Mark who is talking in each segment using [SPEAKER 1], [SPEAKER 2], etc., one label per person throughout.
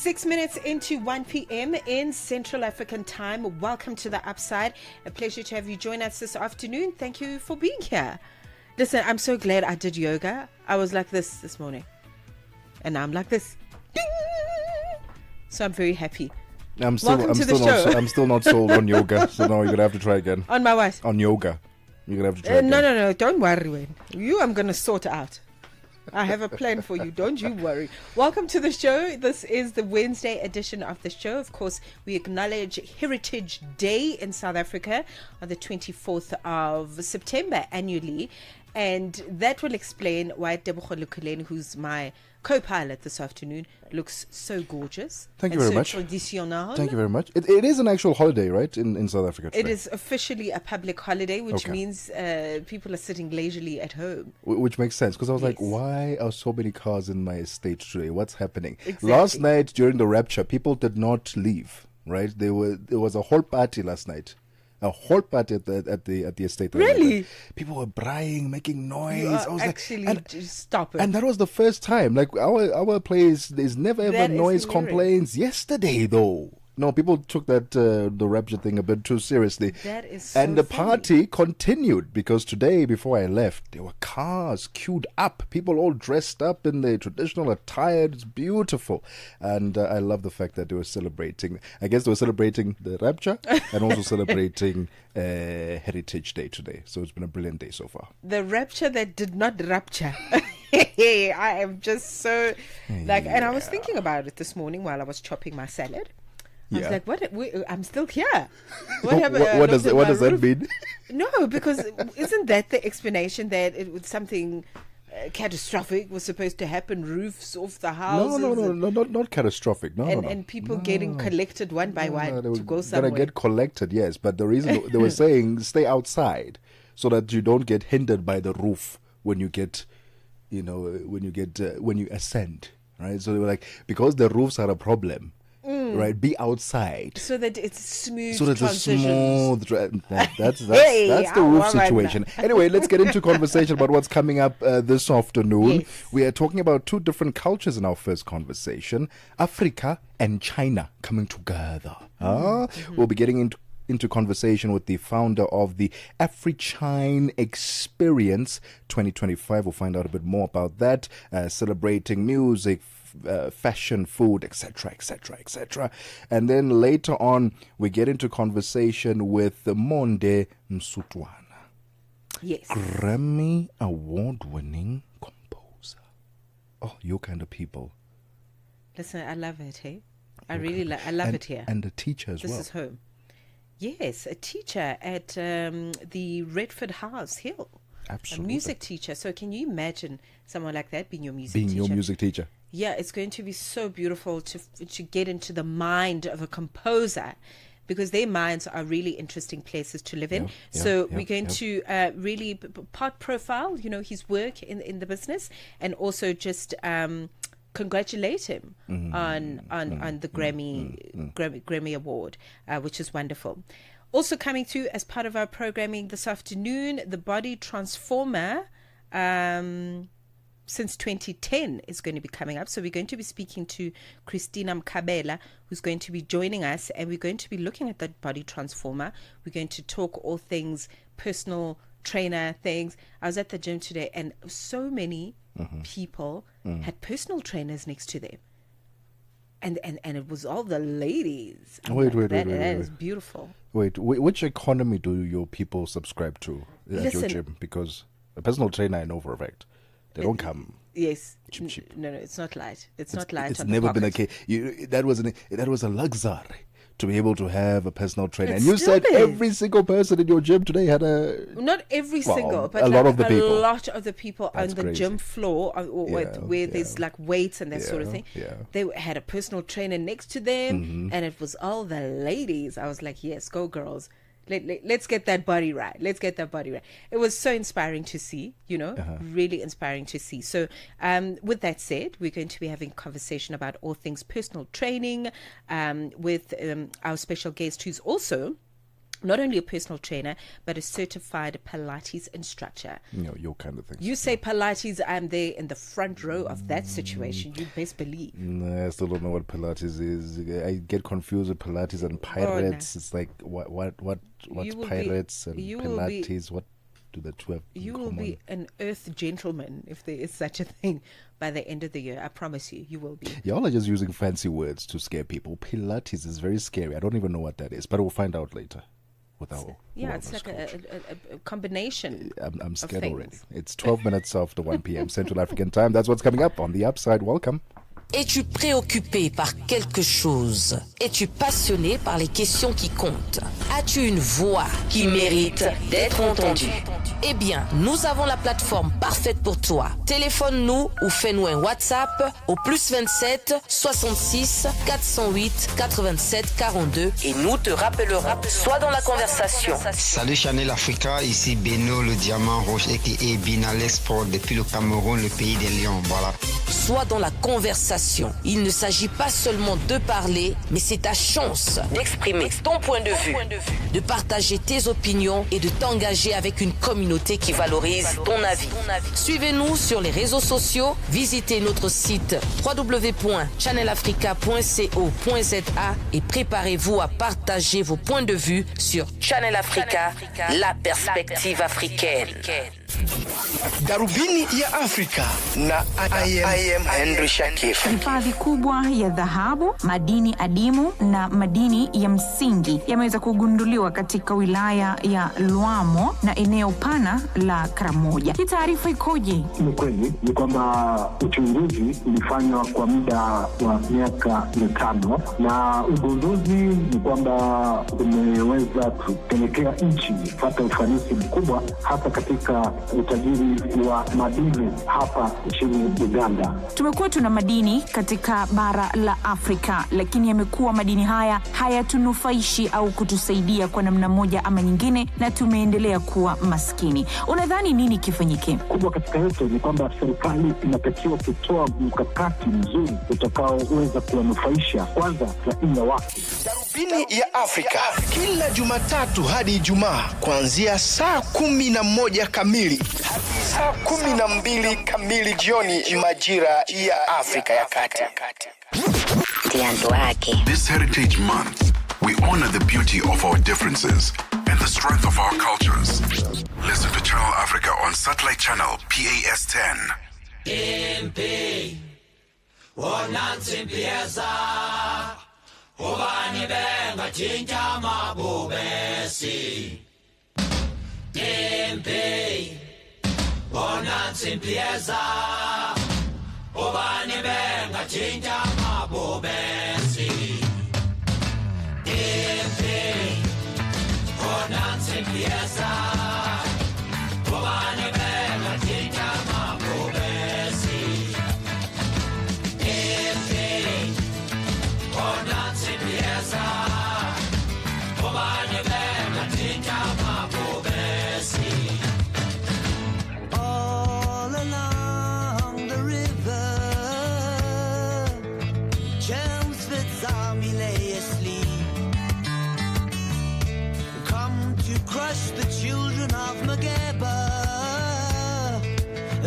[SPEAKER 1] 6 minutes into 1 p.m. in Central African time. Welcome to the Upside. A pleasure to have you join us this afternoon. Thank you for being here. Listen, I'm so glad I did yoga. I was like this morning. And now I'm like this. Ding! So I'm very happy.
[SPEAKER 2] I'm still not sold on yoga. So now you're going to have to try again.
[SPEAKER 1] On my what?
[SPEAKER 2] On yoga. You're going to have to try again.
[SPEAKER 1] No. Don't worry, Wayne. I'm going to sort out. I have a plan for you. Don't you worry. Welcome to the show. This is the Wednesday edition of the show. Of course, we acknowledge Heritage Day in South Africa on the 24th of September annually. And that will explain why Tebogo Lekhuleni, who's my co-pilot this afternoon, looks so gorgeous.
[SPEAKER 2] Thank you very much.
[SPEAKER 1] Traditional.
[SPEAKER 2] Thank you very much. It is an actual holiday, right, in South Africa today?
[SPEAKER 1] It is officially a public holiday, which means people are sitting leisurely at home.
[SPEAKER 2] Which makes sense, because I was like, why are so many cars in my estate today? What's happening?
[SPEAKER 1] Exactly.
[SPEAKER 2] Last night, during the rapture, people did not leave, right? There was a whole party last night. A whole party at the estate.
[SPEAKER 1] Really?
[SPEAKER 2] People were braaiing, making noise.
[SPEAKER 1] I was actually just stop it.
[SPEAKER 2] And that was the first time. Like our place, there's never ever noise complaints. Yesterday, though. No, people took that the rapture thing a bit too seriously.
[SPEAKER 1] That is so
[SPEAKER 2] And the
[SPEAKER 1] funny.
[SPEAKER 2] party continued, because today, before I left, there were cars queued up. People all dressed up in their traditional attire. It's beautiful. And I love the fact that they were celebrating. I guess they were celebrating the rapture and also celebrating Heritage Day today. So it's been a brilliant day so far.
[SPEAKER 1] The rapture that did not rapture. I am just so like, and I was thinking about it this morning while I was chopping my salad. I was like, what? I'm still here.
[SPEAKER 2] What does that mean?
[SPEAKER 1] No, because isn't that the explanation that it was something catastrophic was supposed to happen? Roofs off the houses.
[SPEAKER 2] No, not catastrophic.
[SPEAKER 1] And people getting collected one by one to go somewhere.
[SPEAKER 2] Gonna get collected, yes. But the reason they were saying stay outside so that you don't get hindered by the roof when you get, when you ascend, right? So they were like, because the roofs are a problem. Right, be outside
[SPEAKER 1] so that it's smooth.
[SPEAKER 2] So that it's smooth. That's the roof situation. Anyway, let's get into conversation about what's coming up this afternoon.
[SPEAKER 1] Yes.
[SPEAKER 2] We are talking about two different cultures in our first conversation: Africa and China coming together. We'll be getting into conversation with the founder of the AfriChine Experience 2025. We'll find out a bit more about that, celebrating music, fashion, food, etc. And then later on, we get into conversation with Monde Msutwana.
[SPEAKER 1] Yes.
[SPEAKER 2] Grammy award-winning composer. Oh, your kind of people.
[SPEAKER 1] Listen, I love it, hey? I love it here.
[SPEAKER 2] And a teacher as well.
[SPEAKER 1] This is home. Yes, a teacher at the Redford House Hill.
[SPEAKER 2] Absolutely.
[SPEAKER 1] A music teacher. So can you imagine someone like that being your music teacher? Yeah, it's going to be so beautiful to get into the mind of a composer, because their minds are really interesting places to live in. We're going to really part profile, his work in the business, and also just congratulate him on the Grammy Award, which is wonderful. Also coming to as part of our programming this afternoon, the Body Transformer. Since 2010 is going to be coming up. So we're going to be speaking to Christina Mkabela, who's going to be joining us, and we're going to be looking at that body transformer. We're going to talk all things personal trainer things. I was at the gym today, and so many people had personal trainers next to them. And it was all the ladies.
[SPEAKER 2] Wait.
[SPEAKER 1] That is beautiful.
[SPEAKER 2] Wait, which economy do your people subscribe to at your gym? Because a personal trainer, I know for a fact, they don't come.
[SPEAKER 1] Yes.
[SPEAKER 2] Cheap.
[SPEAKER 1] No, it's not light. It's not light.
[SPEAKER 2] It's never been a case. That was a luxury to be able to have a personal trainer. And you said every single person in your gym today had a...
[SPEAKER 1] Not every single, but
[SPEAKER 2] a lot of the people.
[SPEAKER 1] A lot of the people
[SPEAKER 2] That's
[SPEAKER 1] on the
[SPEAKER 2] crazy.
[SPEAKER 1] gym floor where there's like weights and that sort of thing.
[SPEAKER 2] Yeah.
[SPEAKER 1] They had a personal trainer next to them, and it was all the ladies. I was like, yes, go girls. Let's get that body right. It was so inspiring to see, really inspiring to see. So with that said, we're going to be having a conversation about all things personal training with our special guest, who's also not only a personal trainer, but a certified Pilates instructor.
[SPEAKER 2] Your kind of thing.
[SPEAKER 1] You say Pilates, I'm there in the front row of that situation. You best believe.
[SPEAKER 2] I still don't know what Pilates is. I get confused with Pilates and pirates. It's like what's pirates and Pilates? What do the two have in
[SPEAKER 1] You
[SPEAKER 2] common?
[SPEAKER 1] will be an earth gentleman, if there is such a thing, by the end of the year. I promise you, you will be.
[SPEAKER 2] Y'all are just using fancy words to scare people. Pilates is very scary. I don't even know what that is, but we'll find out later.
[SPEAKER 1] It's like a combination.
[SPEAKER 2] I'm scared already. It's 12 minutes after 1 p.m. Central African time. That's what's coming up on The Upside. Welcome.
[SPEAKER 3] Es-tu préoccupé par quelque chose? Es-tu passionné par les questions qui comptent? As-tu une voix qui mérite d'être entendue? Eh bien, nous avons la plateforme parfaite pour toi. Téléphone-nous ou fais-nous un WhatsApp au +27 66 408 87 42 et nous te rappellerons. Sois dans la conversation.
[SPEAKER 4] Salut Channel Africa, ici Beno le diamant rouge et Binal Sport depuis le Cameroun, le pays des lions. Voilà.
[SPEAKER 3] Sois dans la conversation. Il ne s'agit pas seulement de parler, mais c'est ta chance d'exprimer ton point de vue, de partager tes opinions et de t'engager avec une communauté qui valorise ton avis. Suivez-nous sur les réseaux sociaux, visitez notre site www.channelafrica.co.za et préparez-vous à partager vos points de vue sur Channel Africa, la perspective africaine.
[SPEAKER 5] Darubini ya Afrika na I am Henry Shakif.
[SPEAKER 6] Hifadhi kubwa ya dhahabu, madini adimu na madini ya msingi yameweza kugunduliwa katika wilaya ya Luamo na eneo pana la Karamoja. Hii taarifa ikoje?
[SPEAKER 7] Ni kweli ni kwamba uchunguzi ulifanywa kwa muda wa miaka 5 na ugunduzi ni kwamba umeweza kupelekea nchi kupata ufanisi mkubwa hasa katika utajiri wa madini hapa nchini Uganda.
[SPEAKER 6] Tumekuwa tuna madini katika bara la Afrika, lakini yamekuwa madini haya hayatunufaishi au kutusaidia kwa namna moja ama nyingine, na tumeendelea kuwa maskini. Unadhani nini kifanyike?
[SPEAKER 7] Kubwa katika yote ni kwamba serikali inatakiwa kutoa mkakati mzuri utakaoweza kuwanufaisha kwanza raia wake.
[SPEAKER 5] Darubini ya Afrika kila Jumatatu hadi Ijumaa kuanzia saa 11 kamili hadi saa 12 kamili jioni majira ya Afrika ya Kati.
[SPEAKER 8] This Heritage Month, we honor the beauty of our differences and the strength of our cultures. Listen to Channel Africa on Satellite Channel PAS 10. MP, Wonansi Piazza, Ubani Benga Chinja Mabubesi. MP, Wonansi Piazza, Ubani Benga Chinja Mabubesi. MP, Wonansi Piazza, Ubani Benga Chinja Mabubesi. MP, Wonansi Piazza, Ubani Benga Chinja Mabubesi.
[SPEAKER 9] All along the river, Chelmsford's army lay asleep. Come to crush the children of Mageba,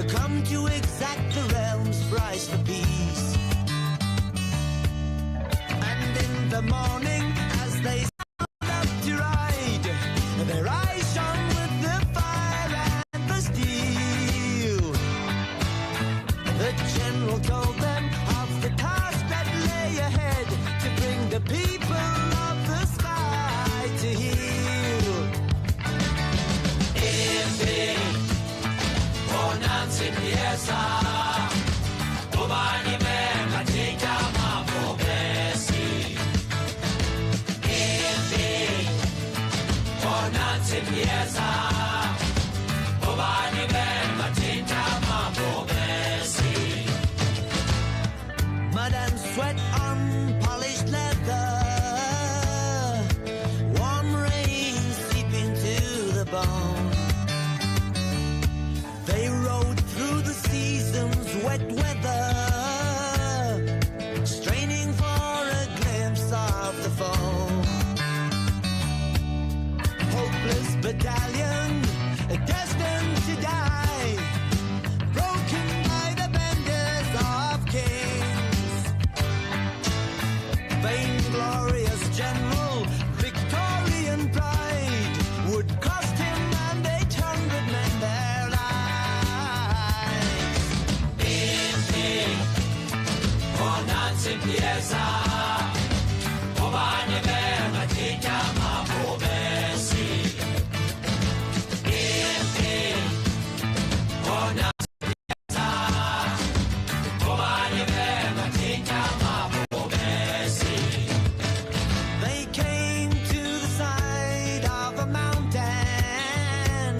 [SPEAKER 9] come to exact the realm's price for peace. And in the morning, as they stood up to ride, their eyes shone with the fire and the steel. The general told them of the task that lay ahead, to bring the people of the sky to heal.
[SPEAKER 8] MP, Wonansi Piazza, Ubani Benga Chinja Mabubesi. MP, Wonansi Piazza, Ubani Benga Chinja Mabubesi.
[SPEAKER 9] Mud and sweat on polished leather, warm rain seeping to the bone. They rode through the seasons, wet weather, straining for a glimpse of the foam. battalion destined to die, broken by the benders of kings. Vainglorious general, Victorian pride would cost him and 800 men their lives. Impi, bonanza impieza, obane bema tika mabobesi. Impi, bonanza impieza, obane bema tika mabobesi. They came to the side of a mountain.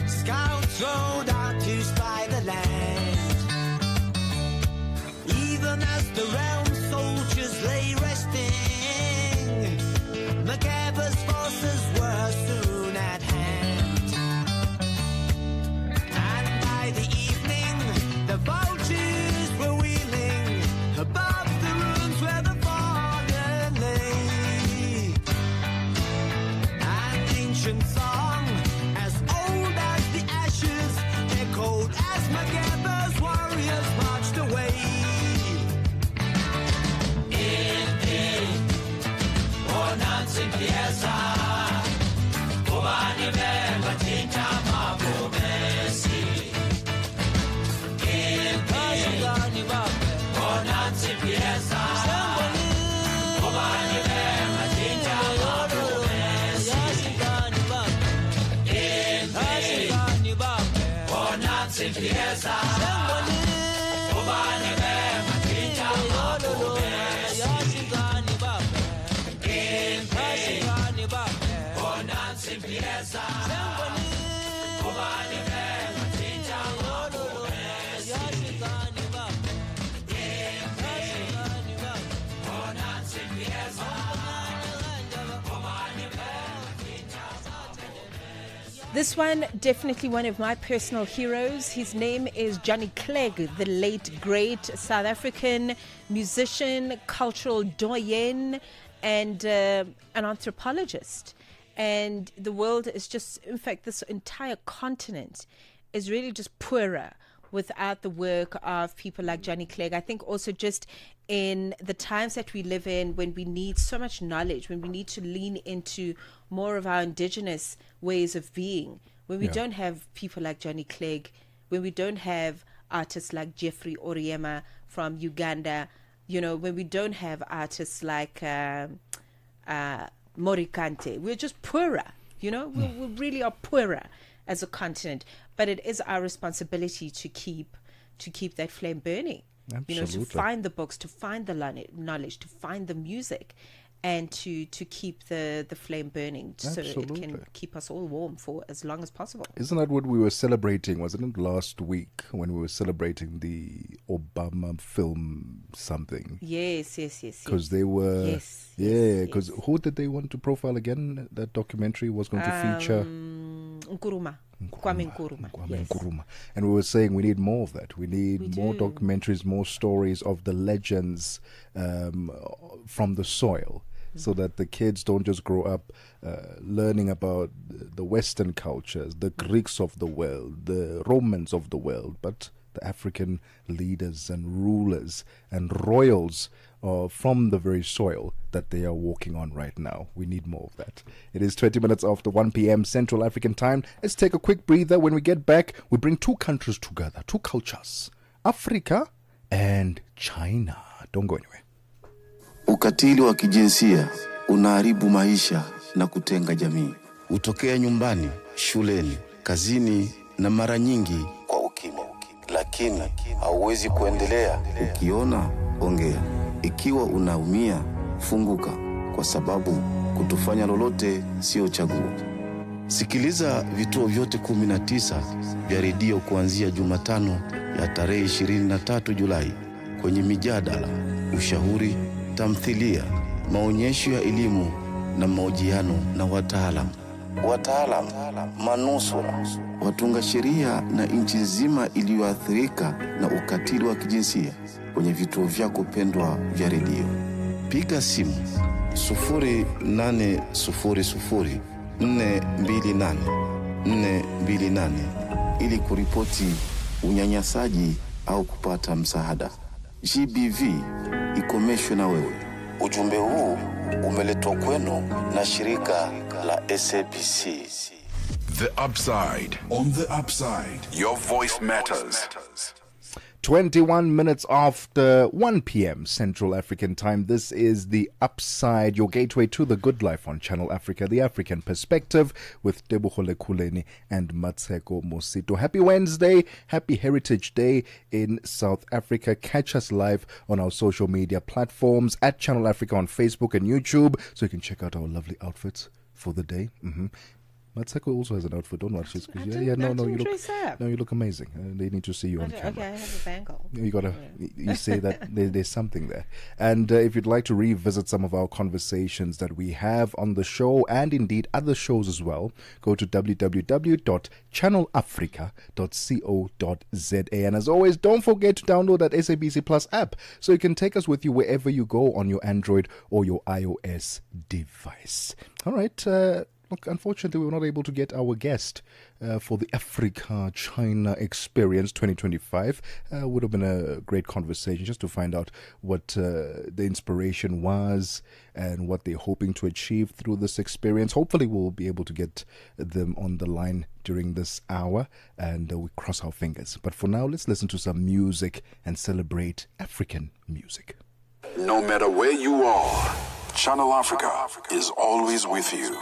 [SPEAKER 9] Scouts rode out to spy the land. Even as the realm soldiers lay resting, Macabe's forces were soon at hand. And by the evening, the vultures were wheeling above the ruins where the fallen lay. An ancient song, as old as the ashes, echoed as Macabe's warriors marched away. Bonanza impieza, obani bema tinta mabobesi. Bonanza impieza, obani bema tinta mabobesi. Bonanza impieza, obani bema tinta mabobesi. Bonanza impieza, obani bema tinta mabobesi. Bonanza impieza, obani bema tinta mabobesi.
[SPEAKER 1] This one, definitely one of my personal heroes. His name is Johnny Clegg, the late great South African musician, cultural doyen, and an anthropologist. And the world is just, in fact, this entire continent is really just poorer without the work of people like Johnny Clegg. I think also just in the times that we live in, when we need so much knowledge, when we need to lean into more of our indigenous ways of being, when we don't have people like Johnny Clegg, when we don't have artists like Jeffrey Oriema from Uganda, you know, when we don't have artists like Morikante, we're just poorer, you know, we really are poorer as a continent. But it is our responsibility to keep that flame burning.
[SPEAKER 2] Absolutely.
[SPEAKER 1] You know, to find the books, to find the knowledge, to find the music, and to keep the flame burning.
[SPEAKER 2] Absolutely.
[SPEAKER 1] So it can keep us all warm for as long as possible.
[SPEAKER 2] Isn't that what we were celebrating? Wasn't it last week when we were celebrating the Obama film something?
[SPEAKER 1] Yes.
[SPEAKER 2] Because they were...
[SPEAKER 1] Yes.
[SPEAKER 2] Because who did they want to profile again? That documentary was going to feature...
[SPEAKER 1] Kwame Nkrumah. Yes.
[SPEAKER 2] Nkrumah. And we were saying we need more of that. We need more documentaries, more stories of the legends from the soil, so that the kids don't just grow up learning about the Western cultures, the Greeks of the world, the Romans of the world, but the African leaders and rulers and royals from the very soil that they are walking on right now. We need more of that. It is 20 minutes after 1 p.m. Central African time. Let's take a quick breather. When we get back, we bring two countries together, two cultures, Africa and China. Don't go anywhere.
[SPEAKER 10] Ukatili wa kijinsia unaharibu maisha na kutenga jamii. Hutokea nyumbani, shuleni, kazini na mara nyingi kwa ukimya. Lakini hauwezi kuendelea. Ukiona, ongea. Ikiwa unaumia, funguka, kwa sababu kutofanya lolote sio chaguo. Sikiliza vituo vyote 19 vya redio kuanzia Jumatano ya tarehe 23 Julai kwenye mijadala, ushauri, tamthilia, maonyesho ya elimu na mahojiano na wataalamu, manusura, watunga sheria na nchi nzima iliyoathirika na ukatili wa kijinsia kwenye vituo vyako pendwa vya redio. Piga simu 0800 428 428 ili kuripoti unyanyasaji au kupata msaada. GBV ikomeshwe na wewe. Ujumbe huu umeletwa kwenu na shirika la SABC.
[SPEAKER 8] The Upside. On the Upside, your voice matters.
[SPEAKER 2] 21 minutes after 1 p.m. Central African Time. This is The Upside, your gateway to the good life on Channel Africa, the African perspective, with Tebogo Lekhuleni and Mmatsheko Mosito. Happy Wednesday, happy Heritage Day in South Africa. Catch us live on our social media platforms at Channel Africa on Facebook and YouTube, so you can check out our lovely outfits for the day. Mmatsheko also has an outfit. Don't watch this. You look amazing. They need to see you on camera.
[SPEAKER 1] Okay, I have a bangle.
[SPEAKER 2] You say that there's something there. And if you'd like to revisit some of our conversations that we have on the show, and indeed other shows as well, go to www.channelafrica.co.za. And as always, don't forget to download that SABC Plus app so you can take us with you wherever you go on your Android or your iOS device. All right. Look, unfortunately, we were not able to get our guest for the Africa-China Experience 2025. Would have been a great conversation just to find out what the inspiration was and what they're hoping to achieve through this experience. Hopefully, we'll be able to get them on the line during this hour, and we cross our fingers. But for now, let's listen to some music and celebrate African music.
[SPEAKER 8] No matter where you are, Channel Africa is always with you.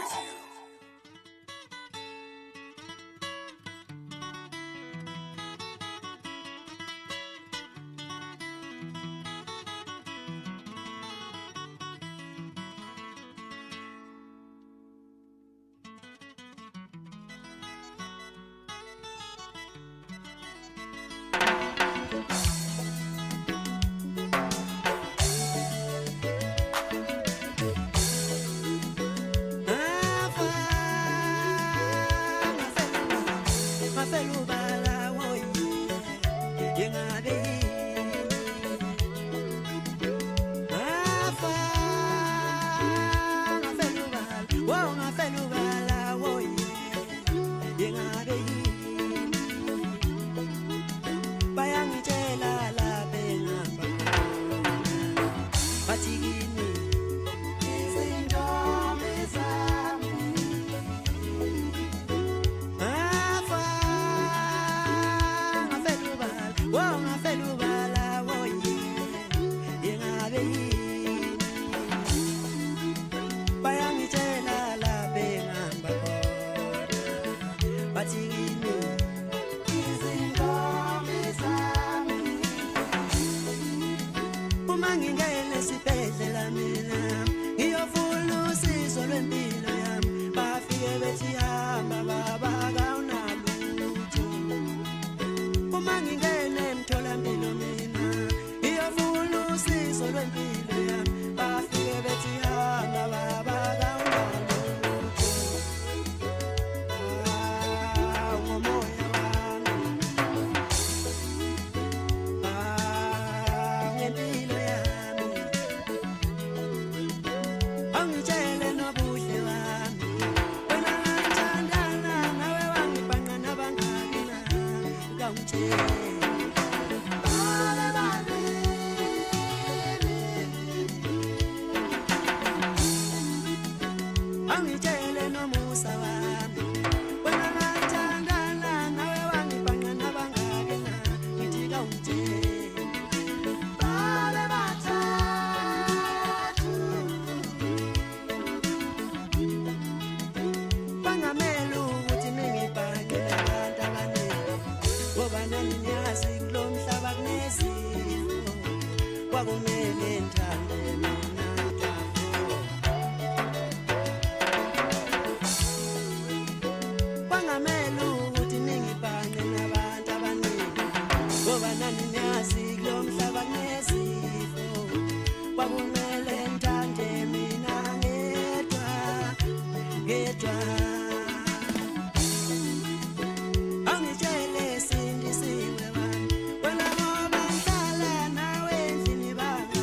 [SPEAKER 9] Angitshele sindisiwe wami wena ngoba ngihlala nawe endlini bami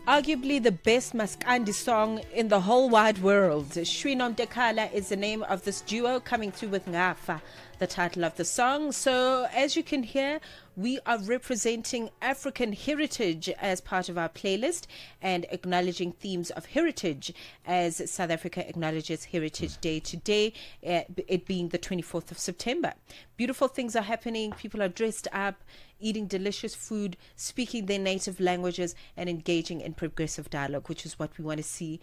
[SPEAKER 1] Arguably the best Maskandi song in the whole wide world. Shwinom Dekala is the name of this duo, coming through with Ngafa, the title of the song. So as you can hear, we are representing African heritage as part of our playlist and acknowledging themes of heritage as South Africa acknowledges Heritage Day today, it being the 24th of September. Beautiful things are happening. People are dressed up, eating delicious food, speaking their native languages, and engaging in progressive dialogue, which is what we want to see,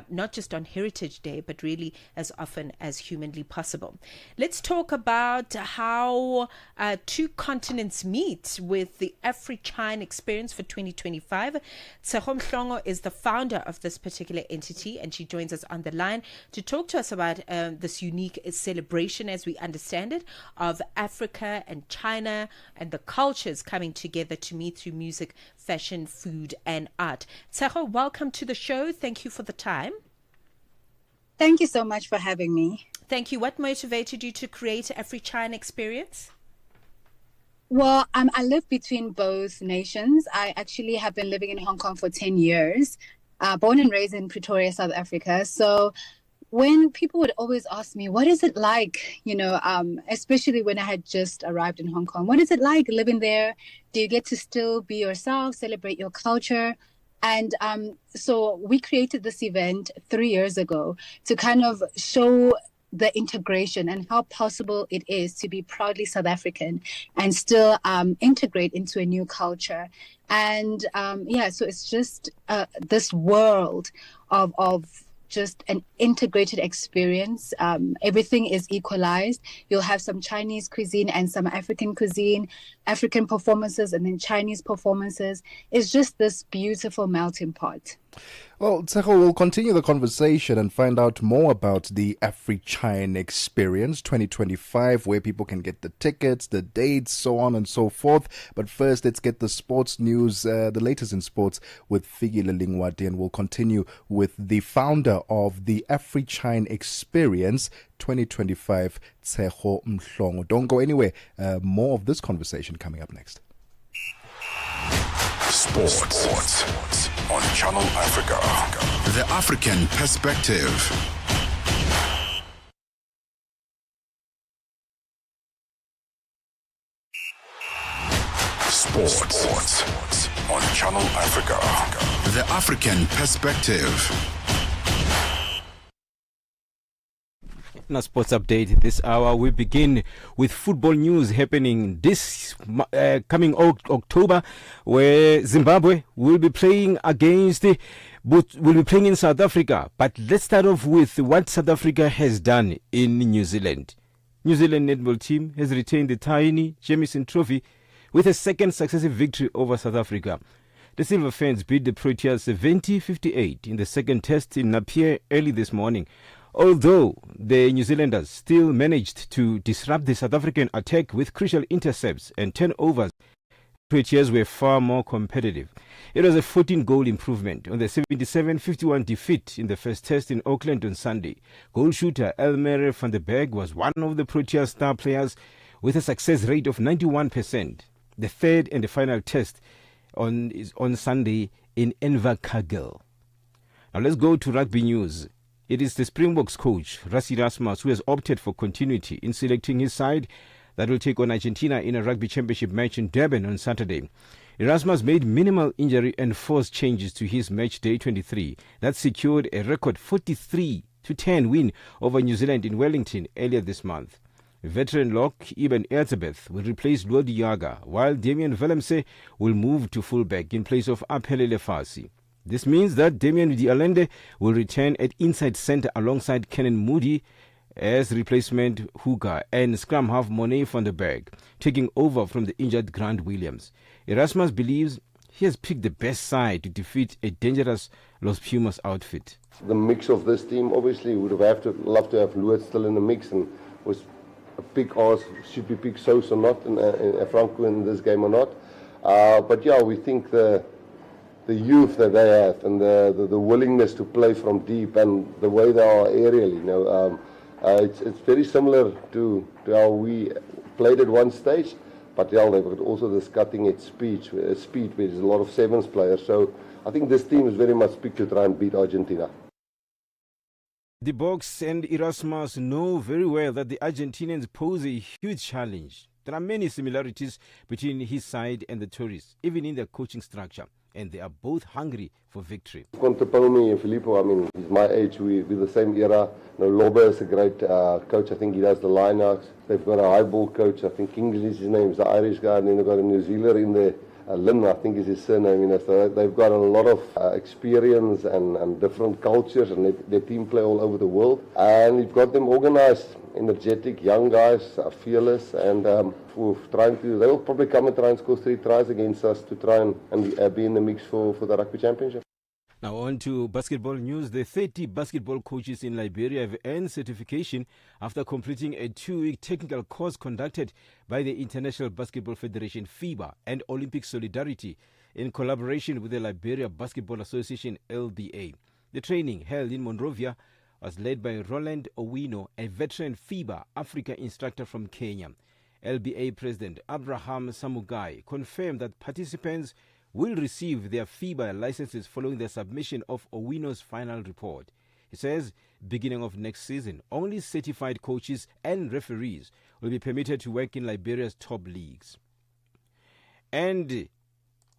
[SPEAKER 1] not just on Heritage Day, but really as often as humanly possible. Let's talk about how two continents meet with the Afri-China experience for 2025. Tebogo Lekhuleni is the founder of this particular entity, and she joins us on the line to talk to us about this unique celebration, as we understand it, of Africa and China and the cultures coming together to meet through music, fashion, food, and art. Tebogo, welcome to the show. Thank you for the time.
[SPEAKER 11] Thank you so much for having me.
[SPEAKER 1] Thank you. What motivated you to create Afri-China experience?
[SPEAKER 11] Well, I live between both nations. I actually have been living in Hong Kong for 10 years, born and raised in Pretoria, South Africa. So when people would always ask me, what is it like, especially when I had just arrived in Hong Kong, what is it like living there? Do you get to still be yourself, celebrate your culture? And so we created this event 3 years ago to kind of show the integration and how possible it is to be proudly South African and still integrate into a new culture. And so it's just this world of just an integrated experience. Everything is equalized. You'll have some Chinese cuisine and some African cuisine, African performances and then Chinese performances. It's just this beautiful melting pot.
[SPEAKER 2] Well, Tebogo, we'll continue the conversation and find out more about the Afri-China Experience 2025, where people can get the tickets, the dates, so on and so forth. But first, let's get the sports news, the latest in sports with Fikile Lingwadi, and we'll continue with the founder of the Afri-China Experience 2025, Tebogo Lekhuleni. Don't go anywhere. More of this conversation coming up next.
[SPEAKER 8] Sports on Channel Africa. The African Perspective. Sports on Channel Africa. The African Perspective.
[SPEAKER 12] In a sports update this hour, we begin with football news happening this coming October, where Zimbabwe will be playing in South Africa. But let's start off with what South Africa has done in New Zealand. New Zealand netball team has retained the tiny Jamieson Trophy with a second successive victory over South Africa. The Silver Ferns beat the Proteas 70-58 in the second test in Napier early this morning. Although the New Zealanders still managed to disrupt the South African attack with crucial intercepts and turnovers, Proteas were far more competitive. It was a 14-goal improvement on the 77-51 defeat in the first test in Auckland on Sunday. Goal shooter Elmer van der Berg was one of the Proteas star players with a success rate of 91%. The third and the final test is on Sunday in Invercargill. Now let's go to rugby news. It is the Springboks coach, Rassie Erasmus, who has opted for continuity in selecting his side that will take on Argentina in a rugby championship match in Durban on Saturday. Erasmus made minimal injury and forced changes to his match day 23 that secured a record 43-10 win over New Zealand in Wellington earlier this month. Veteran lock Eben Erzebeth will replace Lodi Yaga, while Damien Willemse will move to fullback in place of Aphelele Fasi. This means that Damien Dialende will return at inside centre alongside Kenan Moody as replacement hooker and scrum half Monet van der Berg, taking over from the injured Grant Williams. Erasmus believes he has picked the best side to defeat a dangerous Los Pumas outfit.
[SPEAKER 13] The mix of this team, obviously, would have loved to have Luet still in the mix, and was a big ask, should we pick Sous or not, and Franco in this game or not. But yeah, we think the youth that they have and the willingness to play from deep and the way they are aerially, it's very similar to how we played at one stage, But yeah, they've got also this cutting-edge speed, where there's a lot of sevens players. So I think this team is very much picked to try and beat Argentina.
[SPEAKER 12] The Boks and Erasmus know very well that the Argentinians pose a huge challenge. There are many similarities between his side and the Tories, even in their coaching structure, and they are both hungry for victory.
[SPEAKER 13] Contepalmi and Filippo, I mean, he's my age, we're the same era. Loba is a great coach, I think he does the lineouts. They've got a high ball coach, I think Kingsley is his name, he's the Irish guy, and then they've got a New Zealander in there. Lynn, I think is his surname. So they've got a lot of experience and different cultures, and their team play all over the world. And we've got them organized, energetic, young guys, fearless, and they will probably come and try and score 3 tries against us to try and be in the mix for the rugby championship.
[SPEAKER 12] Now on to basketball news. The 30 basketball coaches in Liberia have earned certification after completing a 2-week technical course conducted by the International Basketball Federation, FIBA, and Olympic Solidarity in collaboration with the Liberia Basketball Association, LBA. The training, held in Monrovia, was led by Roland Owino, a veteran FIBA Africa instructor from Kenya. LBA President Abraham Samugai confirmed that participants will receive their FIBA licenses following the submission of Owino's final report. He says, beginning of next season, only certified coaches and referees will be permitted to work in Liberia's top leagues. And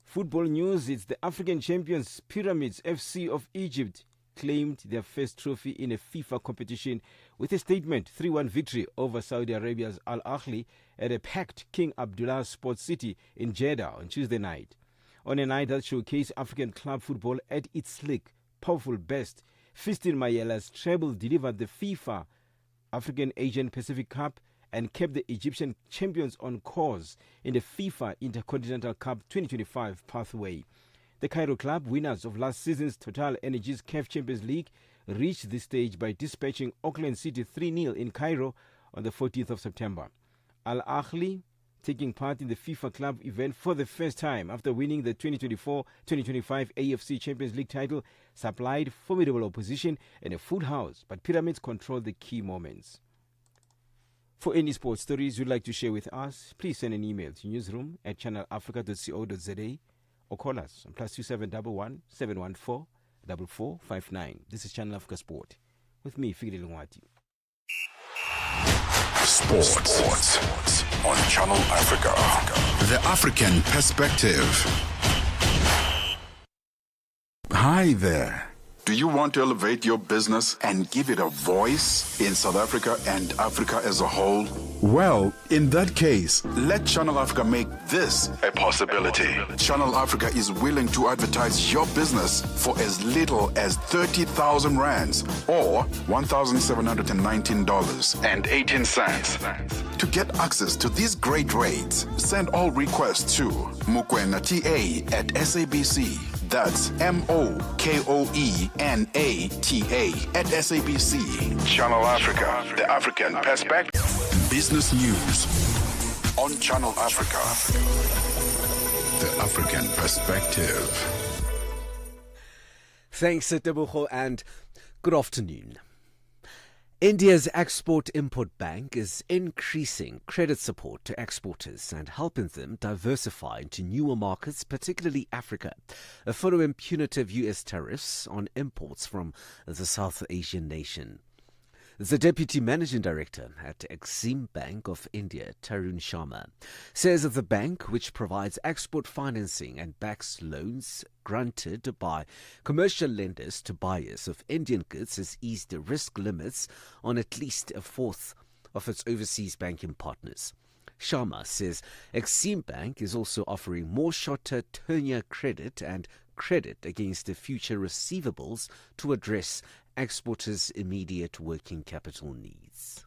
[SPEAKER 12] football news, it's the African champions Pyramids FC of Egypt claimed their first trophy in a FIFA competition with a statement 3-1 victory over Saudi Arabia's Al Ahly at a packed King Abdullah Sports City in Jeddah on Tuesday night. On a night that showcased African club football at its slick, powerful best, Fistin Mayela's treble delivered the FIFA African Asian Pacific Cup and kept the Egyptian champions on course in the FIFA Intercontinental Cup 2025 pathway. The Cairo club, winners of last season's Total Energies CAF Champions League, reached this stage by dispatching Auckland City 3-0 in Cairo on the 14th of September. Al Ahly, taking part in the FIFA club event for the first time after winning the 2024-2025 AFC Champions League title, supplied formidable opposition and a full house, but Pyramids controlled the key moments. For any sports stories you'd like to share with us, please send an email to newsroom@channelafrica.co.za or call us on +2711 714 4459. This is Channel Africa Sport with me, Fikile Lungwati.
[SPEAKER 8] Sports on Channel Africa. The African Perspective. Hi there. Do you want to elevate your business and give it a voice in South Africa and Africa as a whole? Well, in that case, let Channel Africa make this a possibility. Channel Africa is willing to advertise your business for as little as 30,000 rands or $1,719.18. To get access to these great rates, send all requests to mukwena@SABC. That's MOKOENATA@SABC. Channel Africa, the African Perspective. Business news on Channel Africa. The African Perspective.
[SPEAKER 14] Thanks, Tebogo, and good afternoon. India's Export-Import Bank is increasing credit support to exporters and helping them diversify into newer markets, particularly Africa, following punitive U.S. tariffs on imports from the South Asian nation. The Deputy Managing Director at Exim Bank of India, Tarun Sharma, says that the bank, which provides export financing and backs loans granted by commercial lenders to buyers of Indian goods, has eased the risk limits on at least a fourth of its overseas banking partners. Sharma says Exim Bank is also offering more shorter tenure credit and credit against the future receivables to address exporters' immediate working capital needs.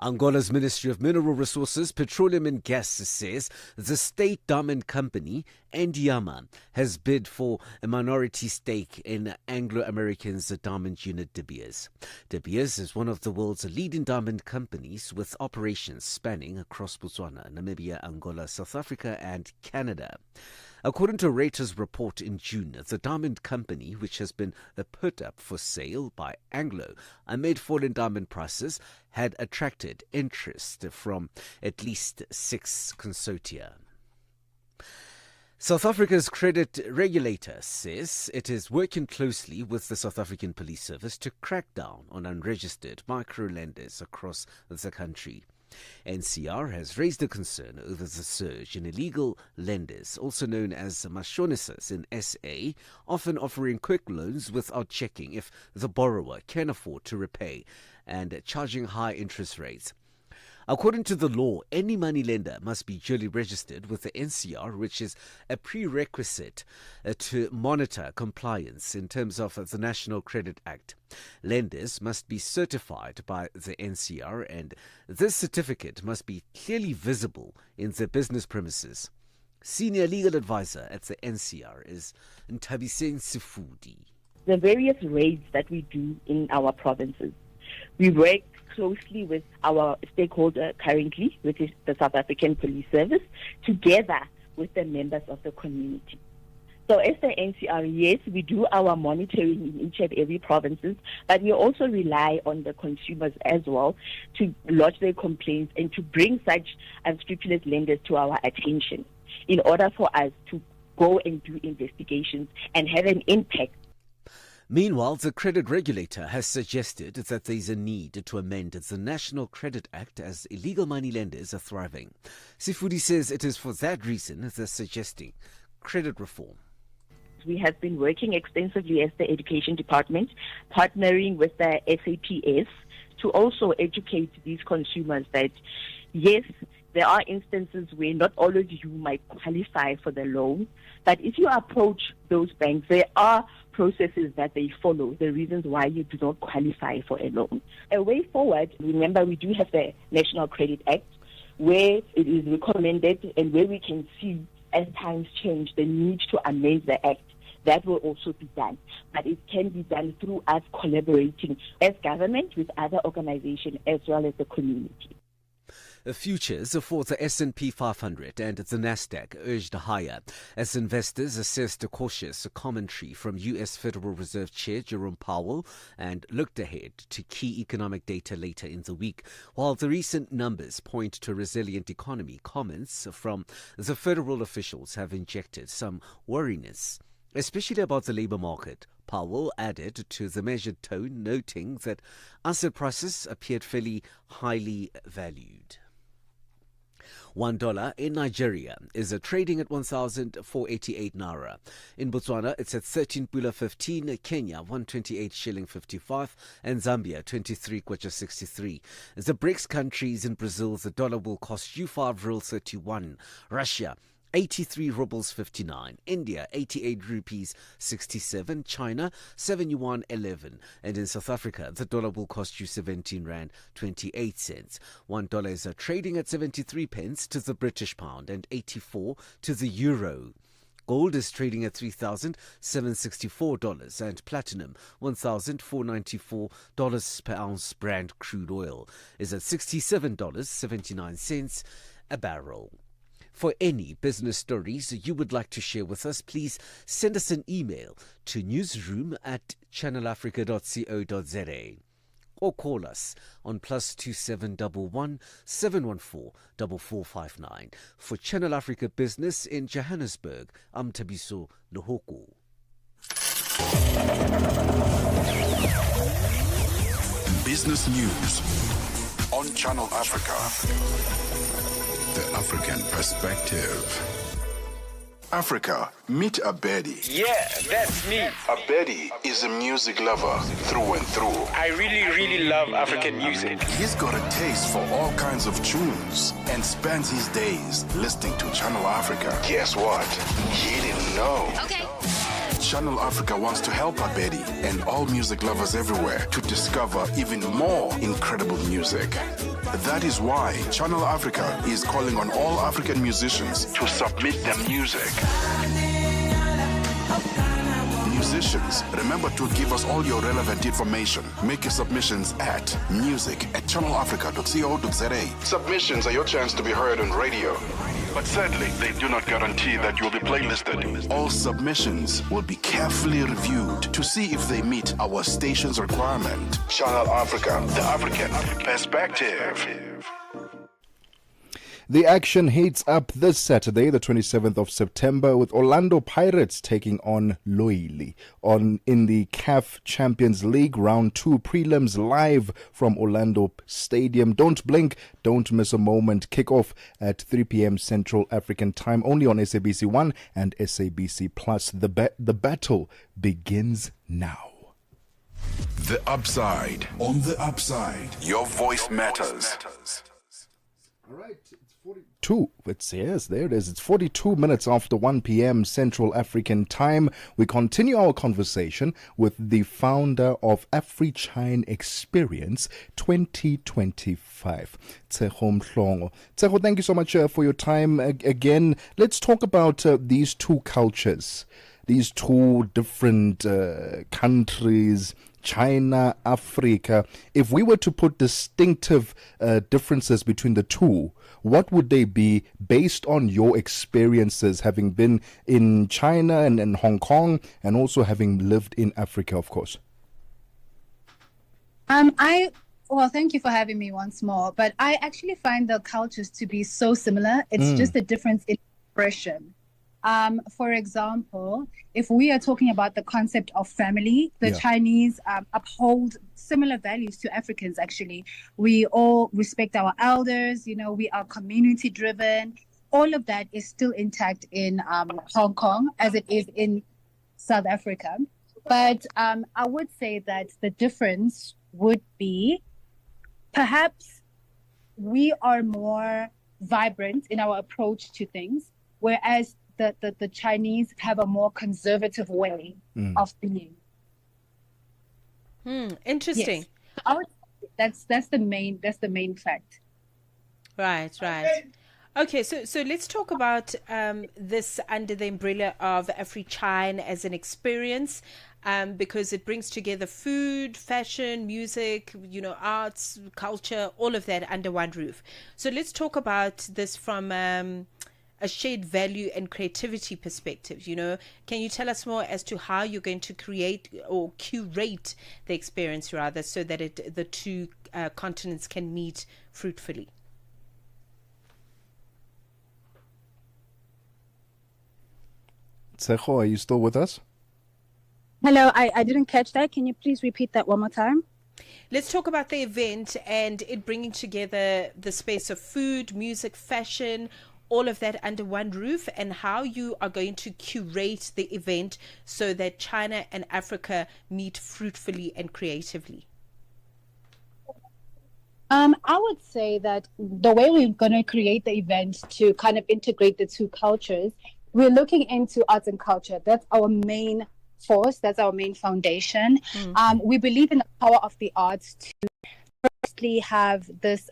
[SPEAKER 14] Angola's Ministry of Mineral Resources, Petroleum and Gas says the state diamond company, Endiama, has bid for a minority stake in Anglo-American's diamond unit De Beers. De Beers is one of the world's leading diamond companies with operations spanning across Botswana, Namibia, Angola, South Africa and Canada. According to a Reuters report in June, the diamond company, which has been put up for sale by Anglo amid falling diamond prices, had attracted interest from at least 6 consortia. South Africa's credit regulator says it is working closely with the South African Police Service to crack down on unregistered micro-lenders across the country. NCR has raised a concern over the surge in illegal lenders, also known as mashonisas in SA, often offering quick loans without checking if the borrower can afford to repay and charging high interest rates. According to the law, any money lender must be duly registered with the NCR, which is a prerequisite to monitor compliance in terms of the National Credit Act. Lenders must be certified by the NCR, and this certificate must be clearly visible in their business premises. Senior legal advisor at the NCR is Ntabiseng Sifudi.
[SPEAKER 15] The various raids that we do in our provinces, we work closely with our stakeholder currently, which is the South African Police Service, together with the members of the community. So as the NCR, yes, we do our monitoring in each and every provinces, but we also rely on the consumers as well to lodge their complaints and to bring such unscrupulous lenders to our attention in order for us to go and do investigations and have an impact.
[SPEAKER 14] Meanwhile, the credit regulator has suggested that there is a need to amend the National Credit Act as illegal money lenders are thriving. Sifudi says it is for that reason they're suggesting credit reform.
[SPEAKER 15] We have been working extensively as the Education Department, partnering with the SAPS to also educate these consumers that, yes, there are instances where not all of you might qualify for the loan, but if you approach those banks, there are processes that they follow, the reasons why you do not qualify for a loan. A way forward, remember, we do have the National Credit Act, where it is recommended and where we can see, as times change, the need to amend the Act. That will also be done. But it can be done through us collaborating as government with other organizations as well as the community.
[SPEAKER 14] Futures for the S&P 500 and the Nasdaq urged higher as investors assessed a cautious commentary from U.S. Federal Reserve Chair Jerome Powell and looked ahead to key economic data later in the week. While the recent numbers point to a resilient economy, comments from the federal officials have injected some worriness, especially about the labor market. Powell added to the measured tone, noting that asset prices appeared fairly highly valued. $1 in Nigeria is trading at 1,488 naira. In Botswana, it's at 13.15, Kenya 128 shilling 55, and Zambia 23 kwacha 63. The BRICS countries in Brazil, the dollar will cost you 5.31. Russia 83 rubles 59, India 88 rupees 67, China 7 yuan 11, and in South Africa the dollar will cost you 17 rand 28 cents. $1 is trading at 73 pence to the British pound and 84 to the euro. Gold is trading at $3,764 and platinum $1,494 per ounce. Brent crude oil is at $67.79 a barrel. For any business stories you would like to share with us, please send us an email to newsroom@channelafrica.co.za or call us on +2711 714 4459. For Channel Africa Business in Johannesburg, I'm Thabiso Lohoko.
[SPEAKER 8] Business News on Channel Africa. The African Perspective. Africa, meet Abedi.
[SPEAKER 5] Yeah, that's me.
[SPEAKER 8] Abedi is a music lover through and through.
[SPEAKER 5] I really love African music.
[SPEAKER 8] He's got a taste for all kinds of tunes and spends his days listening to Channel Africa. Guess what? He didn't know.
[SPEAKER 16] Okay.
[SPEAKER 8] Channel Africa wants to help Abedi and all music lovers everywhere to discover even more incredible music. That is why Channel Africa is calling on all African musicians to submit their music. Musicians, remember to give us all your relevant information. Make your submissions at music@channelafrica.co.za. Submissions are your chance to be heard on radio. But sadly, they do not guarantee that you'll be playlisted. All submissions will be carefully reviewed to see if they meet our station's requirement. Channel Africa, the African perspective.
[SPEAKER 2] The action heats up this Saturday, the 27th of September, with Orlando Pirates taking on Loili in the CAF Champions League Round 2 prelims live from Orlando Stadium. Don't blink, don't miss a moment. Kickoff at 3 p.m. Central African Time, only on SABC 1 and SABC Plus. The battle begins now.
[SPEAKER 8] The Upside. On the Upside, your voice matters.
[SPEAKER 2] All right. There it is. It's 42 minutes after 1 p.m. Central African Time. We continue our conversation with the founder of AfriChine Experience 2025, Tebogo Mhlongo. Tebogo, thank you so much for your time again. Let's talk about these two cultures, these two different countries, China, Africa. If we were to put distinctive differences between the two, what would they be based on your experiences having been in China and in Hong Kong and also having lived in Africa, of course?
[SPEAKER 11] Well, thank you for having me once more. But I actually find the cultures to be so similar. It's just a difference in expression. For example, if we are talking about the concept of family, the Chinese uphold similar values to Africans, actually. We all respect our elders, we are community driven. All of that is still intact in Hong Kong as it is in South Africa. But I would say that the difference would be perhaps we are more vibrant in our approach to things, whereas the Chinese have a more conservative way of being.
[SPEAKER 1] Interesting.
[SPEAKER 11] Yes. That's the main fact.
[SPEAKER 1] Right. Okay, so let's talk about this under the umbrella of AfriChine as an experience, because it brings together food, fashion, music, arts, culture, all of that under one roof. So let's talk about this from a shared value and creativity perspective. Can you tell us more as to how you're going to create or curate the experience, rather, so that the two continents can meet fruitfully?
[SPEAKER 2] Tebogo, are you still with us?
[SPEAKER 11] Hello, I didn't catch that. Can you please repeat that one more time?
[SPEAKER 1] Let's talk about the event and it bringing together the space of food, music, fashion, all of that under one roof, and how you are going to curate the event so that China and Africa meet fruitfully and creatively.
[SPEAKER 11] I would say that the way we're going to create the event to kind of integrate the two cultures, we're looking into arts and culture. That's our main force. That's our main foundation. We believe in the power of the arts to firstly have this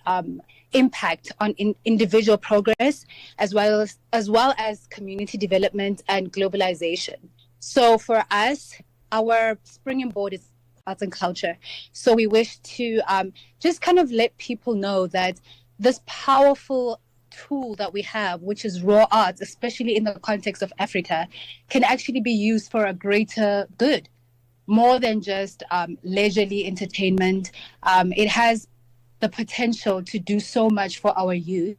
[SPEAKER 11] impact on individual progress as well as community development and globalization. So for us, our springing board is arts and culture. So we wish to just kind of let people know that this powerful tool that we have, which is raw arts, especially in the context of Africa, can actually be used for a greater good, more than just leisurely entertainment. It has the potential to do so much for our youth.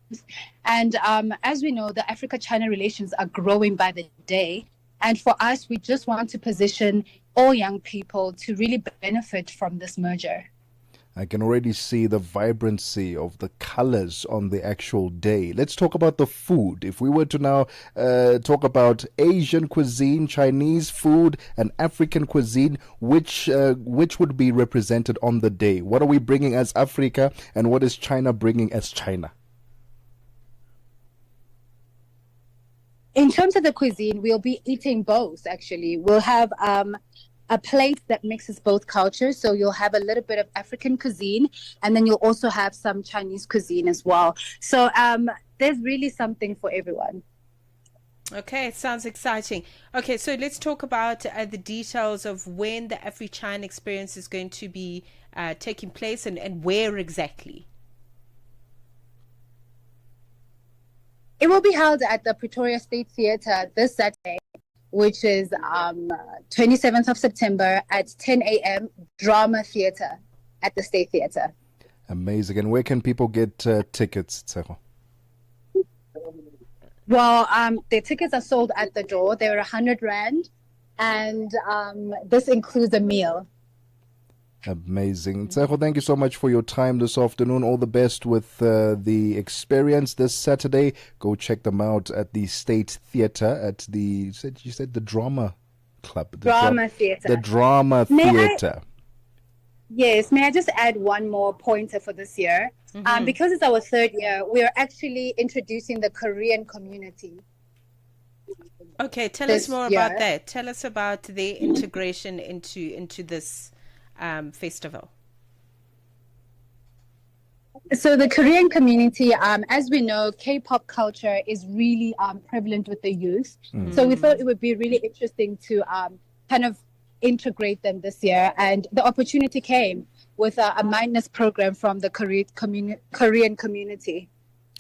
[SPEAKER 11] And as we know, the Africa-China relations are growing by the day. And for us, we just want to position all young people to really benefit from this merger.
[SPEAKER 2] I can already see the vibrancy of the colors on the actual day. Let's talk about the food. If we were to now talk about Asian cuisine, Chinese food, and African cuisine, which would be represented on the day? What are we bringing as Africa, and what is China bringing as China?
[SPEAKER 11] In terms of the cuisine, we'll be eating both, actually. We'll have a plate that mixes both cultures. So you'll have a little bit of African cuisine, and then you'll also have some Chinese cuisine as well. So there's really something for everyone.
[SPEAKER 1] Okay, sounds exciting. Okay, so let's talk about the details of when the AfriChine experience is going to be taking place and where exactly.
[SPEAKER 11] It will be held at the Pretoria State Theatre this Saturday, which is 27th of September at 10 a.m. Drama Theatre at the State Theatre.
[SPEAKER 2] Amazing. And where can people get tickets, Tshepo?
[SPEAKER 11] Well, the tickets are sold at the door. They're 100 Rand, and this includes a meal.
[SPEAKER 2] Amazing. Tshepo, thank you so much for your time this afternoon. All the best with the experience this Saturday. Go check them out at the State Theatre at the, you said the Drama Club.
[SPEAKER 11] Drama Theatre.
[SPEAKER 2] The Drama Theatre.
[SPEAKER 11] Yes, may I just add one more pointer for this year? Because it's our third year, we are actually introducing the Korean community.
[SPEAKER 1] Okay, tell us more about that. Tell us about the integration into this festival.
[SPEAKER 11] So the Korean community, as we know, K-pop culture is really prevalent with the youth. So we thought it would be really interesting to kind of integrate them this year, and the opportunity came with a mindness program from the Korean community.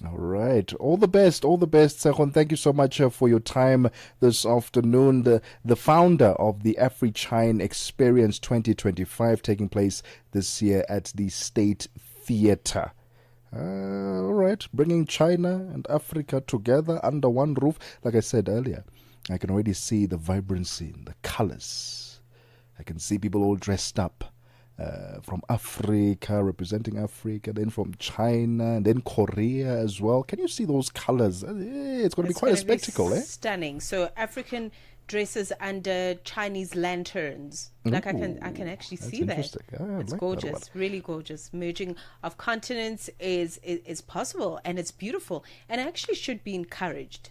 [SPEAKER 2] All right. All the best, Tshepo. Thank you so much for your time this afternoon. The founder of the AfriChine Experience 2025 taking place this year at the State Theatre. All right. Bringing China and Africa together under one roof. Like I said earlier, I can already see the vibrancy in the colors. I can see people all dressed up. From Africa, representing Africa, then from China, and then Korea as well. Can you see those colors? It's going to be quite a spectacle,
[SPEAKER 1] Stunning. So African dresses under Chinese lanterns. Like I can actually see that. It's like gorgeous, really gorgeous. Merging of continents is possible, and it's beautiful, and actually should be encouraged.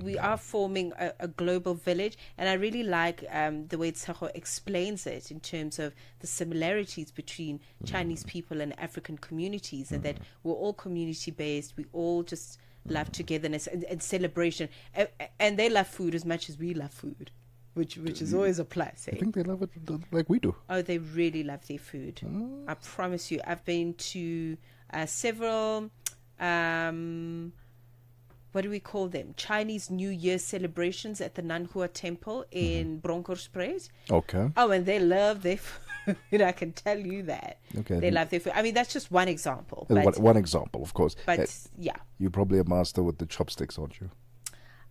[SPEAKER 1] We are forming a global village, and I really like the way Tshepo explains it in terms of the similarities between Chinese people and African communities, and that we're all community based. We all just love togetherness and celebration, and they love food as much as we love food, which is always a plus.
[SPEAKER 2] I think they love it like we do.
[SPEAKER 1] Oh, they really love their food. I promise you. I've been to several. What do we call them? Chinese New Year celebrations at the Nanhua Temple in Bronkhorstspruit.
[SPEAKER 2] Okay.
[SPEAKER 1] Oh, and they love their food. I can tell you that.
[SPEAKER 2] Okay.
[SPEAKER 1] They love their food. I mean, that's just one example.
[SPEAKER 2] One example, of course.
[SPEAKER 1] But yeah.
[SPEAKER 2] You're probably a master with the chopsticks, aren't you?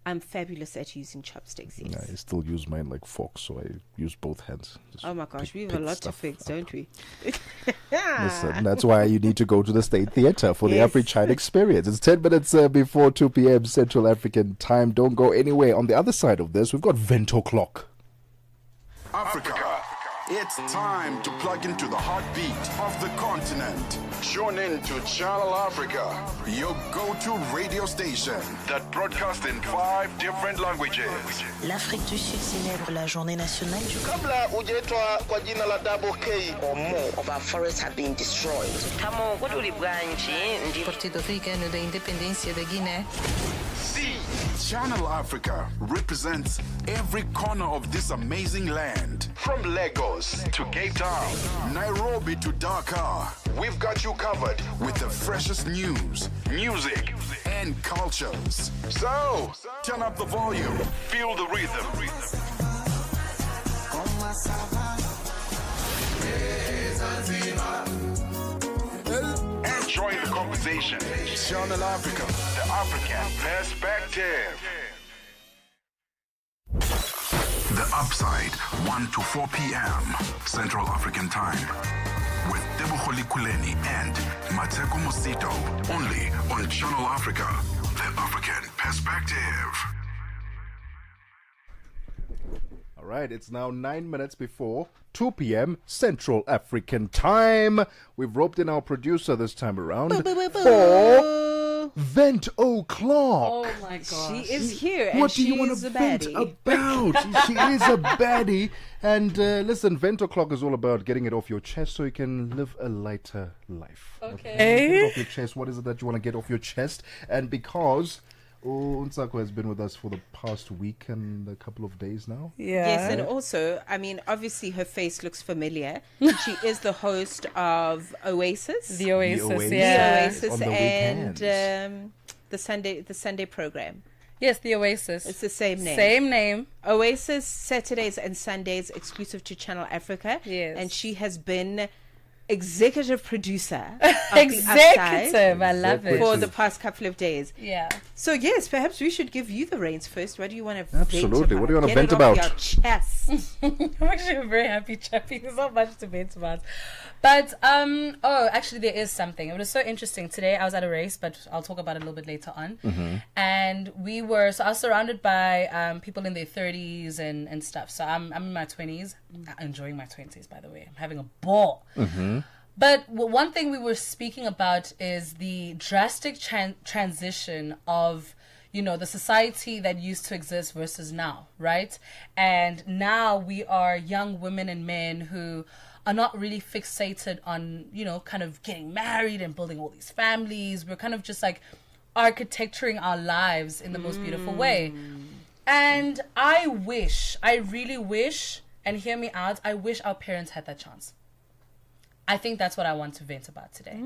[SPEAKER 1] I'm fabulous at using chopsticks, yes.
[SPEAKER 2] Yeah, I still use mine like forks, so I use both hands.
[SPEAKER 1] Oh my gosh, we have a lot of things, don't we?
[SPEAKER 2] Listen, that's why you need to go to the State Theatre for the AfriChine Experience. It's 10 minutes before 2 p.m. Central African time. Don't go anywhere. On the other side of this, we've got Vento Clock.
[SPEAKER 8] Africa. It's time to plug into the heartbeat of the continent. Tune in to Channel Africa, your go-to radio station that broadcasts in 5 different languages.
[SPEAKER 16] L'Afrique du Sud célèbre la journée nationale du
[SPEAKER 5] Kabla hujaitwa kwa jina la Double K,
[SPEAKER 16] or more of our forests have been destroyed.
[SPEAKER 17] Partido Africano da Independência da Guiné.
[SPEAKER 8] Channel Africa represents every corner of this amazing land. From Lagos to Cape Town, Nairobi to Dakar, we've got you covered with the freshest news, music, and cultures. So, turn up the volume, feel the rhythm. Enjoy the conversation. Channel Africa, the African perspective. The Upside, 1 to 4 p.m. Central African Time. With Tebogo Lekhuleni and Mmatsheko Mosito. Only on Channel Africa, the African perspective.
[SPEAKER 2] All right, it's now 9 minutes before 2 p.m. Central African Time. We've roped in our producer this time around for Vent O'Clock.
[SPEAKER 1] Oh my gosh. She is here, and
[SPEAKER 2] what do you want to vent about? She is a baddie. And listen, Vent O'Clock is all about getting it off your chest so you can live a lighter life.
[SPEAKER 1] Okay.
[SPEAKER 2] Get it off your chest. What is it that you want to get off your chest? And because Unsako has been with us for the past week and a couple of days now.
[SPEAKER 1] Yeah. Yes, and also, I mean, obviously her face looks familiar. She is the host of Oasis.
[SPEAKER 17] The Oasis, yeah.
[SPEAKER 1] The Oasis,
[SPEAKER 2] on the
[SPEAKER 1] and the Sunday program.
[SPEAKER 18] Yes, the Oasis.
[SPEAKER 1] It's the same name.
[SPEAKER 18] Same name.
[SPEAKER 1] Oasis, Saturdays and Sundays, exclusive to Channel Africa.
[SPEAKER 18] Yes.
[SPEAKER 1] And she has been executive producer.
[SPEAKER 18] Executive, I love it.
[SPEAKER 1] For the past couple of days.
[SPEAKER 18] Yeah.
[SPEAKER 1] So yes, perhaps we should give you the reins first. What do you want to
[SPEAKER 2] Absolutely. What do you want to vent
[SPEAKER 1] Get
[SPEAKER 2] about?
[SPEAKER 1] it off your chest.
[SPEAKER 18] I'm actually a very happy chappy. There's so much to vent about. But actually there is something. It was so interesting. Today I was at a race, but I'll talk about it a little bit later on.
[SPEAKER 2] Mm-hmm.
[SPEAKER 18] And I was surrounded by people in their 30s and stuff. So I'm in my 20s, enjoying my 20s, by the way. I'm having a ball.
[SPEAKER 2] Mm-hmm.
[SPEAKER 18] But one thing we were speaking about is the drastic transition of, the society that used to exist versus now, right? And now we are young women and men who are not really fixated on, kind of getting married and building all these families. We're kind of just like architecturing our lives in the most beautiful way. And I really wish, and hear me out, I wish our parents had that chance. I think that's what I want to vent about today.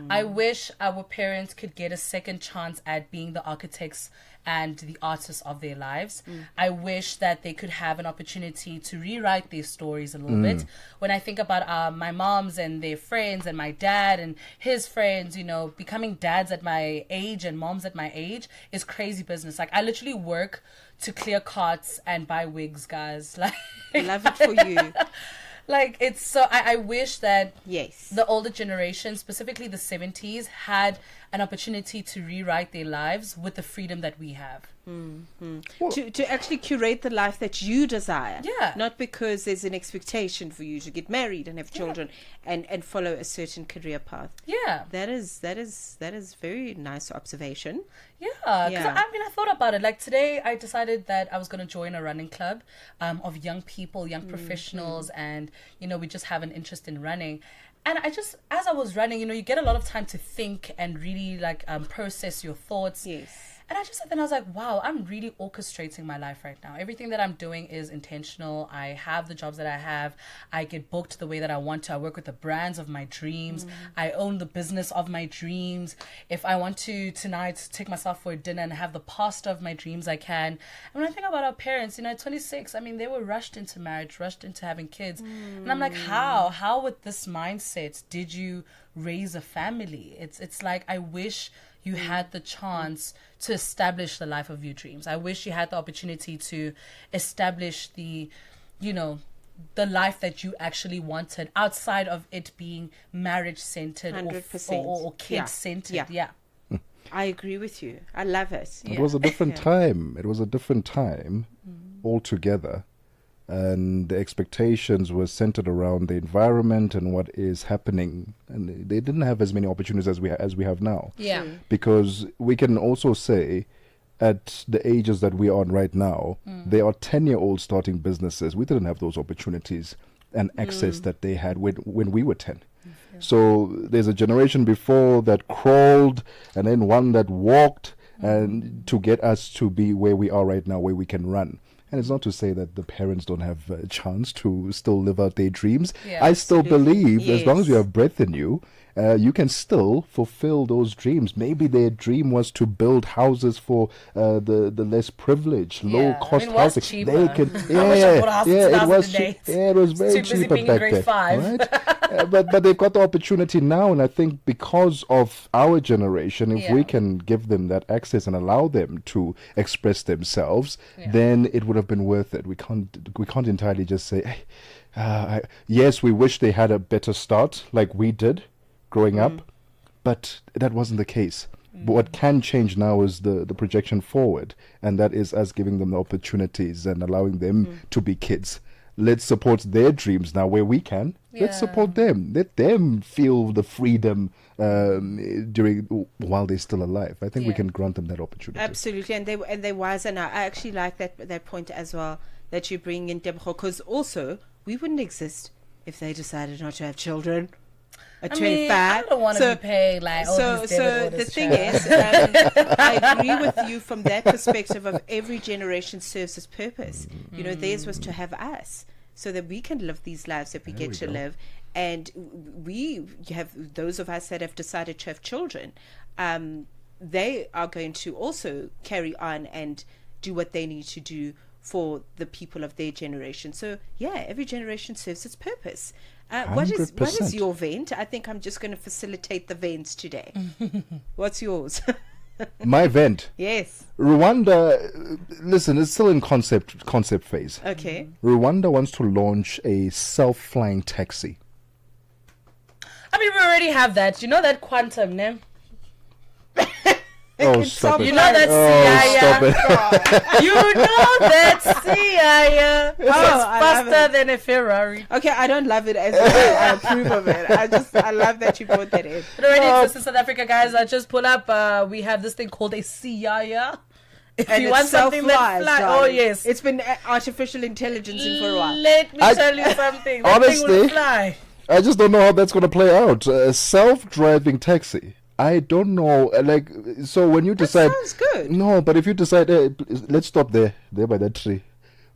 [SPEAKER 18] I wish our parents could get a second chance at being the architects and the artists of their lives. I wish that they could have an opportunity to rewrite their stories a little bit. When I think about my moms and their friends and my dad and his friends, becoming dads at my age and moms at my age is crazy business. Like, I literally work to clear carts and buy wigs, guys. Like,
[SPEAKER 1] I love it for you.
[SPEAKER 18] Like, it's so, I wish that
[SPEAKER 1] yes,
[SPEAKER 18] the older generation, specifically the 70s, had an opportunity to rewrite their lives with the freedom that we have.
[SPEAKER 1] To actually curate the life that you desire.
[SPEAKER 18] Yeah.
[SPEAKER 1] Not because there's an expectation for you to get married and have children and follow a certain career path.
[SPEAKER 18] Yeah.
[SPEAKER 1] That is very nice observation.
[SPEAKER 18] Yeah. Because I thought about it. Like, today I decided that I was going to join a running club of young people, young professionals, and, we just have an interest in running. And as I was running, you get a lot of time to think and really process your thoughts.
[SPEAKER 1] Yes.
[SPEAKER 18] And I just sat there and I was like, wow, I'm really orchestrating my life right now. Everything that I'm doing is intentional. I have the jobs that I have. I get booked the way that I want to. I work with the brands of my dreams. I own the business of my dreams. If I want to tonight take myself for a dinner and have the pasta of my dreams, I can. And when I think about our parents, at 26, they were rushed into marriage, rushed into having kids. And I'm like, how with this mindset did you raise a family? It's like, I wish you had the chance to establish the life of your dreams. I wish you had the opportunity to establish the life that you actually wanted outside of it being marriage centered
[SPEAKER 1] 100%.
[SPEAKER 18] or kid centered. Yeah.
[SPEAKER 1] I agree with you. I love it.
[SPEAKER 2] It was a different time. It was a different time altogether. And the expectations were centered around the environment and what is happening, and they didn't have as many opportunities as we have now.
[SPEAKER 18] Yeah.
[SPEAKER 2] Because we can also say, at the ages that we are on right now, there are 10-year-olds starting businesses. We didn't have those opportunities and access that they had when we were 10. So there's a generation before that crawled, and then one that walked, and to get us to be where we are right now, where we can run. And it's not to say that the parents don't have a chance to still live out their dreams.
[SPEAKER 18] Yeah,
[SPEAKER 2] I still believe,
[SPEAKER 1] Yes.
[SPEAKER 2] as long as you have breath in you, you can still fulfill those dreams. Maybe their dream was to build houses for the less privileged, low cost
[SPEAKER 18] it was
[SPEAKER 2] housing.
[SPEAKER 18] cheaper.
[SPEAKER 2] They can,
[SPEAKER 18] I wish I bought a house in
[SPEAKER 2] it was
[SPEAKER 18] 2008.
[SPEAKER 2] it was very
[SPEAKER 18] Too busy
[SPEAKER 2] cheaper
[SPEAKER 18] being in
[SPEAKER 2] back
[SPEAKER 18] grade
[SPEAKER 2] then,
[SPEAKER 18] 5.
[SPEAKER 2] right? But they've got the opportunity now, and I think because of our generation, if we can give them that access and allow them to express themselves, then it would have been worth it. We can't entirely just say, yes, we wish they had a better start like we did growing up, but that wasn't the case. But what can change now is the projection forward, and that is us giving them the opportunities and allowing them to be kids. Let's support their dreams now where we can. Let's support them. Let them feel the freedom while they're still alive. I think we can grant them that opportunity.
[SPEAKER 1] Absolutely, and they wise. And I actually like that point as well that you bring in, Tebogo, because also we wouldn't exist if they decided not to have children. At 25,
[SPEAKER 18] I don't want to be paid like all these
[SPEAKER 1] so the thing is, I agree with you from that perspective of every generation serves its purpose. Theirs was to have us so that we can live these lives that we get to live, and we have those of us that have decided to have children. they are going to also carry on and do what they need to do for the people of their generation. So yeah, every generation serves its purpose. What is your vent? I think I'm just going to facilitate the vents today. What's yours?
[SPEAKER 2] My vent?
[SPEAKER 1] Yes.
[SPEAKER 2] Rwanda, listen, it's still in concept phase.
[SPEAKER 1] Okay.
[SPEAKER 2] Rwanda wants to launch a self-flying taxi.
[SPEAKER 18] I mean, we already have that. You know that quantum, ne?
[SPEAKER 2] Oh, stop it.
[SPEAKER 18] You know that
[SPEAKER 2] Stop it.
[SPEAKER 18] You know that CIA. It's faster than a Ferrari.
[SPEAKER 1] Okay, I don't love it as well. I approve of it. I love that you brought that in.
[SPEAKER 18] It already exists in South Africa, guys. I just pull up. We have this thing called a CIA. If
[SPEAKER 1] and
[SPEAKER 18] you want something that flies, oh yes,
[SPEAKER 1] it's been artificial intelligencing for a while.
[SPEAKER 18] Let me tell you something. That
[SPEAKER 2] honestly,
[SPEAKER 18] thing will fly.
[SPEAKER 2] I just don't know how that's going to play out. A self-driving taxi. I don't know. Like, so when you decide,
[SPEAKER 1] that sounds good.
[SPEAKER 2] No, but if you decide, let's stop there by that tree.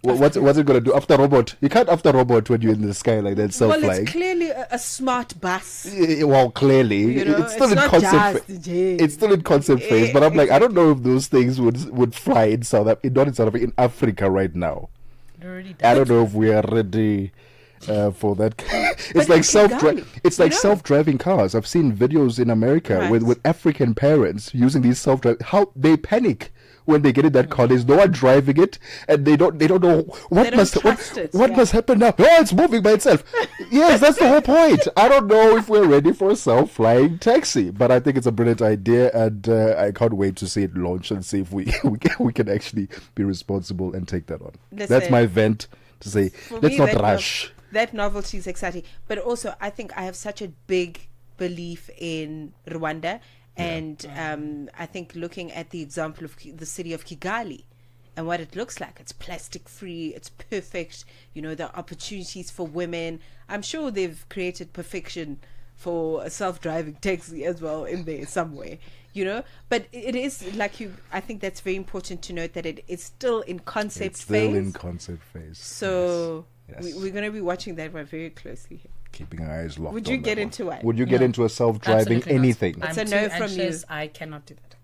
[SPEAKER 2] What's it going to do after robot? You can't after robot when you're in the sky like that, self-flying.
[SPEAKER 1] Well, it's clearly a smart bus.
[SPEAKER 2] Well, clearly,
[SPEAKER 1] you know,
[SPEAKER 2] it's still in concept. It's still in concept phase. But I'm like, I don't know if those things would fly in South Africa, not in South Africa, in Africa right now.
[SPEAKER 18] It already does.
[SPEAKER 2] I don't know if we are ready. For that, it's like self-driving cars. I've seen videos in America with African parents using these self-driving. How they panic when they get in that car. There's no one driving it, and they don't know what must happen now. Oh, it's moving by itself. Yes, that's the whole point. I don't know if we're ready for a self-flying taxi, but I think it's a brilliant idea, and I can't wait to see it launch and see if we can actually be responsible and take that on. That's my vent to say. Let's not rush.
[SPEAKER 1] That novelty is exciting, but also I think I have such a big belief in Rwanda, and I think looking at the example of the city of Kigali and what it looks like, it's plastic free, it's perfect, you know, the opportunities for women. I'm sure they've created perfection for a self-driving taxi as well in there somewhere, you know, but it is like I think that's very important to note that it is still in concept phase.
[SPEAKER 2] Still in concept phase.
[SPEAKER 1] So
[SPEAKER 2] yes.
[SPEAKER 1] We're going to be watching that one very closely here.
[SPEAKER 2] Keeping our eyes locked.
[SPEAKER 1] Would you get into it?
[SPEAKER 2] Would you get into a self-driving anything?
[SPEAKER 18] It's
[SPEAKER 1] a no from you.
[SPEAKER 18] I cannot do that.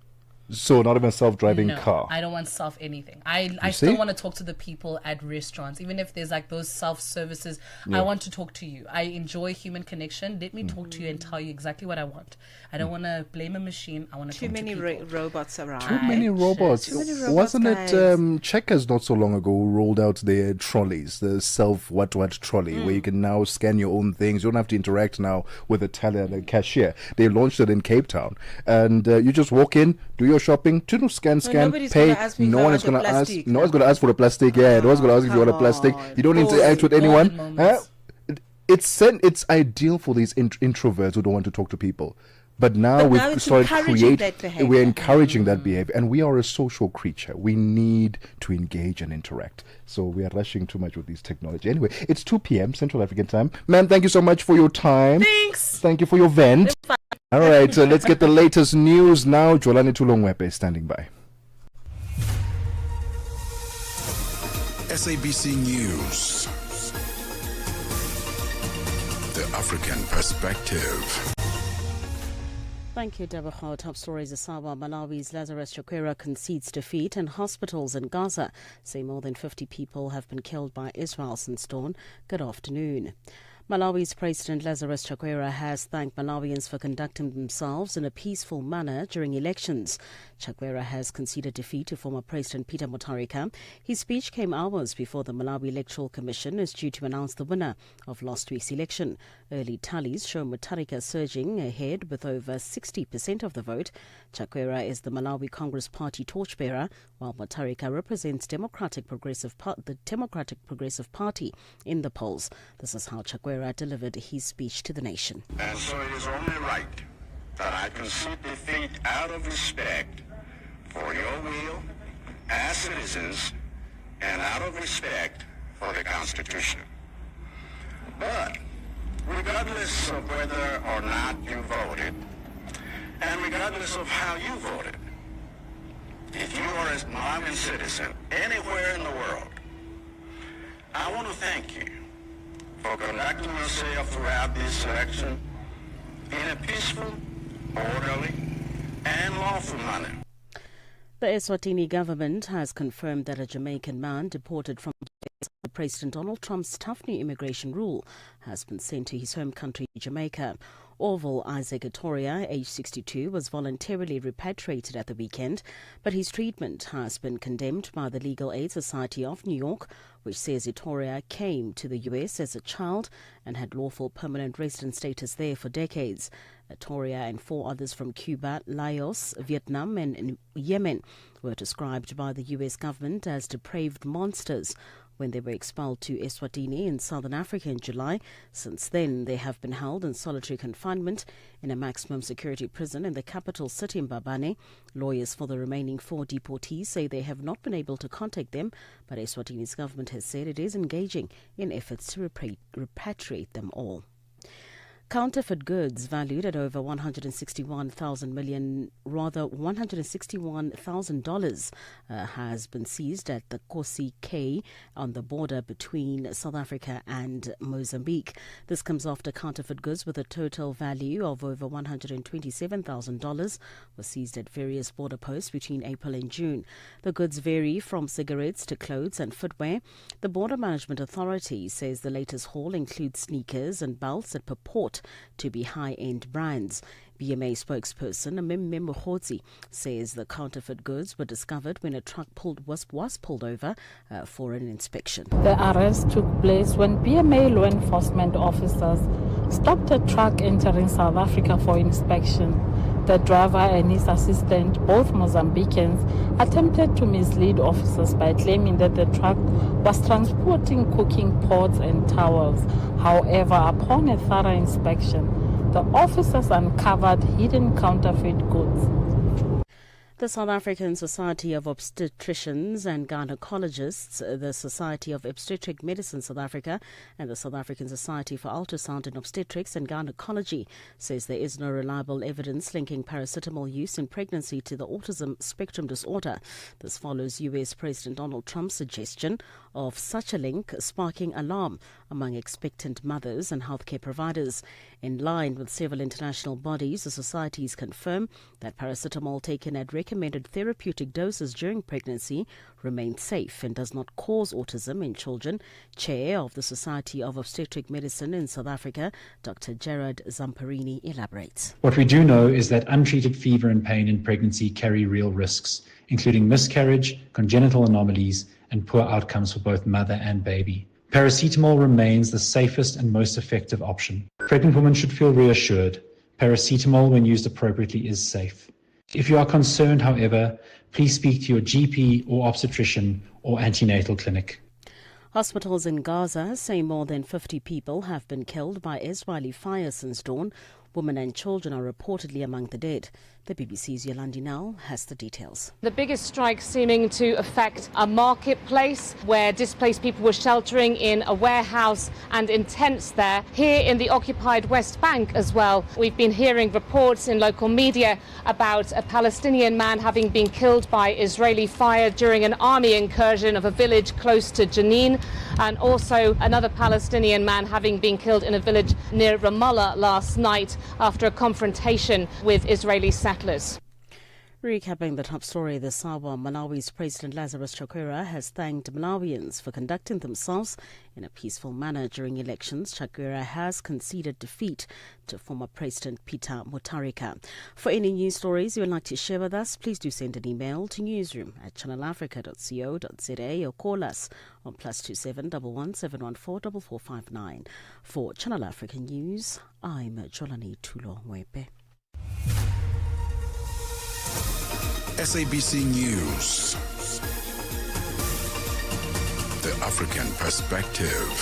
[SPEAKER 2] So not even a self-driving car?
[SPEAKER 18] I don't want self anything. I still want to talk to the people at restaurants, even if there's like those self-services. I want to talk to you. I enjoy human connection. Let me talk to you and tell you exactly what I want. I don't want to blame a machine. I want to talk to people.
[SPEAKER 1] Too many robots around.
[SPEAKER 2] Too many robots. Wasn't it Checkers not so long ago who rolled out their trolleys, the self-what trolley, where you can now scan your own things. You don't have to interact now with a teller and a cashier. They launched it in Cape Town. And you just walk in, do your shopping, scan, pay. No one is going to ask. No one's going to ask for the plastic. No one's going to ask if you want a plastic. You don't interact with anyone. It's ideal for these introverts who don't want to talk to people. But now we've started creating. We're encouraging that behavior, and we are a social creature. We need to engage and interact. So we are rushing too much with these technology. Anyway, it's 2 p.m. Central African time. Ma'am, thank you so much for your time.
[SPEAKER 18] Thanks.
[SPEAKER 2] Thank you for your vent. All right, so let's get the latest news now. Jolani Tulongwepe is standing by.
[SPEAKER 8] SABC News. The African Perspective.
[SPEAKER 19] Thank you, Tebogo. Top stories: Asawa, Malawi's Lazarus Chakwera concedes defeat, and hospitals in Gaza say more than 50 people have been killed by Israel since dawn. Good afternoon. Malawi's President Lazarus Chakwera has thanked Malawians for conducting themselves in a peaceful manner during elections. Chakwera has conceded defeat to former President Peter Mutharika. His speech came hours before the Malawi Electoral Commission is due to announce the winner of last week's election. Early tallies show Mutharika surging ahead with over 60% of the vote. Chakwera is the Malawi Congress Party torchbearer, while Mutharika represents the Democratic Progressive Party in the polls. This is how Chakwera delivered his speech to the nation.
[SPEAKER 20] And so it is only right that I concede defeat out of respect for your will as citizens and out of respect for the Constitution. But regardless of whether or not you voted, and regardless of how you voted, if you are a Malawian citizen anywhere in the world, I want to thank you for conducting yourself throughout this election in a peaceful, orderly, and lawful money.
[SPEAKER 19] The Eswatini government has confirmed that a Jamaican man deported from President Donald Trump's tough new immigration rule has been sent to his home country, Jamaica. Orville Isaac Etoria, age 62, was voluntarily repatriated at the weekend, but his treatment has been condemned by the Legal Aid Society of New York, which says Etoria came to the U.S. as a child and had lawful permanent resident status there for decades. Etoria and 4 others from Cuba, Laos, Vietnam and Yemen were described by the U.S. government as depraved monsters when they were expelled to Eswatini in southern Africa in July. Since then, they have been held in solitary confinement in a maximum security prison in the capital city, Mbabane. Lawyers for the remaining 4 deportees say they have not been able to contact them, but Eswatini's government has said it is engaging in efforts to repatriate them all. Counterfeit goods valued at over $161,000 has been seized at the Kosi K on the border between South Africa and Mozambique. This comes after counterfeit goods with a total value of over $127,000 were seized at various border posts between April and June. The goods vary from cigarettes to clothes and footwear. The Border Management Authority says the latest haul includes sneakers and belts that purport to be high-end brands. BMA spokesperson Amim Mukhodzi says the counterfeit goods were discovered when a truck was pulled over for an inspection.
[SPEAKER 21] The arrest took place when BMA law enforcement officers stopped a truck entering South Africa for inspection. The driver and his assistant, both Mozambicans, attempted to mislead officers by claiming that the truck was transporting cooking pots and towels. However, upon a thorough inspection, the officers uncovered hidden counterfeit goods.
[SPEAKER 19] The South African Society of Obstetricians and Gynecologists, the Society of Obstetric Medicine South Africa, and the South African Society for Ultrasound and Obstetrics and Gynecology says there is no reliable evidence linking paracetamol use in pregnancy to the autism spectrum disorder. This follows US President Donald Trump's suggestion of such a link, sparking alarm among expectant mothers and healthcare providers. In line with several international bodies, the societies confirm that paracetamol taken at recommended therapeutic doses during pregnancy remains safe and does not cause autism in children. Chair of the Society of Obstetric Medicine in South Africa, Dr. Gerard Zamparini, elaborates.
[SPEAKER 22] What we do know is that untreated fever and pain in pregnancy carry real risks, including miscarriage, congenital anomalies, and poor outcomes for both mother and baby. Paracetamol remains the safest and most effective option. Pregnant women should feel reassured. Paracetamol, when used appropriately, is safe. If you are concerned, however, please speak to your GP or obstetrician or antenatal clinic.
[SPEAKER 19] Hospitals in Gaza say more than 50 people have been killed by Israeli fire since dawn. Women and children are reportedly among the dead. The BBC's Yolandi Nell has the details.
[SPEAKER 23] The biggest strike seeming to affect a marketplace where displaced people were sheltering in a warehouse and in tents there. Here in the occupied West Bank as well, we've been hearing reports in local media about a Palestinian man having been killed by Israeli fire during an army incursion of a village close to Jenin, and also another Palestinian man having been killed in a village near Ramallah last night after a confrontation with Israeli settlers.
[SPEAKER 19] Recapping the top story this hour, Malawi's President Lazarus Chakwera has thanked Malawians for conducting themselves in a peaceful manner during elections. Chakwera has conceded defeat to former President Peter Mutharika. For any news stories you would like to share with us, please do send an email to newsroom@channelafrica.co.za or call us on +27 11 714 4459. For Channel Africa News, I'm Jolani Tulo-Mwepe.
[SPEAKER 8] SABC News. The African Perspective.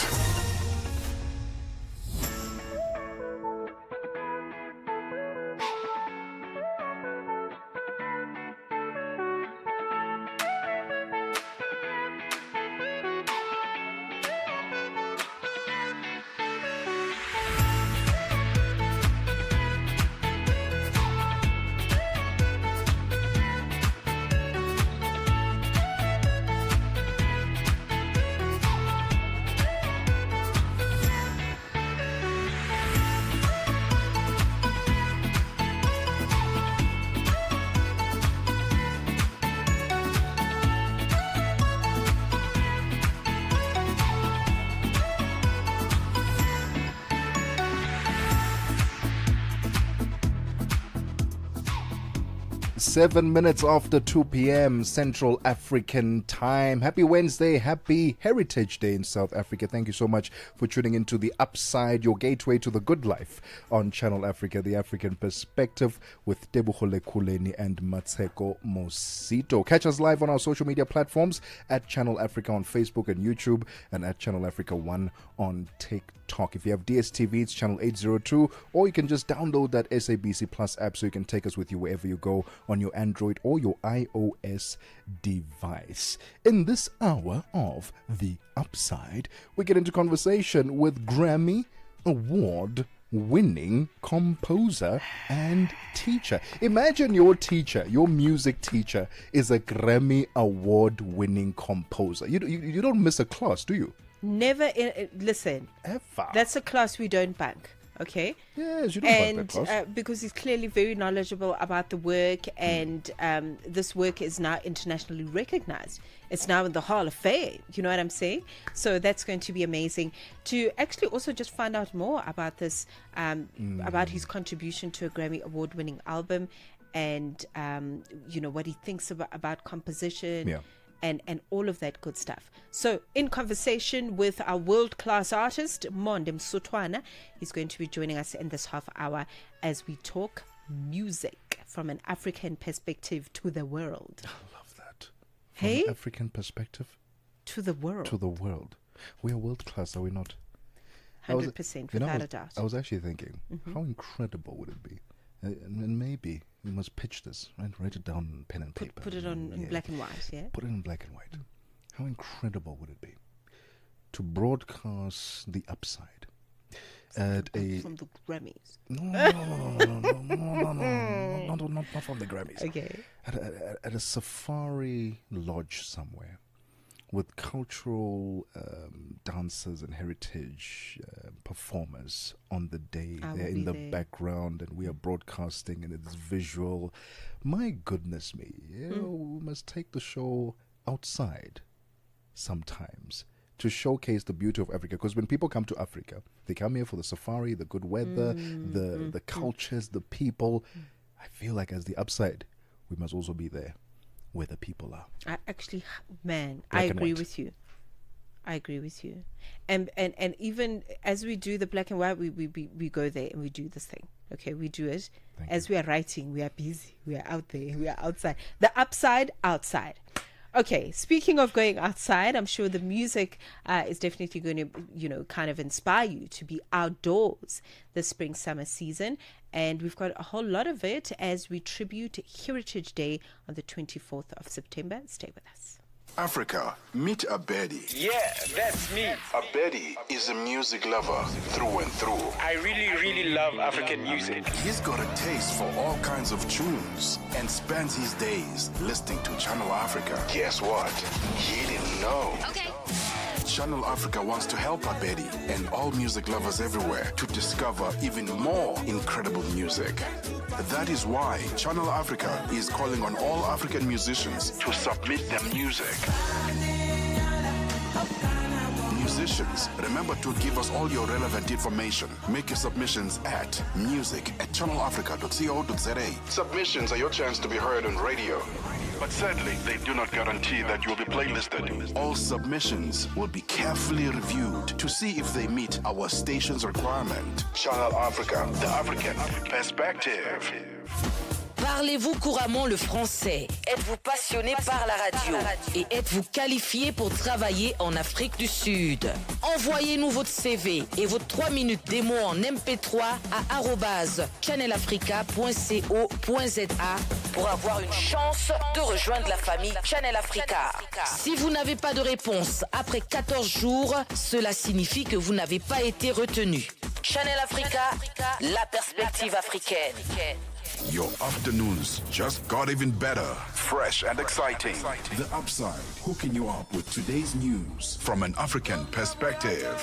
[SPEAKER 2] 7 minutes after 2 p.m. Central African time. Happy Wednesday, happy Heritage Day in South Africa. Thank you so much for tuning into The Upside, your gateway to the good life on Channel Africa, The African Perspective with Tebogo Lekhuleni and Mmatsheko Mosito. Catch us live on our social media platforms at Channel Africa on Facebook and YouTube, and at Channel Africa 1 on TikTok. If you have DSTV, it's channel 802, or you can just download that SABC Plus app so you can take us with you wherever you go on your Android or your iOS device. In this hour of The Upside, we get into conversation with Grammy Award winning composer and teacher. Imagine your teacher, your music teacher, is a Grammy Award winning composer. You don't miss a class, do you?
[SPEAKER 1] Never. Listen,
[SPEAKER 2] ever.
[SPEAKER 1] That's a class we don't bank. Okay.
[SPEAKER 2] Yes, you don't bank that class.
[SPEAKER 1] Because he's clearly very knowledgeable about the work, and this work is now internationally recognized. It's now in the Hall of Fame. You know what I'm saying? So that's going to be amazing to actually also just find out more about this, about his contribution to a Grammy Award-winning album, and what he thinks about composition.
[SPEAKER 2] Yeah.
[SPEAKER 1] And all of that good stuff. So, in conversation with our world-class artist, Monde Msutwana, he's going to be joining us in this half hour as we talk music from an African perspective to the world.
[SPEAKER 2] I love that.
[SPEAKER 1] From
[SPEAKER 2] an African perspective
[SPEAKER 1] to the world.
[SPEAKER 2] To the world. We are world-class, are we not?
[SPEAKER 1] 100%, without a doubt.
[SPEAKER 2] I was actually thinking, how incredible would it be? And maybe we must pitch this, right? Write it down on pen and paper.
[SPEAKER 1] Put it on in black and white, yeah?
[SPEAKER 2] Put it in black and white. How incredible would it be to broadcast The Upside at
[SPEAKER 1] from the Grammys?
[SPEAKER 2] No, not from the Grammys.
[SPEAKER 1] Okay.
[SPEAKER 2] At a safari lodge somewhere, with cultural dancers and heritage performers on the day. They're in the background, and we are broadcasting, and it's visual. My goodness me. We must take the show outside sometimes to showcase the beauty of Africa. Because when people come to Africa, they come here for the safari, the good weather, the cultures, the people. I feel like as The Upside, we must also be there where the people are.
[SPEAKER 1] I agree with you. I agree with you. And even as we do the black and white, we go there and we do this thing. Okay, we do it. As we are writing, we are busy. We are out there. We are outside. The Upside, outside. Okay, speaking of going outside, I'm sure the music is definitely going to, kind of inspire you to be outdoors this spring-summer season. And we've got a whole lot of it as we tribute Heritage Day on the 24th of September. Stay with us.
[SPEAKER 8] Africa, meet Abedi.
[SPEAKER 5] Yeah, that's me.
[SPEAKER 8] Abedi is a music lover through and through.
[SPEAKER 5] I really love African music.
[SPEAKER 8] He's got a taste for all kinds of tunes and spends his days listening to Channel Africa. Guess what? He didn't know.
[SPEAKER 3] Okay.
[SPEAKER 8] Channel Africa wants to help Abedi and all music lovers everywhere to discover even more incredible music. That is why Channel Africa is calling on all African musicians to submit their music. Musicians, remember to give us all your relevant information. Make your submissions at music@channelafrica.co.za. Submissions are your chance to be heard on radio. But sadly, they do not guarantee that you will be playlisted. All submissions will be carefully reviewed to see if they meet our station's requirement. Channel Africa, the African perspective.
[SPEAKER 3] Parlez-vous couramment le français? Êtes-vous passionné par la radio? Et êtes-vous qualifié pour travailler en Afrique du Sud? Envoyez-nous votre CV et votre 3 minutes démo en MP3 à @channelafrica.co.za pour avoir une chance de rejoindre la famille Channel Africa. Si vous n'avez pas de réponse après 14 jours, cela signifie que vous n'avez pas été retenu. Channel Africa, la perspective africaine.
[SPEAKER 8] Your afternoons just got even better, fresh and exciting. The Upside, hooking you up with today's news from an African perspective.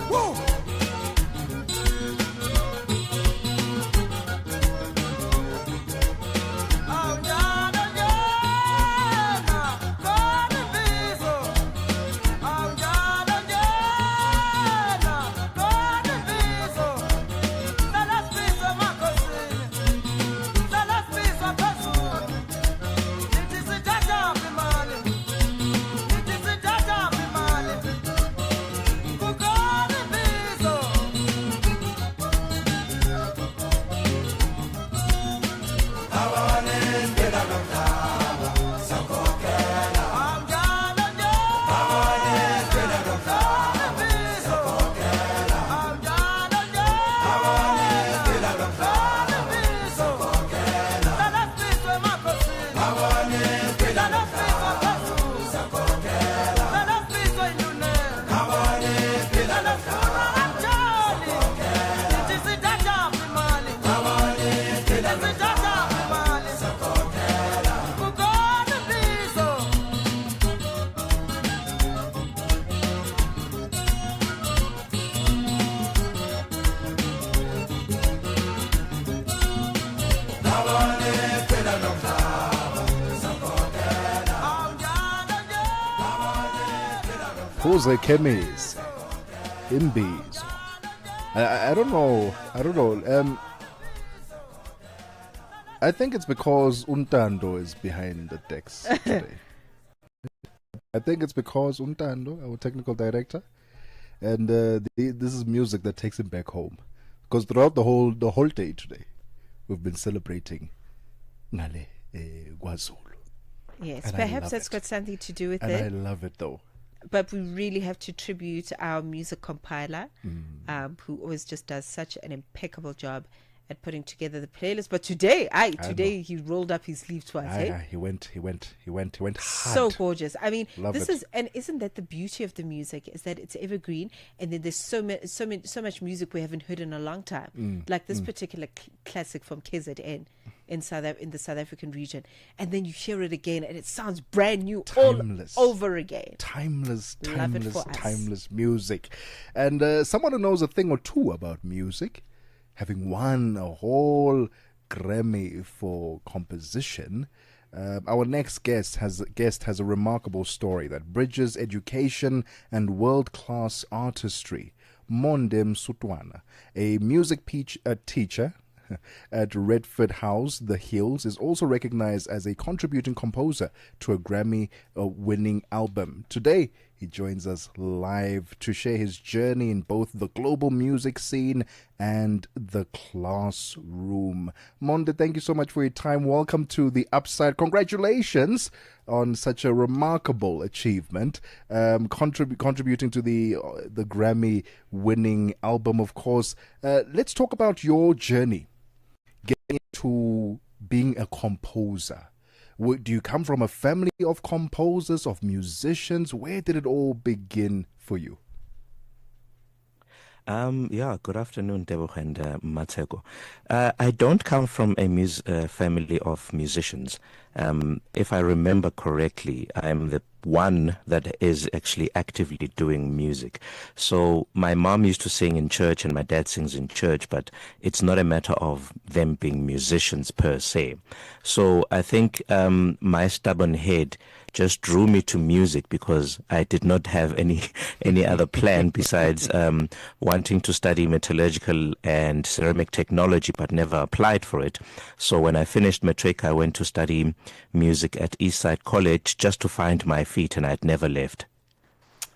[SPEAKER 9] Woo!
[SPEAKER 2] Jose Kemis, Imbizo. I don't know. I think it's because Untando is behind the decks today. I think it's because Untando, our technical director, and this is music that takes him back home. Because throughout the whole day today, we've been celebrating Ngale KwaZulu.
[SPEAKER 1] Yes,
[SPEAKER 2] And
[SPEAKER 1] perhaps that's got something to do with it.
[SPEAKER 2] I love it though.
[SPEAKER 1] But we really have to tribute our music compiler, who always just does such an impeccable job at putting together the playlist. But today he rolled up his sleeve twice.
[SPEAKER 2] He went hard.
[SPEAKER 1] So gorgeous. I mean,
[SPEAKER 2] Love
[SPEAKER 1] this
[SPEAKER 2] it.
[SPEAKER 1] is, and isn't that the beauty of the music? Is that it's evergreen, and then there's so much music we haven't heard in a long time. Like this particular classic from KZN in the South African region, and then you hear it again, and it sounds brand new
[SPEAKER 2] Timeless.
[SPEAKER 1] all over again.
[SPEAKER 2] Timeless
[SPEAKER 1] us.
[SPEAKER 2] music. And someone who knows a thing or two about music, having won a whole Grammy for composition, our next guest has a remarkable story that bridges education and world-class artistry. Monde Msutwana, a music teacher at Redford House, The Hills, is also recognized as a contributing composer to a Grammy-winning album. Today, he joins us live to share his journey in both the global music scene and the classroom. Monde, thank you so much for your time. Welcome to The Upside. Congratulations on such a remarkable achievement, contributing to the Grammy-winning album, of course. Let's talk about your journey getting into being a composer. Do you come from a family of composers, of musicians? Where did it all begin for you?
[SPEAKER 4] Good afternoon, Tebogo and Mmatsheko. I don't come from a family of musicians. If I remember correctly, I'm the one that is actually actively doing music. So my mom used to sing in church and my dad sings in church, but it's not a matter of them being musicians per se. So I think my stubborn head just drew me to music because I did not have any other plan besides wanting to study metallurgical and ceramic technology, but never applied for it. So when I finished matric, I went to study music at Eastside College just to find my feet, and I'd never left.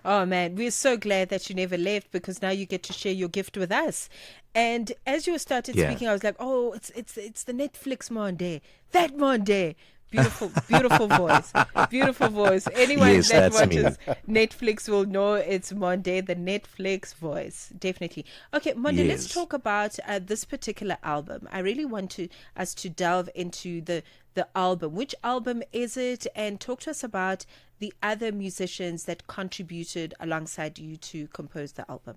[SPEAKER 1] Oh man, we're so glad that you never left, because now you get to share your gift with us. And as you started speaking, I was like, oh, it's the Netflix Monday. That Monday. Beautiful, beautiful voice. Beautiful voice. Anyone
[SPEAKER 4] Yes,
[SPEAKER 1] that
[SPEAKER 4] that's me.
[SPEAKER 1] watches Netflix will know it's Monday, the Netflix voice. Definitely. Okay, Monday, let's
[SPEAKER 4] Yes.
[SPEAKER 1] talk about this particular album. I really want us to delve into the album. Which album is it? And talk to us about the other musicians that contributed alongside you to compose the album.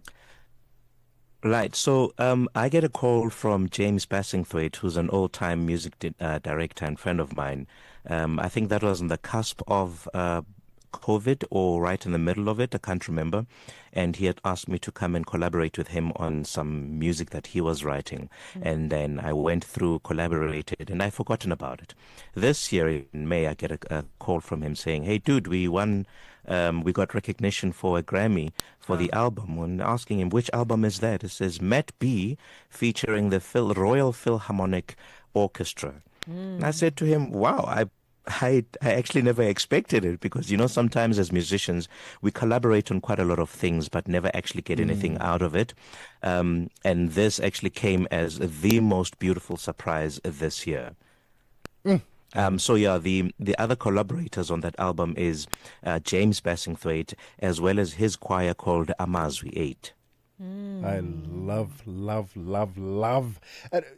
[SPEAKER 4] Right. So I get a call from James Bassingthwaighte, who's an old-time music director and friend of mine. I think that was on the cusp of COVID or right in the middle of it. I can't remember. And he had asked me to come and collaborate with him on some music that he was writing. And then I went through, collaborated, and I've forgotten about it. This year in May, I get a call from him saying, hey, dude, we got recognition for a Grammy for the album. And asking him, which album is that? It says Matt B featuring the Royal Philharmonic Orchestra. And I said to him, wow, I actually never expected it, because, sometimes as musicians, we collaborate on quite a lot of things, but never actually get anything out of it. And this actually came as the most beautiful surprise this year. So yeah, the other collaborators on that album is James Bassingthwaighte, as well as his choir called Amazwi 8.
[SPEAKER 2] I love.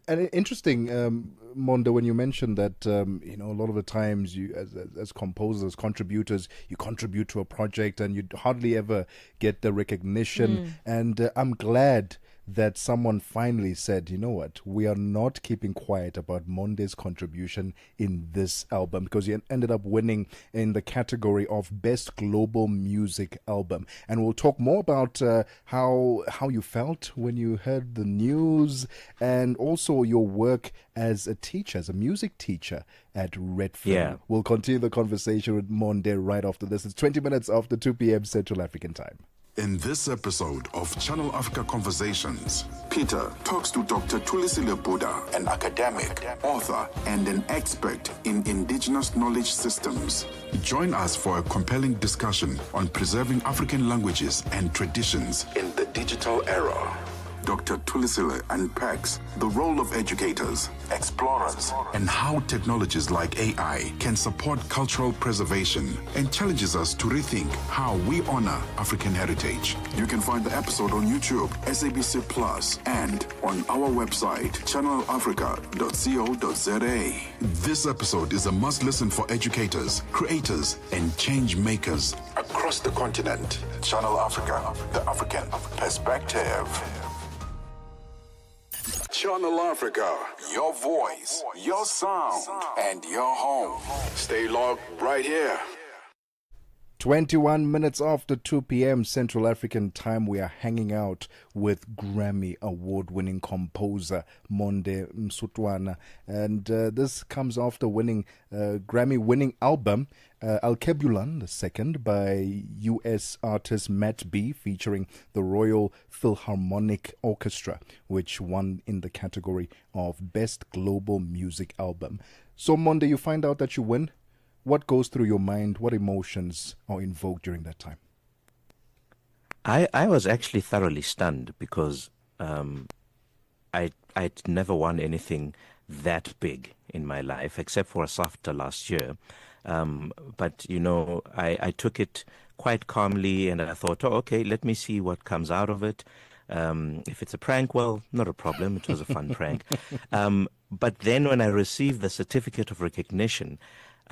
[SPEAKER 2] And interesting, Mondo, when you mentioned that, a lot of the times you, as composers, contributors, you contribute to a project and you hardly ever get the recognition. And I'm glad that someone finally said, you know what, we are not keeping quiet about Monde's contribution in this album, because he ended up winning in the category of Best Global Music Album. And we'll talk more about how you felt when you heard the news, and also your work as a teacher, as a music teacher at Redfern.
[SPEAKER 4] Yeah.
[SPEAKER 2] We'll continue the conversation with Monde right after this. It's 20 minutes after 2 p.m. Central African Time.
[SPEAKER 8] In this episode of Channel Africa Conversations, Peter talks to Dr. Tulisile Buddha, an academic, author, and an expert in indigenous knowledge systems. Join us for a compelling discussion on preserving African languages and traditions in the digital era. Dr. Tulisile unpacks the role of educators, explorers, and how technologies like AI can support cultural preservation, and challenges us to rethink how we honor African heritage. You can find the episode on YouTube, SABC Plus, and on our website, channelafrica.co.za. This episode is a must-listen for educators, creators, and change makers across the continent. Channel Africa, the African perspective. Channel Africa, your voice, your sound, and your home. Stay logged right here.
[SPEAKER 2] 21 minutes after 2 p.m. Central African Time, we are hanging out with Grammy Award-winning composer Monde Msutwana. And this comes after winning Grammy-winning album Alkebulan II by U.S. artist Matt B, featuring the Royal Philharmonic Orchestra, which won in the category of Best Global Music Album. So, Monde, you find out that you win. What goes through your mind? What emotions are invoked during that time?
[SPEAKER 4] I was actually thoroughly stunned, because I'd never won anything that big in my life, except for a SAFTA last year. But, I took it quite calmly, and I thought, okay, let me see what comes out of it. If it's a prank, well, not a problem. It was a fun prank. But then when I received the certificate of recognition,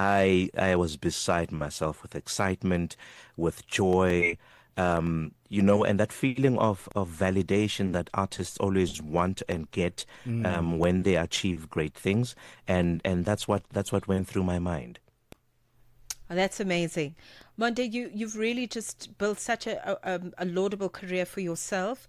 [SPEAKER 4] I was beside myself with excitement, with joy, and that feeling of validation that artists always want and get when they achieve great things, and that's what went through my mind.
[SPEAKER 1] Oh, that's amazing. Monde, you've really just built such a laudable career for yourself.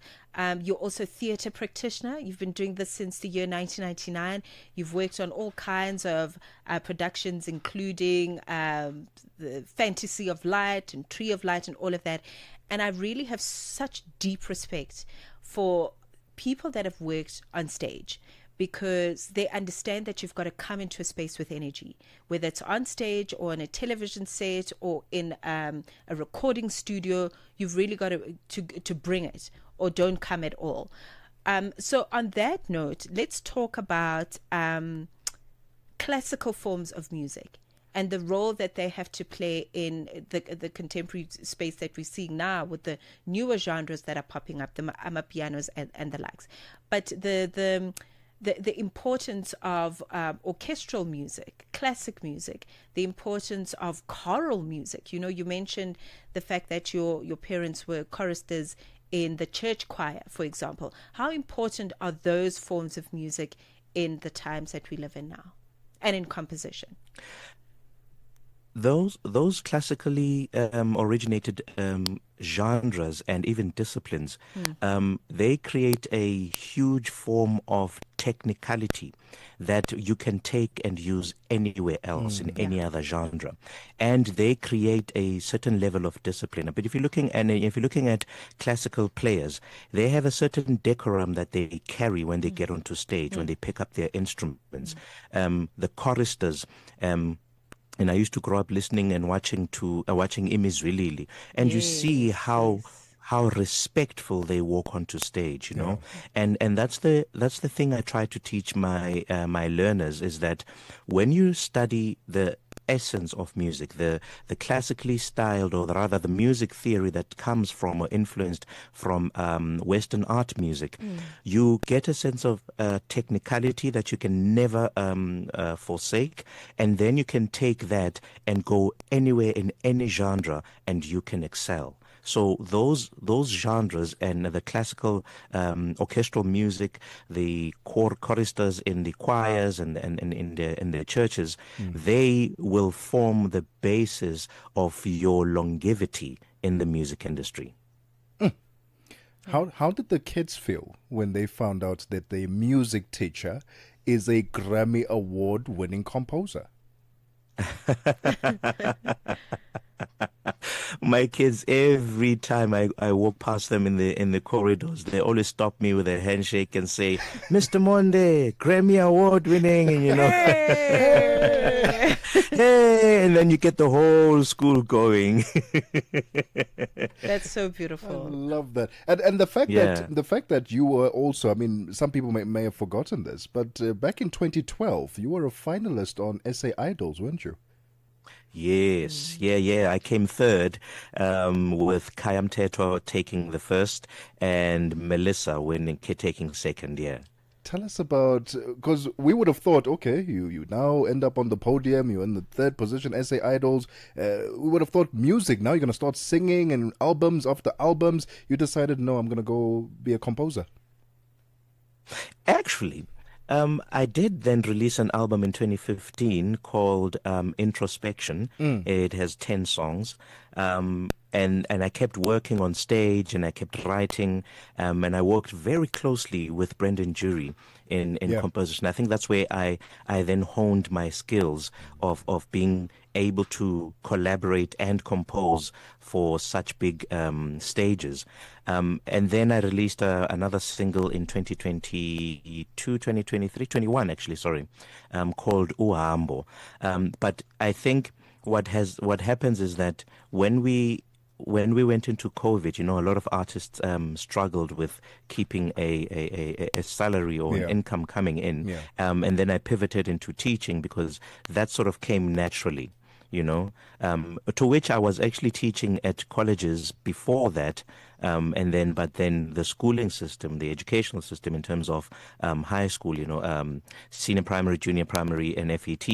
[SPEAKER 1] You're also a theatre practitioner. You've been doing this since the year 1999. You've worked on all kinds of productions, including the Fantasy of Light and Tree of Light and all of that. And I really have such deep respect for people that have worked on stage, because they understand that you've got to come into a space with energy, whether it's on stage or on a television set or in a recording studio. You've really got to bring it, or don't come at all. So on that note, let's talk about classical forms of music and the role that they have to play in the contemporary space that we're seeing now with the newer genres that are popping up, the amapianos and the likes. But the importance of orchestral music, classic music, the importance of choral music. You know, you mentioned the fact that your parents were choristers in the church choir, for example. How important are those forms of music in the times that we live in now, and in composition?
[SPEAKER 4] Those classically originated genres and even disciplines, they create a huge form of technicality that you can take and use anywhere else in any other genre, and they create a certain level of discipline. But if you're looking at classical players, they have a certain decorum that they carry when they get onto stage, when they pick up their instruments. The choristers. And I used to grow up listening and watching Imizwilili, and you see how respectful they walk onto stage, you know, and that's the thing I try to teach my my learners, is that when you study the essence of music, the classically styled, or rather the music theory that comes from or influenced from Western art music, you get a sense of technicality that you can never forsake, and then you can take that and go anywhere in any genre and you can excel. So those genres and the classical orchestral music, the choristers in the choirs and in the churches, they will form the basis of your longevity in the music industry.
[SPEAKER 2] How did the kids feel when they found out that their music teacher is a Grammy Award winning composer?
[SPEAKER 4] My kids, every time I walk past them in the corridors, they always stop me with a handshake and say, "Mr. Monde, Grammy Award winning," and you know, hey! Hey, and then you get the whole school going.
[SPEAKER 1] That's so beautiful.
[SPEAKER 2] I love that, and the fact that you were also, I mean, some people may have forgotten this, but back in 2012, you were a finalist on SA Idols, weren't you?
[SPEAKER 4] Yes, yeah. I came third, with Kayam Teto taking the first and Melissa taking second. Yeah.
[SPEAKER 2] Tell us about, because we would have thought, okay, you now end up on the podium, you're in the third position, SA Idols. We would have thought music. Now you're going to start singing and albums after albums. You decided, no, I'm going to go be a composer.
[SPEAKER 4] Actually, I did then release an album in 2015 called Introspection. It has 10 songs. And I kept working on stage, and I kept writing, and I worked very closely with Brendan Jury in composition. I think that's where I then honed my skills of being able to collaborate and compose for such big stages. And then I released another single in 2021 actually, called Uhambo. But I think what happens is that when we went into COVID, you know, a lot of artists struggled with keeping a salary or an income coming in. And then I pivoted into teaching because that sort of came naturally, you know, to which I was actually teaching at colleges before that. But then the schooling system, the educational system in terms of high school, you know, senior primary, junior primary, and FET,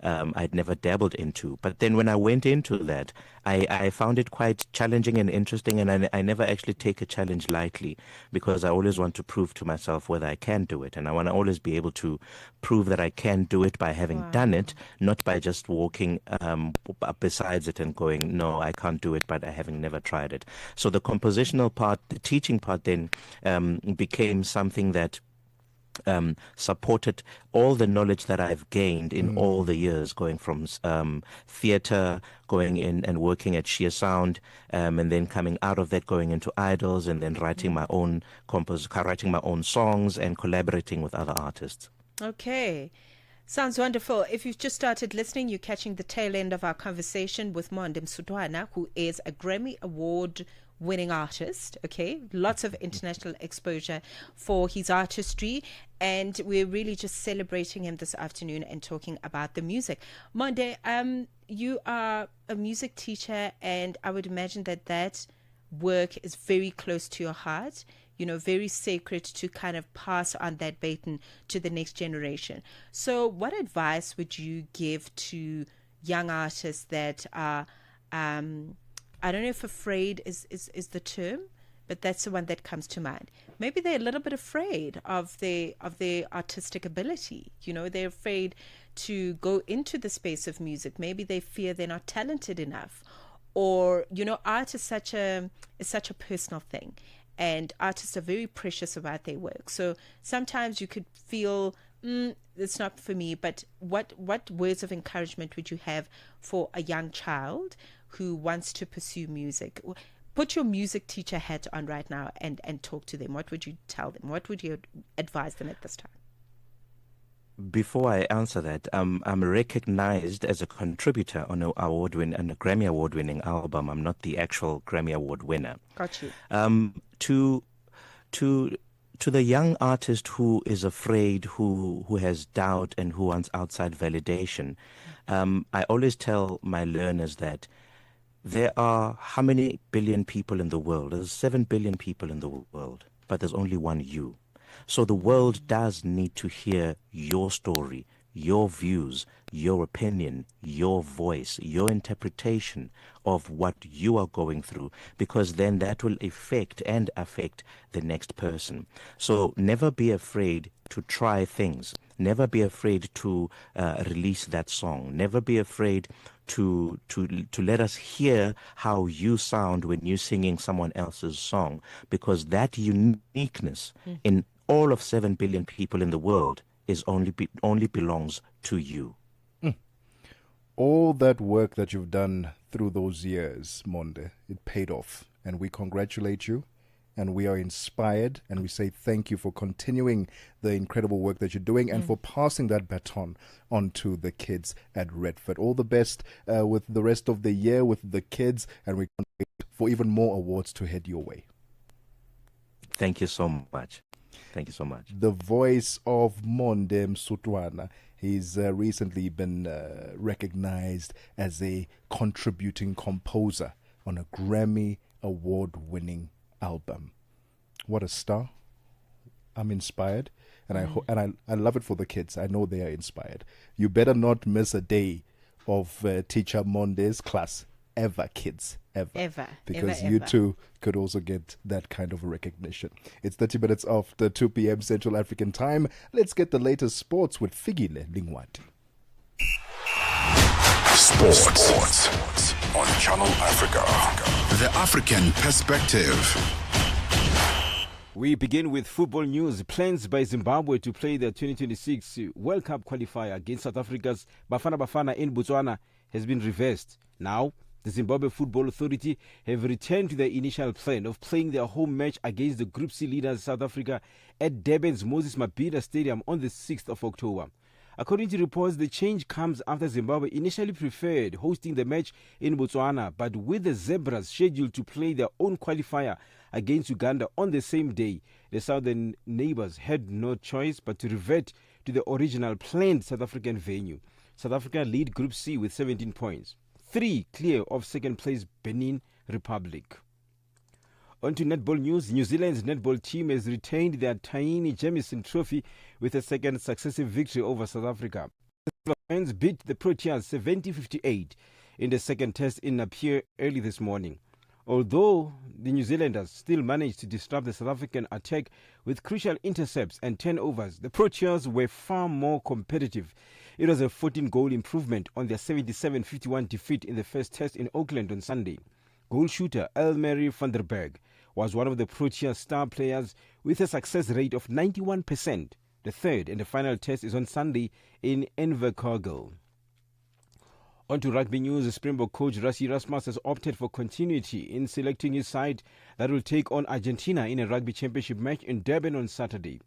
[SPEAKER 4] I'd never dabbled into. But then when I went into that, I found it quite challenging and interesting, and I never actually take a challenge lightly, because I always want to prove to myself whether I can do it. And I want to always be able to prove that I can do it by having done it, not by just walking besides it and going, no, I can't do it, but I having never tried it. So the compositional part, the teaching part then became something that supported all the knowledge that I've gained in all the years, going from theater, going in and working at Sheer Sound, and then coming out of that, going into Idols, and then writing my own writing my own songs and collaborating with other artists.
[SPEAKER 1] Okay. Sounds wonderful. If you've just started listening, you're catching the tail end of our conversation with Monde Msutwana, who is a Grammy Award winning artist. Okay, lots of international exposure for his artistry, and we're really just celebrating him this afternoon and talking about the music. Monde, you are a music teacher, and I would imagine that work is very close to your heart, very sacred to kind of pass on that baton to the next generation. So what advice would you give to young artists that are, I don't know if afraid is the term, but that's the one that comes to mind. Maybe they're a little bit afraid of their artistic ability. They're afraid to go into the space of music. Maybe they fear they're not talented enough, or art is such a personal thing. And artists are very precious about their work. So sometimes you could feel, it's not for me. But what words of encouragement would you have for a young child who wants to pursue music? Put your music teacher hat on right now and talk to them. What would you tell them? What would you advise them at this time?
[SPEAKER 4] Before I answer that, I'm recognized as a contributor on a Grammy Award-winning album. I'm not the actual Grammy Award winner.
[SPEAKER 1] Got you.
[SPEAKER 4] To the young artist who is afraid, who has doubt, and who wants outside validation, I always tell my learners that there are how many billion people in the world? There's 7 billion people in the world, but there's only one you. So the world does need to hear your story, your views, your opinion, your voice, your interpretation of what you are going through, because then that will affect the next person. So never be afraid to try things. Never be afraid to release that song. Never be afraid to let us hear how you sound when you're singing someone else's song, because that uniqueness in all of 7 billion people in the world is only belongs to you.
[SPEAKER 2] All that work that you've done through those years, Monde, it paid off, and we congratulate you, and we are inspired, and we say thank you for continuing the incredible work that you're doing and for passing that baton on to the kids at Redford. All the best with the rest of the year with the kids, and we can't wait for even more awards to head your way.
[SPEAKER 4] Thank you so much. Thank you so much.
[SPEAKER 2] The voice of Monde Msutwana. He's recently been recognized as a contributing composer on a Grammy Award-winning album. What a star. I'm inspired, and I love it for the kids. I know they are inspired. You better not miss a day of Teacher Monde's class. Ever, kids. Ever. Because you too could also get that kind of recognition. It's 30 minutes after 2 p.m. Central African time. Let's get the latest sports with Figile Lingwati.
[SPEAKER 8] Sports on Channel Africa. The African perspective.
[SPEAKER 12] We begin with football news. Plans by Zimbabwe to play the 2026 World Cup qualifier against South Africa's Bafana Bafana in Botswana has been reversed. Now, the Zimbabwe Football Authority have returned to their initial plan of playing their home match against the Group C leaders South Africa at Durban's Moses Mabhida Stadium on the 6th of October. According to reports, the change comes after Zimbabwe initially preferred hosting the match in Botswana, but with the Zebras scheduled to play their own qualifier against Uganda on the same day, the southern neighbors had no choice but to revert to the original planned South African venue. South Africa lead Group C with 17 points. 3 clear of second place Benin Republic. On to netball news. New Zealand's netball team has retained their tiny Jamieson Trophy with a second successive victory over South Africa. The Lions beat the Proteas 70-58 in the second test in Napier early this morning. Although the New Zealanders still managed to disrupt the South African attack with crucial intercepts and turnovers, the Proteas were far more competitive. It was a 14-goal improvement on their 77-51 defeat in the first test in Auckland on Sunday. Goal shooter Elmarie van der Berg was one of the Proteas star players with a success rate of 91%. The third and the final test is on Sunday in Invercargill. On to rugby news. Springbok coach Rassie Erasmus has opted for continuity in selecting his side that will take on Argentina in a rugby championship match in Durban on Saturday.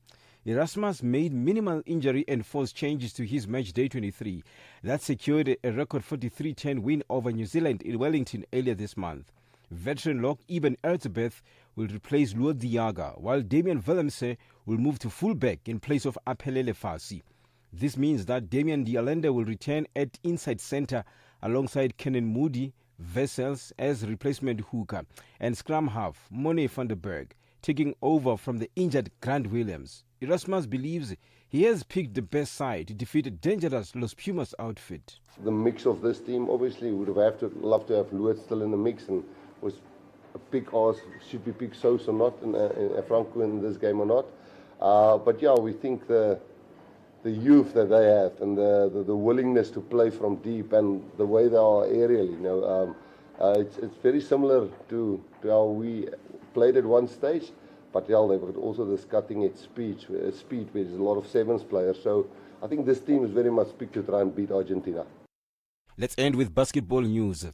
[SPEAKER 12] Erasmus made minimal injury and forced changes to his match day 23 that secured a record 43-10 win over New Zealand in Wellington earlier this month. Veteran lock Eben Erzebeth will replace Luo Diaga, while Damian Willemse will move to fullback in place of Aphelele Fasi. This means that Damian Dialende will return at inside centre alongside Kenan Moody Vessels as replacement hooker and scrum half Mone van der Berg taking over from the injured Grant Williams. Erasmus believes he has picked the best side to defeat a dangerous Los Pumas outfit.
[SPEAKER 13] The mix of this team obviously would have loved to have Luot still in the mix, and was a big ask, should we pick Sous or not, and Franco in this game or not. But yeah, we think the youth that they have and the willingness to play from deep and the way they are aerially, it's very similar to how we played at one stage. But yeah, they've got also this cutting edge speed where there's a lot of sevens players. So I think this team is very much picked to try and beat Argentina.
[SPEAKER 12] Let's end with basketball news.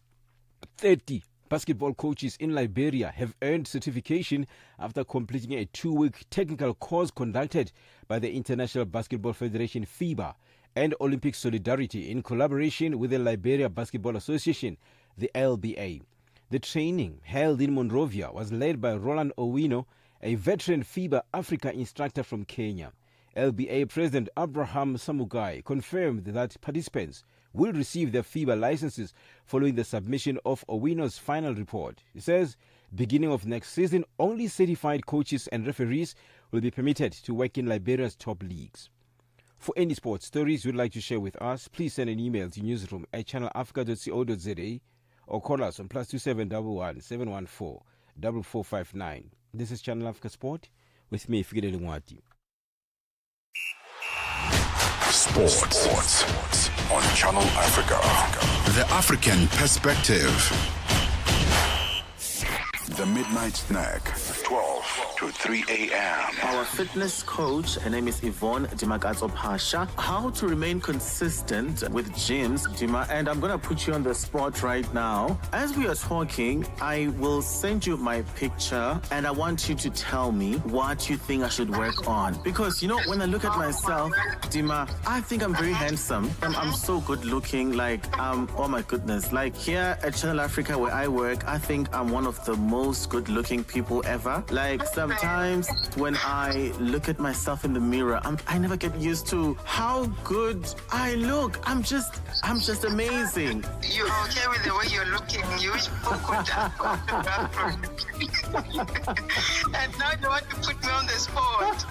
[SPEAKER 12] 30 basketball coaches in Liberia have earned certification after completing a 2-week technical course conducted by the International Basketball Federation FIBA and Olympic Solidarity in collaboration with the Liberia Basketball Association, the LBA. The training, held in Monrovia, was led by Roland Owino, a veteran FIBA Africa instructor from Kenya. LBA President Abraham Samugai confirmed that participants will receive their FIBA licenses following the submission of Owino's final report. He says, beginning of next season, only certified coaches and referees will be permitted to work in Liberia's top leagues. For any sports stories you'd like to share with us, please send an email to newsroom@channelafrica.co.za or call us on +2711 714 4459. This is Channel Africa Sport with me, Fikile Lungwati.
[SPEAKER 8] Sports on Channel Africa. The African Perspective. The Midnight Snack, 12 to 3 a.m.
[SPEAKER 6] Our fitness coach, her name is Yvonne Dimakato Pasha. How to remain consistent with gyms, Dima, and I'm going to put you on the spot right now. As we are talking, I will send you my picture and I want you to tell me what you think I should work on. Because, you know, when I look at myself, Dima, I think I'm very handsome. I'm so good looking, oh my goodness. Like here at Channel Africa where I work, I think I'm one of the most good looking people ever. Like sometimes when I look at myself in the mirror, I never get used to how good I look. I'm just amazing.
[SPEAKER 7] You're okay with the way you're looking. You wish people could and now you want to put me on the spot.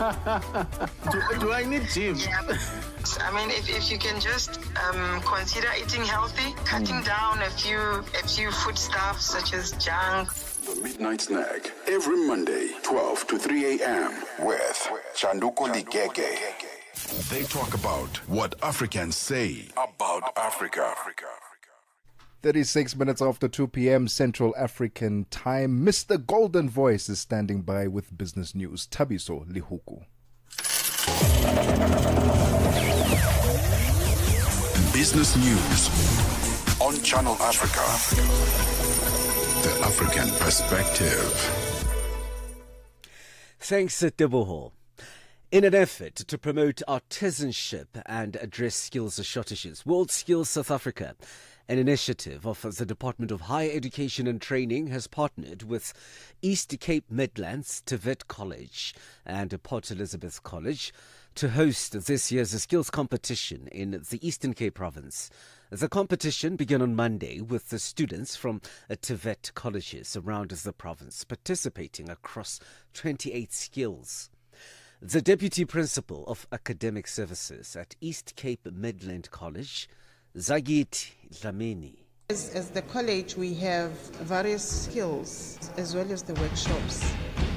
[SPEAKER 6] Do I need gym?
[SPEAKER 7] Yeah. I mean, if you can just consider eating healthy, cutting down a few foodstuffs such as junk.
[SPEAKER 8] The Midnight Snack, every Monday, 12 to 3 a.m. with Chanduko Ligege. They talk about what Africans say about Africa.
[SPEAKER 2] 36 minutes after 2 p.m. Central African time. Mr. Golden Voice is standing by with business news. Thabiso Lehuku.
[SPEAKER 8] Business news on Channel Africa. The African Perspective.
[SPEAKER 14] Thanks, Tebogo. In an effort to promote artisanship and address skills shortages, World Skills South Africa, an initiative of the Department of Higher Education and Training, has partnered with East Cape Midlands, Tebet College and Port Elizabeth College to host this year's skills competition in the Eastern Cape province. The competition began on Monday with the students from Tebet colleges around the province participating across 28 skills. The Deputy Principal of Academic Services at East Cape Midland College, Zagit Dlamini.
[SPEAKER 10] As the college, we have various skills as well as the workshops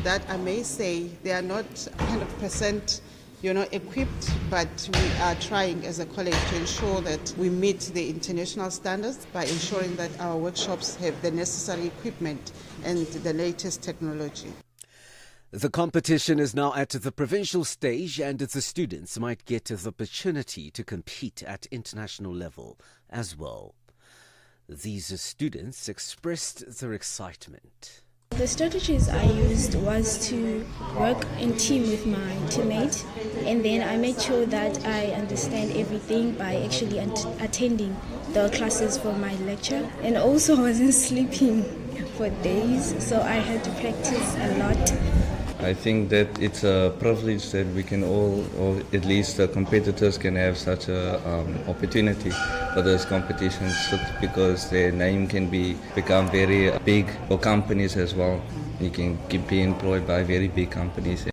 [SPEAKER 10] that I may say they are not 100% equipped, but we are trying as a college to ensure that we meet the international standards by ensuring that our workshops have the necessary equipment and the latest technology.
[SPEAKER 14] The competition is now at the provincial stage, and the students might get the opportunity to compete at international level as well. These students expressed their excitement.
[SPEAKER 11] The strategies I used was to work in team with my teammate, and then I made sure that I understand everything by actually attending the classes for my lecture. And also I wasn't sleeping for days, so I had to practice a lot.
[SPEAKER 15] I think that it's a privilege that we can all, or at least the competitors can have such a opportunity for those competitions, because their name can become very big for companies as well. You can be employed by very big companies.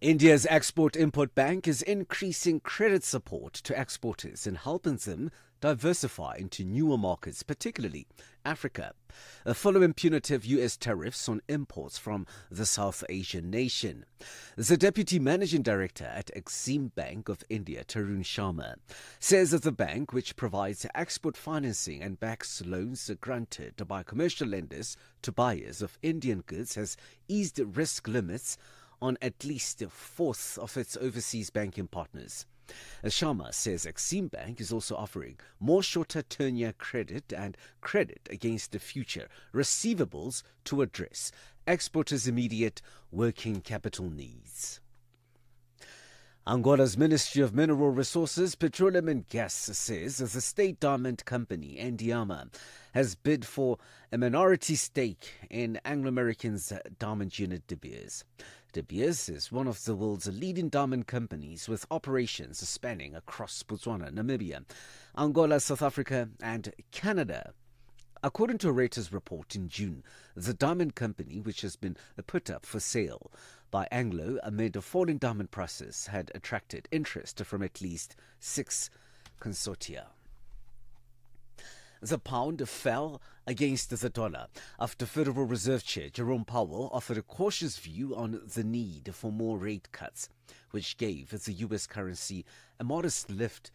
[SPEAKER 14] India's Export-Import Bank is increasing credit support to exporters and helping them diversify into newer markets, particularly Africa, following punitive U.S. tariffs on imports from the South Asian nation. The Deputy Managing Director at Exim Bank of India, Tarun Sharma, says that the bank, which provides export financing and backs loans granted by commercial lenders to buyers of Indian goods, has eased risk limits on at least a fourth of its overseas banking partners. Sharma says Exim Bank is also offering more shorter tenure credit and credit against the future receivables to address exporters' immediate working capital needs. Angola's Ministry of Mineral Resources, Petroleum and Gas says the state diamond company, Andiama, has bid for a minority stake in Anglo American's diamond unit De Beers. De Beers is one of the world's leading diamond companies with operations spanning across Botswana, Namibia, Angola, South Africa and Canada. According to a Reuters report in June, the diamond company, which has been put up for sale by Anglo amid falling diamond prices, had attracted interest from at least 6 consortia. The pound fell against the dollar after Federal Reserve Chair Jerome Powell offered a cautious view on the need for more rate cuts, which gave the U.S. currency a modest lift.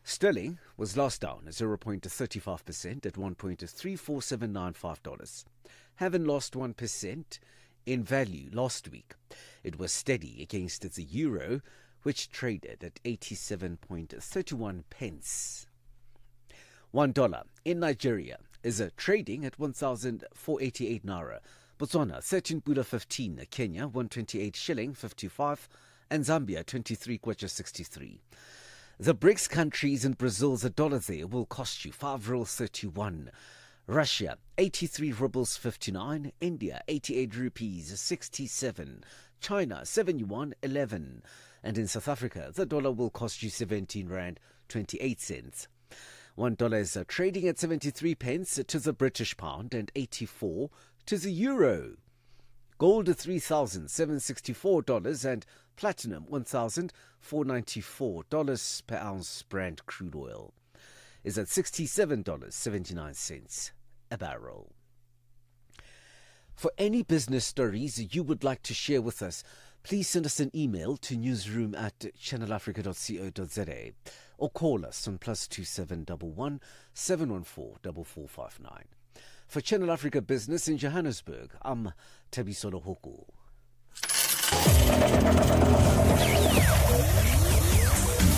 [SPEAKER 14] Sterling was last down 0.35% at $1.34795, having lost 1% in value last week. It was steady against the euro, which traded at 87.31 pence. $1 in Nigeria is trading at 1,488 naira. Botswana 13.15, Kenya 128 shilling 55, and Zambia 23 kwacha 63. The BRICS countries in Brazil, the dollar there will cost you 5.31. Russia 83 rubles 59, India 88 rupees 67, China 7 yuan 11, and in South Africa the dollar will cost you 17 rand 28 cents. $1 is trading at 73 pence to the British pound and 84 to the euro. Gold at $3,764 and platinum $1,494 per ounce. Brent crude oil is at $67.79 a barrel. For any business stories you would like to share with us, please send us an email to newsroom@channelafrica.co.za or call us on +2711 714 4459. For Channel Africa Business in Johannesburg, I'm Thabiso Lohoko.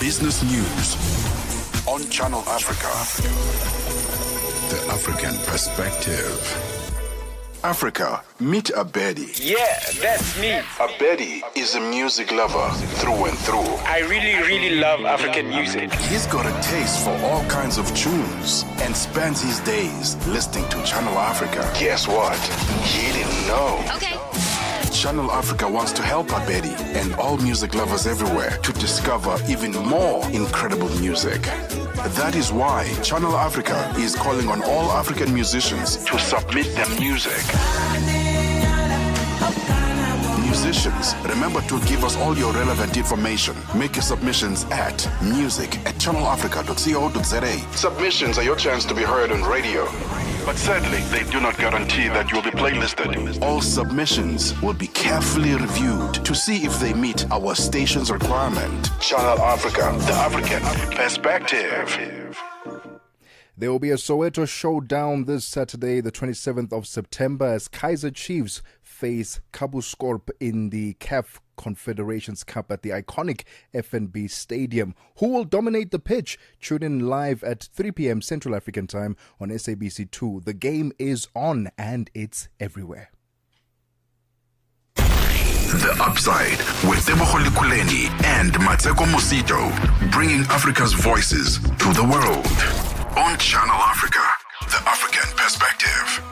[SPEAKER 8] Business news on Channel Africa. The African perspective. Africa, meet Abedi.
[SPEAKER 5] Yeah, that's me.
[SPEAKER 8] Abedi is a music lover through and through.
[SPEAKER 5] I really love African music.
[SPEAKER 8] He's got a taste for all kinds of tunes and spends his days listening to Channel Africa. Guess what? He didn't know.
[SPEAKER 16] Okay.
[SPEAKER 8] Channel Africa wants to help Abedi and all music lovers everywhere to discover even more incredible music. That is why Channel Africa is calling on all African musicians to submit their music. Musicians, remember to give us all your relevant information. Make your submissions at music@channelafrica.co.za. Submissions are your chance to be heard on radio. But sadly, they do not guarantee that you'll be playlisted. All submissions will be carefully reviewed to see if they meet our station's requirement. Channel Africa, the African perspective.
[SPEAKER 2] There will be a Soweto showdown this Saturday, the 27th of September, as Kaizer Chiefs face Cabo Scorp in the CAF Confederations Cup at the iconic FNB Stadium. Who will dominate the pitch? Tune in live at 3 p.m. Central African Time on SABC2. The game is on and it's everywhere.
[SPEAKER 8] The Upside with Tebogo Lekhuleni and Mmatsheko Mosito, bringing Africa's voices to the world. On Channel Africa, the African perspective.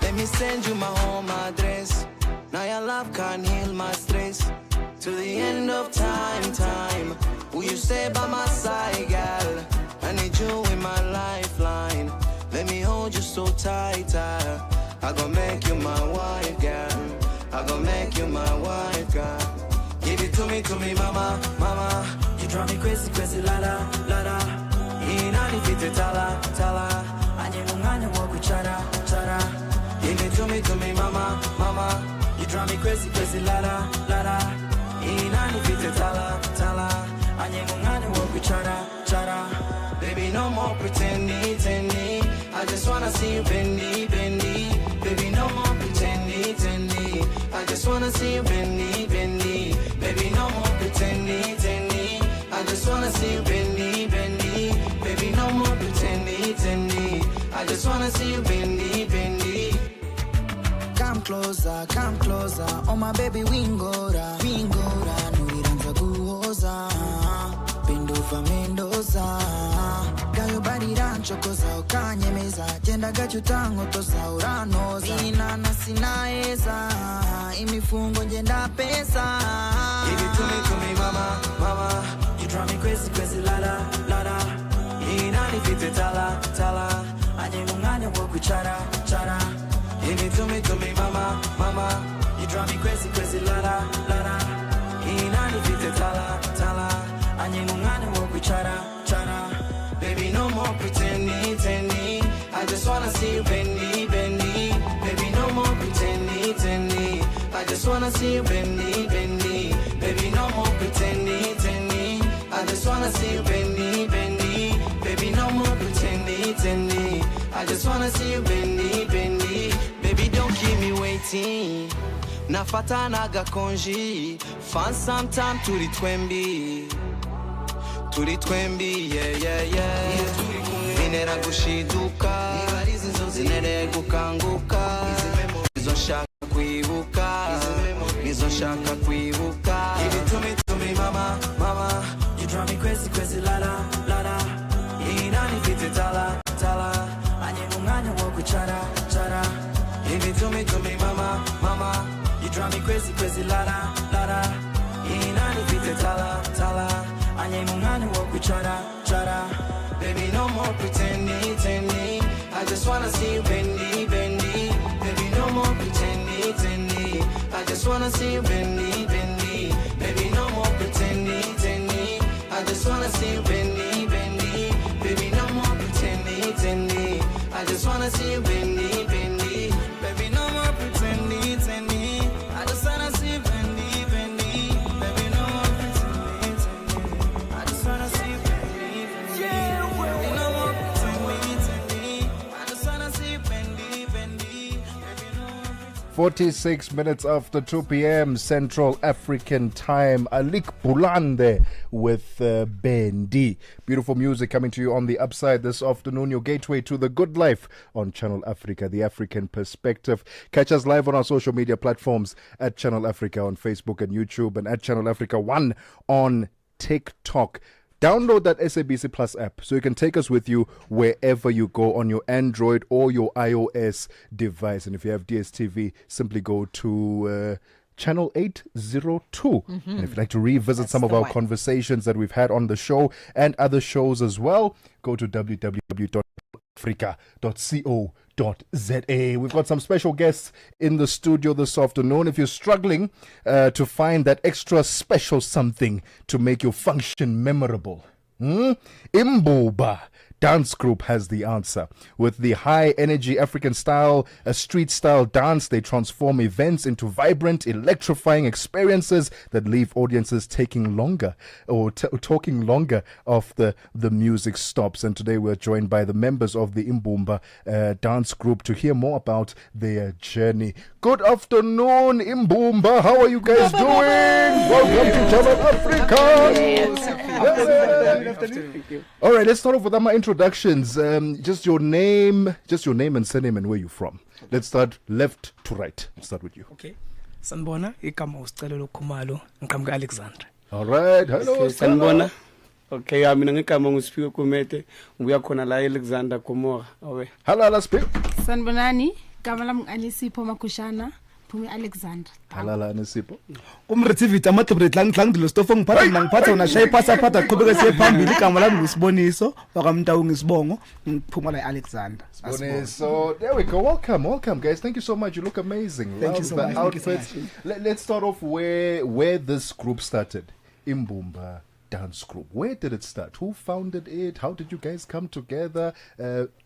[SPEAKER 9] Let me send you my home address. Now your love can heal my stress. To the end of time. Will you stay by my side, girl? I need you in my lifeline. Let me hold you so tight. I gon' make you my wife, girl. I gon' make you my wife, girl. Give it to me, mama. You drive me crazy, la la. Inani fite tala. Anyemunganya waku chara. Give it to me, mama. You drive me crazy, la la. Inani fite tala. Anyemunganya waku chara. Baby, no more pretending. I just wanna see you bendy. Baby, no more pretending. I just wanna see you bendy. Baby, no more pretending. I just wanna see you bendy. Baby, no more pretending. I just wanna see you bendy. Come closer. Oh my baby, wingora. Nuriranza kuoza. Pendufa Mendoza. Gayo bari rancho koza ukanyemeza. Jenda gachutango tosa uranoza. Inana sinaeza. Imifungo jenda pesa. Give it to me, mama. You drive me crazy, la la. Inani fite tala. Anyemunganya waku chara. Give it to me, mama. You drive me crazy, la la. Inani fite tala. Anyemunganya waku chara. Baby, no more pretending. I just wanna see you bendy. Baby, no more pretending. I just wanna see you bendy. Baby, no more pretending. I just wanna see you bendy. Baby, no more pretending. I just wanna see you bendy. Baby, don't keep me waiting. Nafata naga konji. Find some time to the twembi, yeah. Inera gushiduka, zinere gukanguka, nizo shaka kwibuka. Give it to me, mama. You drive me crazy, la la. Inani fite tala. Anyemunganya waku chara. Give it to me, mama. You drive me crazy, la la. Inani fite tala. Anyemunganya waku chara. Baby, no more pretending. I just wanna see you bendy. Baby, no more pretending. I just wanna see you bendy. Baby, no more pretending. I just wanna see you bendy. Baby, no more pretending. I just wanna see you bendy. Baby, no more pretending. I just wanna see you bendy. Baby, no more pretending. I just wanna see you bendy. Baby, no more pretending. I just wanna see you bendy. Baby, no more pretending.
[SPEAKER 2] 46 minutes after 2 p.m. Central African Time. Alik Bulande with Bendi. Beautiful music coming to you on the Upside this afternoon. Your gateway to the good life on Channel Africa, the African perspective. Catch us live on our social media platforms at Channel Africa on Facebook and YouTube, and at Channel Africa 1 on TikTok. Download that SABC Plus app so you can take us with you wherever you go on your Android or your iOS device. And if you have DSTV, simply go to channel 802. And if you'd like to revisit some of our conversations that we've had on the show and other shows as well, go to www.africa.co.za. We've got some special guests in the studio this afternoon. If you're struggling to find that extra special something to make your function memorable, Imboba Dance Group has the answer. With the high-energy African style, a street-style dance, they transform events into vibrant, electrifying experiences that leave audiences taking longer or talking longer after the music stops. And today we're joined by the members of the Imbumba Dance Group to hear more about their journey. Good afternoon, Imbumba. How are you guys doing? Welcome to Channel Africa. All right, let's start off with my introductions. Just your name and surname and where you're from. Let's start left to right. Let's start with you.
[SPEAKER 16] Okay. Sanbona, igama usicelo Khumalo, ngikhamuka Alexander.
[SPEAKER 2] All right. Hello.
[SPEAKER 16] Okay, Sanbona. Okay, mina ngigama nguSiphiwe Kumete, ngibuya khona la Alexander Komora. Awe.
[SPEAKER 2] Hello, Sphiwe.
[SPEAKER 17] Sanbonani, igama lami Anisipho Makushana. Alexander.
[SPEAKER 2] Halala Anisipho.
[SPEAKER 18] Umretivita amathebret lang dilo stofo ngiphatha mina ngiphatha una shay pasa phatha qhubeka siye phambili igama lami ngusiboniso wakamntawu ngisibongo ngiphuma la Alexander.
[SPEAKER 2] So there we go. Welcome guys. Thank you so much. You look amazing.
[SPEAKER 18] Thank you so much.
[SPEAKER 2] Outfits. Let's start off where this group started. Imbumba Dance Group. Where did it start? Who founded it? How did you guys come together?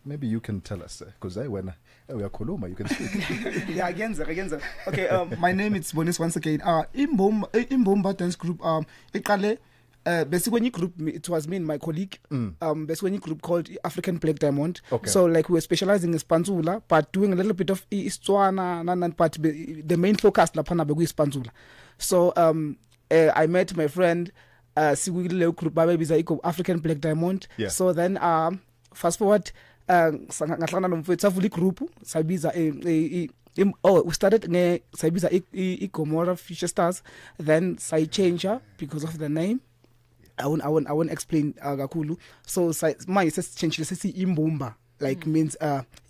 [SPEAKER 2] Maybe you can tell us because we are Koloma, you can speak.
[SPEAKER 18] Yeah, again. Okay, my name is Bonis once again. Imbumba Dance Group. Basically, group, it was me and my colleague. Basically, group called African Black Diamond. Okay. So, like, we were specializing in Spanzula, but doing a little bit of Istwana, but the main focus is Spanzula. So, I met my friend, group African Black Diamond. Yeah. So then, fast forward. Ngahlangana nomfowethu avula igroup sabiza we started sabiza Gomora Future Stars, then change because of the name. I won't explain kakhulu. So manje sesichange sesi Imbumba, like means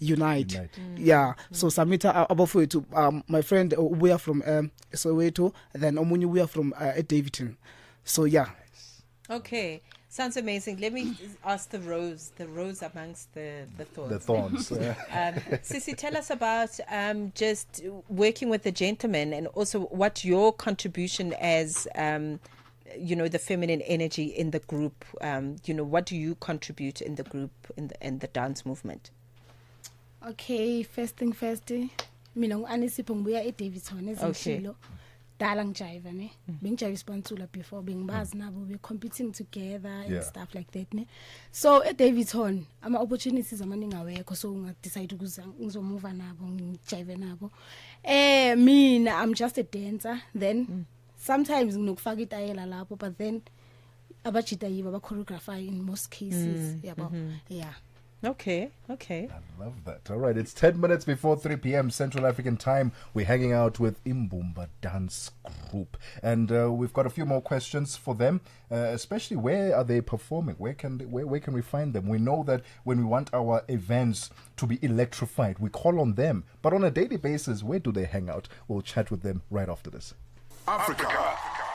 [SPEAKER 18] unite. Yeah. So samita abafowethu my friend ubuya from Soweto, then omunye ubuya from Davidton. So yeah.
[SPEAKER 1] Okay. Sounds amazing. Let me ask the rose amongst the thorns.
[SPEAKER 2] The thorns.
[SPEAKER 1] Sissy, tell us about just working with the gentlemen and also what your contribution as, the feminine energy in the group. What do you contribute in the group in the dance movement?
[SPEAKER 17] Okay, first thing first. Mina ngu-Anisipho ngibuya eDavidson ezimshilo. Dala ngijiva ne bengijiva Spanzula before bengibazi nabo we competing together and stuff like that ne. So at Davidson ama opportunities amaningi awekho, so nga decide ukuza ngizomove nabo ngijive nabo. Mina I'm just a dancer, then sometimes nginokufaka itayela lapho, but then abajita yiba ba choreographer in most cases. Yeah.
[SPEAKER 1] Okay.
[SPEAKER 2] I love that. All right, it's 10 minutes before 3 p.m. Central African time. We're hanging out with Imbumba Dance Group. And we've got a few more questions for them, especially where are they performing? Where can we find them? We know that when we want our events to be electrified, we call on them. But on a daily basis, where do they hang out? We'll chat with them right after this.
[SPEAKER 8] Africa.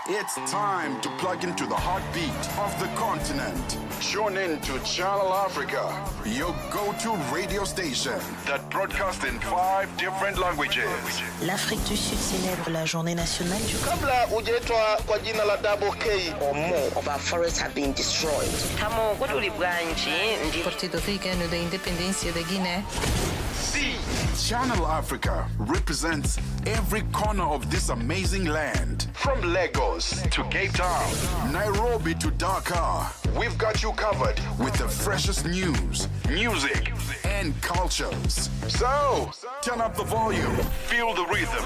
[SPEAKER 8] It's time to plug into the heartbeat of the continent. Tune in to Channel Africa, your go-to radio station that broadcasts in 5 different languages.
[SPEAKER 3] L'Afrique du Sud célèbre la journée nationale du
[SPEAKER 5] Kabla hujaitwa kwa jina la Double K
[SPEAKER 3] or more of our forests have been destroyed.
[SPEAKER 24] Tamo kuduli bwanji ndi Partido Africano da Independência da Guiné.
[SPEAKER 8] See, Channel Africa represents every corner of this amazing land. From Lagos to Cape Town, Nairobi to Dakar, we've got you covered with the freshest news, music, and cultures. So, turn up the volume, feel the rhythm.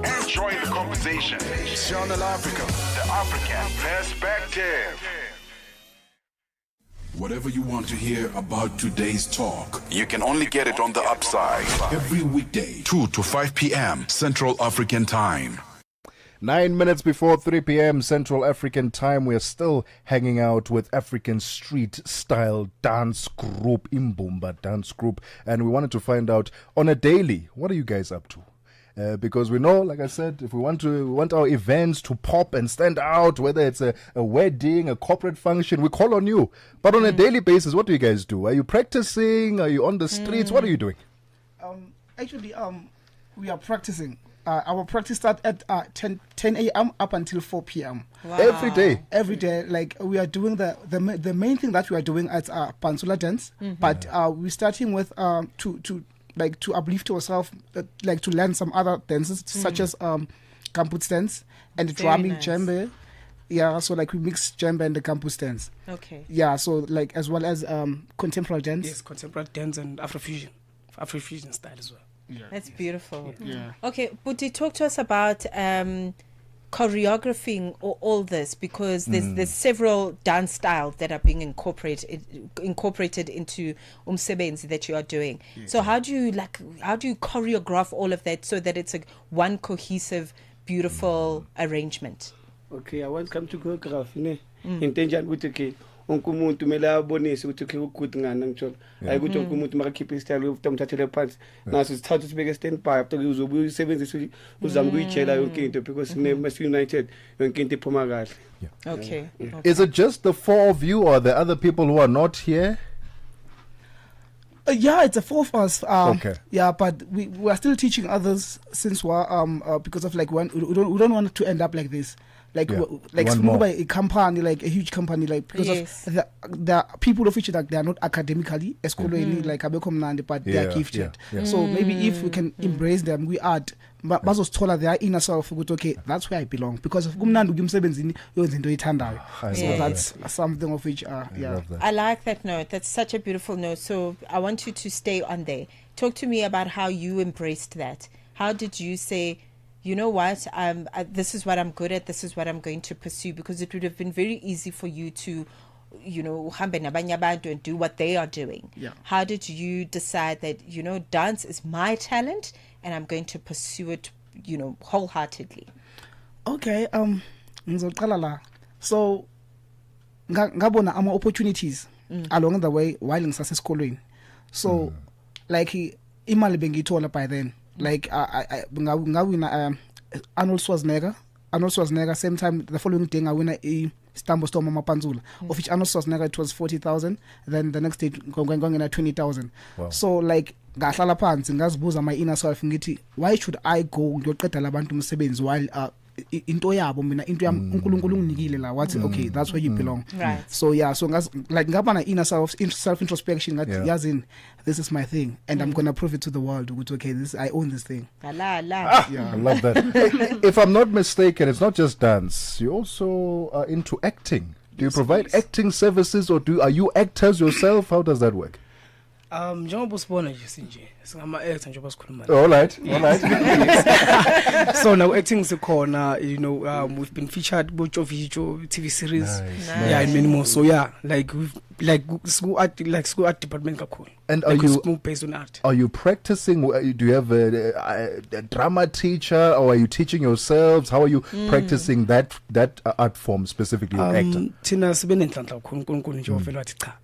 [SPEAKER 8] And join the conversation. Channel Africa, the African perspective. Whatever you want to hear about today's talk, you can only get it on the upside. Every weekday, 2 to 5 p.m. Central African Time.
[SPEAKER 2] 9 minutes before 3 p.m. Central African Time, we are still hanging out with African Street Style Dance Group, Imbumba Dance Group, and we wanted to find out on a daily, what are you guys up to? Because we know, like I said, if we want our events to pop and stand out, whether it's a wedding, a corporate function, we call on you. But on a daily basis, what do you guys do? Are you practicing? Are you on the streets? What are you doing?
[SPEAKER 18] Actually, we are practicing. our practice start at 10 a.m. up until 4 p.m.
[SPEAKER 2] Wow. Every day.
[SPEAKER 18] Like we are doing the main thing that we are doing at Pansula dance, but we're starting with to uplift yourself, like to learn some other dances such as campus dance and drumming, djembe. Yeah, so like we mix djembe and the campus dance.
[SPEAKER 1] Okay.
[SPEAKER 18] Yeah, so like as well as contemporary dance.
[SPEAKER 16] Yes, contemporary dance and Afrofusion style as well.
[SPEAKER 1] Yeah. That's beautiful.
[SPEAKER 18] Yeah.
[SPEAKER 1] Okay, Buti, talk to us about choreographing all this, because there's several dance styles that are being incorporated into umsebenzi that you are doing. Yes. So how do you choreograph all of that so that it's one cohesive, beautiful arrangement?
[SPEAKER 16] Okay, I want to come to choreography. Intention with okay. Unkumuntu mele abonise ukuthi ke ukuthi ngana ngithola hayi ukuthi unkumuntu makakhipha istyle utamthathele phansi naso sithatha sibeke stand by after uzobuya usebenzisa uzama ukuyitshela yonke into because must united yonke into iphuma kahle.
[SPEAKER 1] Okay.
[SPEAKER 2] Is it just the four of you or the other people who are not here?
[SPEAKER 18] Yeah, it's a four of us.
[SPEAKER 2] Okay.
[SPEAKER 18] Yeah, but we are still teaching others since we're because of like we don't want to end up like this. Like by a company, like a huge company, like because of the people of which like they are not academically like but they are gifted. So maybe if we can embrace them, we add bazos tola their inner self. Okay, that's where I belong because of so that's something of which
[SPEAKER 1] I like that note. That's such a beautiful note. So I want you to stay on there. Talk to me about how you embraced that. How did you say, you know what, this is what I'm good at, this is what I'm going to pursue? Because it would have been very easy for you to, and do what they are doing.
[SPEAKER 18] Yeah.
[SPEAKER 1] How did you decide that, dance is my talent and I'm going to pursue it, wholeheartedly?
[SPEAKER 18] Okay, so ngabona ama opportunities along the way while ngisasesikolweni. So like imali bengithola by then. Like I win Arnold Schwarzenegger same time the following day I win a Stambo Storm Mapanzula, of which Arnold Schwarzenegger it was 40,000, then the next day going at 20,000.
[SPEAKER 2] Wow.
[SPEAKER 18] So like ngahlala phansi ngazibuza my inner self ngithi why should I go ngiyoqeda labantu umsebenzi while into yabo mina into yami uNkulunkulu unginikile la wathi okay that's where you belong.
[SPEAKER 1] Right.
[SPEAKER 18] So yeah, so like ngaba na inner self introspection ngathi yazini this is my thing and I'm going to prove it to the world okay I own this thing.
[SPEAKER 1] La.
[SPEAKER 2] Yeah, I love that. If I'm not mistaken, it's not just dance, you also are into acting. Do you provide acting services or are you actors yourself? How does that work?
[SPEAKER 16] Njengoba usibona nje sinje singama actor njengoba sikhuluma.
[SPEAKER 2] All right.
[SPEAKER 16] So now acting sikhona, we've been featured bo TV series.
[SPEAKER 1] Nice.
[SPEAKER 16] Yeah, and many more. So yeah, like school art department kakhulu.
[SPEAKER 2] And
[SPEAKER 16] based on art.
[SPEAKER 2] Are you practicing? Do you have a drama teacher, or are you teaching yourselves? How are you practicing that art form specifically, actor?
[SPEAKER 16] Thina sibe nenhlanhla uNkulunkulu nje ofela wathi cha.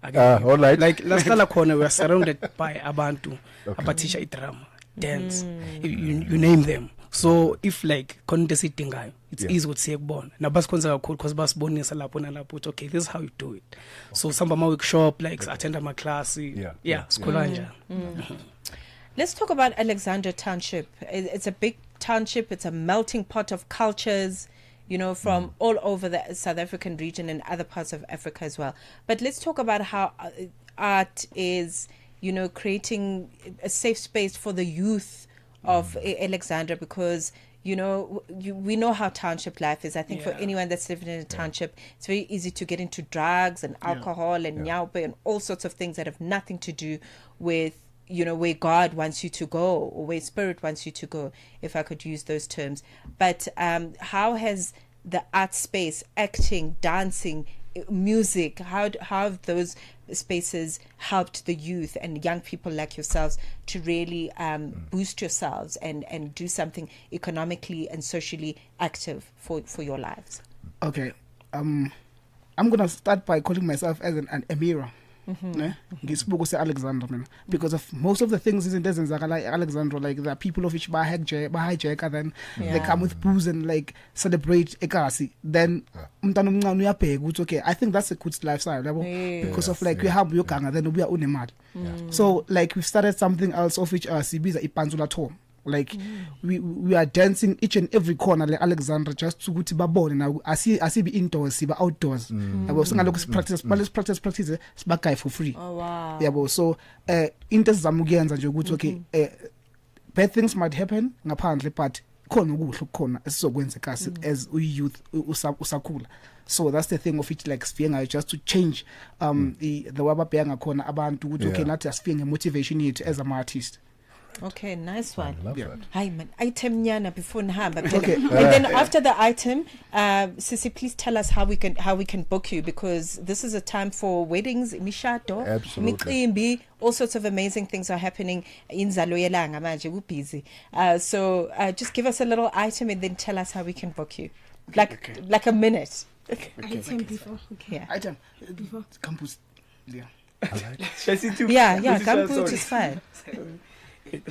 [SPEAKER 2] All right.
[SPEAKER 16] Like last khona we are surrounded by abantu abatisha drama, dance, you name them. So if like content sidingayo, it's easy ukuthi siyekubona. Nabasikhonza kakhulu because basibonisa lapho nalapho okay, this is how you do it. So some ama workshop like attend my class. School
[SPEAKER 1] Let's talk about Alexandra Township. It's a big township. It's a melting pot of cultures, from all over the South African region and other parts of Africa as well. But let's talk about how art is, creating a safe space for the youth of Alexandra, because we know how township life is. I think for anyone that's living in a township, it's very easy to get into drugs and alcohol and nyaupe and all sorts of things that have nothing to do with where God wants you to go or where spirit wants you to go, if I could use those terms. But how has the art space, acting, dancing, music, how have those spaces helped the youth and young people like yourselves to really boost yourselves and do something economically and socially active for your lives?
[SPEAKER 18] Okay, I'm gonna start by calling myself as an emira. Ngisiboko se Alexandra mina, because of most of the things isn't like Alexandra, like the people of which hijack then they come with booze and like celebrate ekasi, then umntana omncane uyabheka ukuthi okay I think that's a good lifestyle because of like we have uyoganga then ubuya unemali. So like we started something else of which sibiza ipanzula tour, like we are dancing each and every corner like Alexandra just ukuthi babone now asibi indoors siba outdoors yabo singalokho practice sibagayi for free.
[SPEAKER 1] Oh wow.
[SPEAKER 18] Yabo so into sizama ukuyenza nje ukuthi okay bad things might happen ngaphandle but khona ukuhle ukukhona esizokwenzeka as youth usakhula. So that's the thing of it, like sifike just to change the wababheka ngakhona abantu ukuthi okay nathi asifike ngemotivation yethu as an artist.
[SPEAKER 1] Okay, nice one.
[SPEAKER 2] I love that.
[SPEAKER 1] Hi man, item nyana before nhamba.
[SPEAKER 18] Okay.
[SPEAKER 1] And then after the item, Sissy, please tell us how we can book you, because this is a time for weddings, imishado,
[SPEAKER 2] absolutely,
[SPEAKER 1] all sorts of amazing things are happening in Zaloyelanga manje, we're busy. So just give us a little item and then tell us how we can book you. Like a minute.
[SPEAKER 17] Item before. Okay.
[SPEAKER 1] Yeah.
[SPEAKER 18] Item before campus. Yeah.
[SPEAKER 1] Yeah, campus is fine.
[SPEAKER 2] Hey.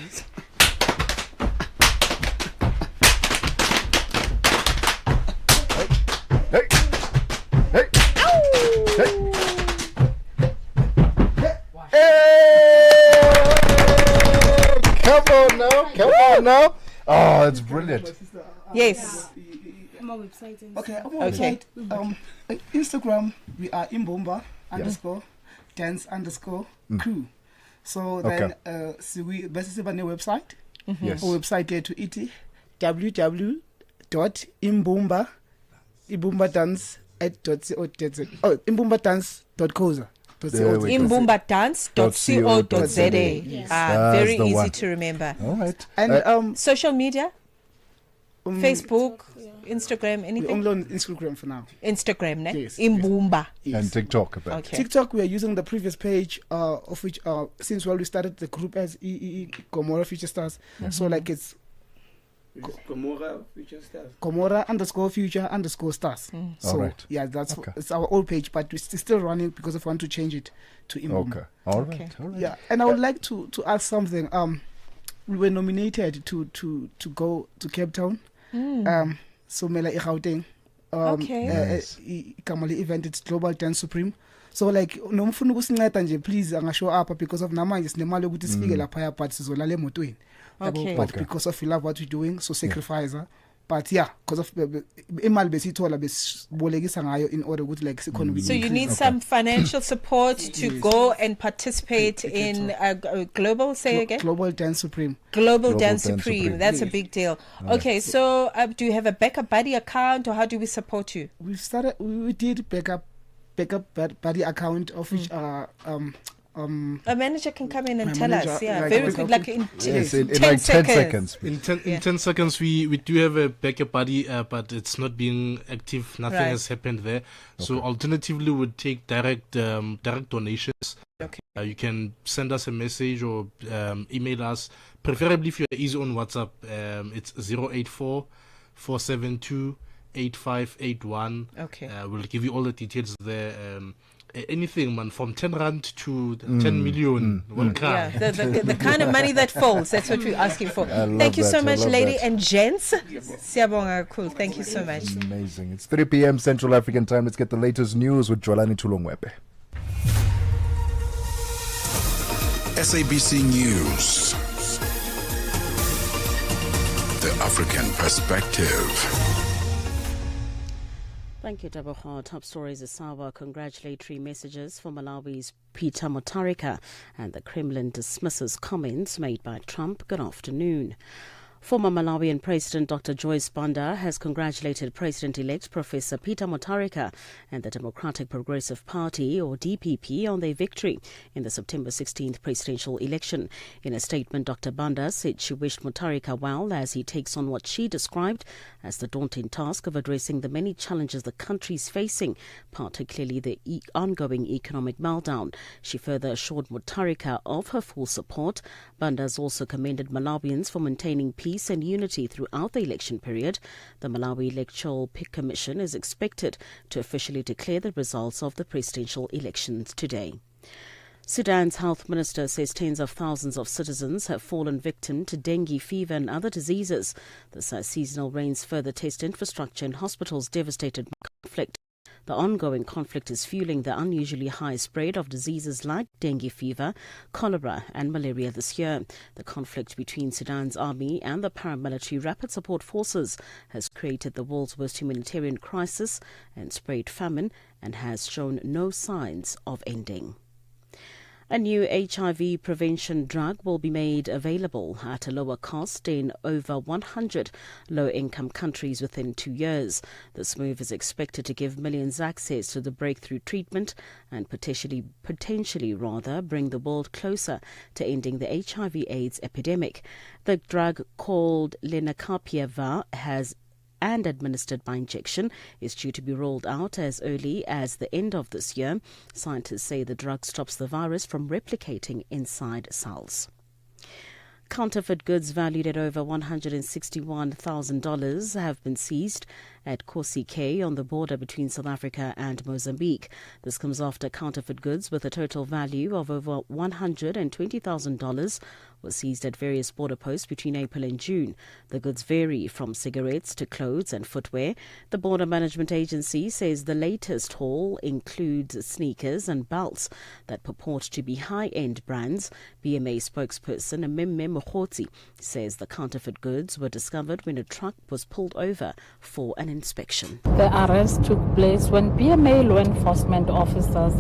[SPEAKER 2] Come on now. Oh, it's brilliant.
[SPEAKER 1] Yes.
[SPEAKER 17] My website.
[SPEAKER 18] Okay, our website. Instagram, we are imbumba _dance _crew. So then, so we basically have a website.
[SPEAKER 2] Yes.
[SPEAKER 18] Our website there to it www.imbumbadance.co.za.
[SPEAKER 1] imbumbadance.co.za. Very easy
[SPEAKER 2] one
[SPEAKER 1] to remember.
[SPEAKER 2] All right.
[SPEAKER 18] And
[SPEAKER 1] social media, Facebook, Instagram, anything?
[SPEAKER 18] We're only on Instagram for now.
[SPEAKER 1] Instagram, ne?
[SPEAKER 18] Yes.
[SPEAKER 1] Imbumba.
[SPEAKER 18] Yes.
[SPEAKER 2] And TikTok.
[SPEAKER 1] Okay.
[SPEAKER 18] TikTok, we are using the previous page of which since we started the group as Gomorrah Future Stars. So like it's
[SPEAKER 16] Gomorrah Future Stars.
[SPEAKER 18] Gomorrah _Future_Stars. So
[SPEAKER 2] right.
[SPEAKER 18] yeah, it's our old page, but we're still running because I want to change it to Imbumba.
[SPEAKER 2] Okay. All right.
[SPEAKER 18] Yeah, and I would like to ask something. We were nominated to go to Cape Town. So Mela Gauteng. Kamali event, it's Global Dance Supreme. So like nomfuna ukusinceda nje please angashow up because of namanje sinemali ukuthi sifike lapha but sizolala emotweni. But because of we love what we're doing, so sacrifice her. But yeah, because of imali besithola besibolekisa ngayo in order ukuthi like sikhona.
[SPEAKER 1] So you need some financial support to go and participate in global, say again?
[SPEAKER 18] Global Dance Supreme.
[SPEAKER 1] Global Dance Supreme. That's a big deal. Okay, so do you have a backup buddy account, or how do we support you?
[SPEAKER 18] We did backup buddy account of which
[SPEAKER 1] a manager can come in and tell us. Yeah,
[SPEAKER 2] like
[SPEAKER 1] very quick, like in 10
[SPEAKER 2] like 10 seconds.
[SPEAKER 20] In 10 seconds, we do have a backup buddy, but it's not being active. Nothing has happened there. So alternatively, we'd take direct donations.
[SPEAKER 1] Okay.
[SPEAKER 20] You can send us a message or email us. Preferably if you're easy on WhatsApp, it's 084-472-8581.
[SPEAKER 1] Okay.
[SPEAKER 20] We'll give you all the details there. Anything, man, from 10 rand to 10 million.
[SPEAKER 1] Yeah, the kind of money that falls. That's what we're asking for. Thank you so much, lady and gents. Siyabonga, cool. Thank you so much.
[SPEAKER 2] Amazing. It's 3 p.m. Central African time. Let's get the latest news with Jolani Tulongwepe.
[SPEAKER 8] SABC News. The African Perspective.
[SPEAKER 19] Thank you, Tebogo. Top stories is our congratulatory messages for Malawi's Peter Mutharika, and the Kremlin dismisses comments made by Trump. Good afternoon. Former Malawian President Dr. Joyce Banda has congratulated President-elect Professor Peter Mutharika and the Democratic Progressive Party, or DPP, on their victory in the September 16th presidential election. In a statement, Dr. Banda said she wished Mutharika well as he takes on what she described as the daunting task of addressing the many challenges the country is facing, particularly the ongoing economic meltdown. She further assured Mutharika of her full support. Banda has also commended Malawians for maintaining peace and unity throughout the election period. The Malawi Electoral Commission is expected to officially declare the results of the presidential elections today. Sudan's health minister says tens of thousands of citizens have fallen victim to dengue fever and other diseases. The seasonal rains further test infrastructure in hospitals devastated by conflict. The ongoing conflict is fueling the unusually high spread of diseases like dengue fever, cholera and malaria this year. The conflict between Sudan's army and the paramilitary Rapid Support Forces has created the world's worst humanitarian crisis and sprayed famine and has shown no signs of ending. A new HIV prevention drug will be made available at a lower cost in over 100 low-income countries within 2 years. This move is expected to give millions access to the breakthrough treatment and potentially bring the world closer to ending the HIV/AIDS epidemic. The drug, called lenacapavir, and administered by injection, is due to be rolled out as early as the end of this year. Scientists say the drug stops the virus from replicating inside cells. Counterfeit goods valued at over $161,000 have been seized at Kosi K on the border between South Africa and Mozambique. This comes after counterfeit goods with a total value of over $120,000 was seized at various border posts between April and June. The goods vary from cigarettes to clothes and footwear. The Border Management Agency says the latest haul includes sneakers and belts that purport to be high-end brands. BMA spokesperson Mmemme Mokgotsi says the counterfeit goods were discovered when a truck was pulled over for an inspection.
[SPEAKER 4] The arrest took place when BMA law enforcement officers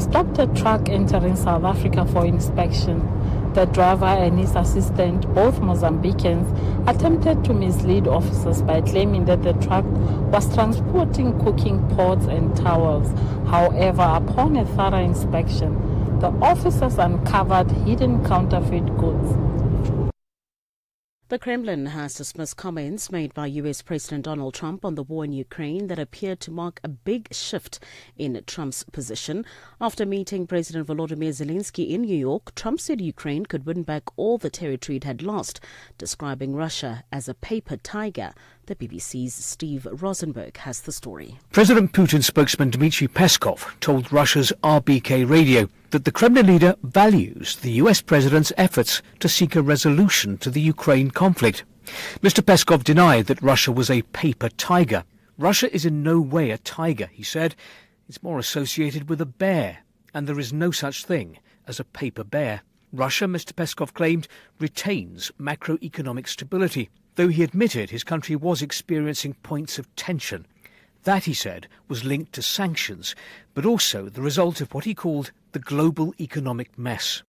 [SPEAKER 4] stopped a truck entering South Africa for inspection. The driver and his assistant, both Mozambicans, attempted to mislead officers by claiming that the truck was transporting cooking pots and towels. However, upon a thorough inspection, the officers uncovered hidden counterfeit goods.
[SPEAKER 19] The Kremlin has dismissed comments made by U.S. President Donald Trump on the war in Ukraine that appeared to mark a big shift in Trump's position. After meeting President Volodymyr Zelensky in New York, Trump said Ukraine could win back all the territory it had lost, describing Russia as a paper tiger. The BBC's Steve Rosenberg has the story.
[SPEAKER 21] President Putin's spokesman Dmitry Peskov told Russia's RBK radio that the Kremlin leader values the US president's efforts to seek a resolution to the Ukraine conflict. Mr. Peskov denied that Russia was a paper tiger. Russia is in no way a tiger, he said. It's more associated with a bear, and there is no such thing as a paper bear. Russia, Mr. Peskov claimed, retains macroeconomic stability, though he admitted his country was experiencing points of tension. That, he said, was linked to sanctions, but also the result of what he called the global economic mess.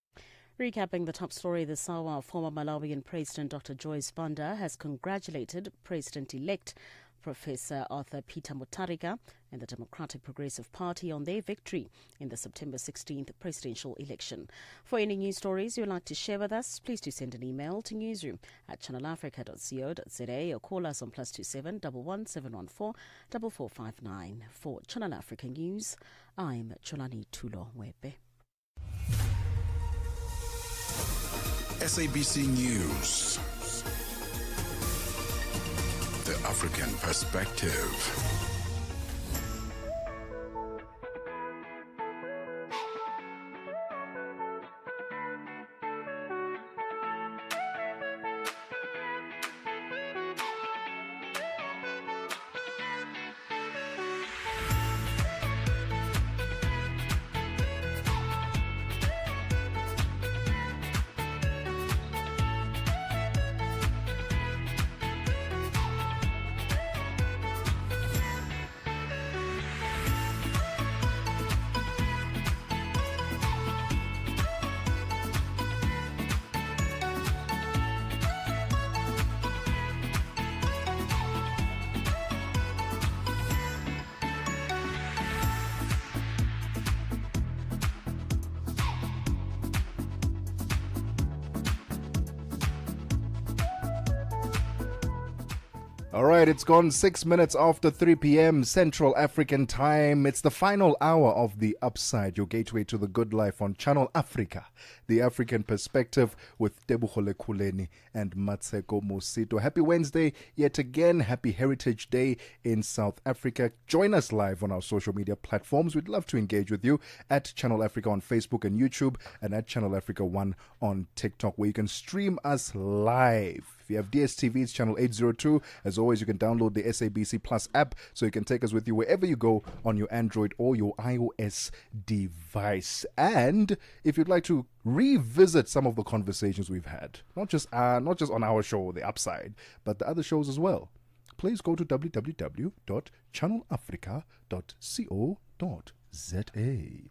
[SPEAKER 19] Recapping the top story this hour, former Malawian President Dr. Joyce Banda has congratulated President-elect Professor Arthur Peter Mutharika and the Democratic Progressive Party on their victory in the September 16th presidential election. For any news stories you'd like to share with us, please do send an email to newsroom@channelafrica.co.za or call us on +27 11 714 4459. For Channel Africa News, I'm Cholani Tulo Wepe.
[SPEAKER 8] SABC News. The African Perspective.
[SPEAKER 2] All right, it's gone 6 minutes after 3 p.m. Central African time. It's the final hour of The Upside, your gateway to the good life on Channel Africa, The African Perspective with Tebogo Lekhuleni and Mmatsheko Mosito. Happy Wednesday yet again. Happy Heritage Day in South Africa. Join us live on our social media platforms. We'd love to engage with you at Channel Africa on Facebook and YouTube, and at Channel Africa 1 on TikTok, where you can stream us live. If you have DSTV, it's channel 802. As always, you can download the SABC Plus app so you can take us with you wherever you go on your Android or your iOS device. And if you'd like to revisit some of the conversations we've had, not just on our show, The Upside, but the other shows as well, please go to www.channelafrica.co.za.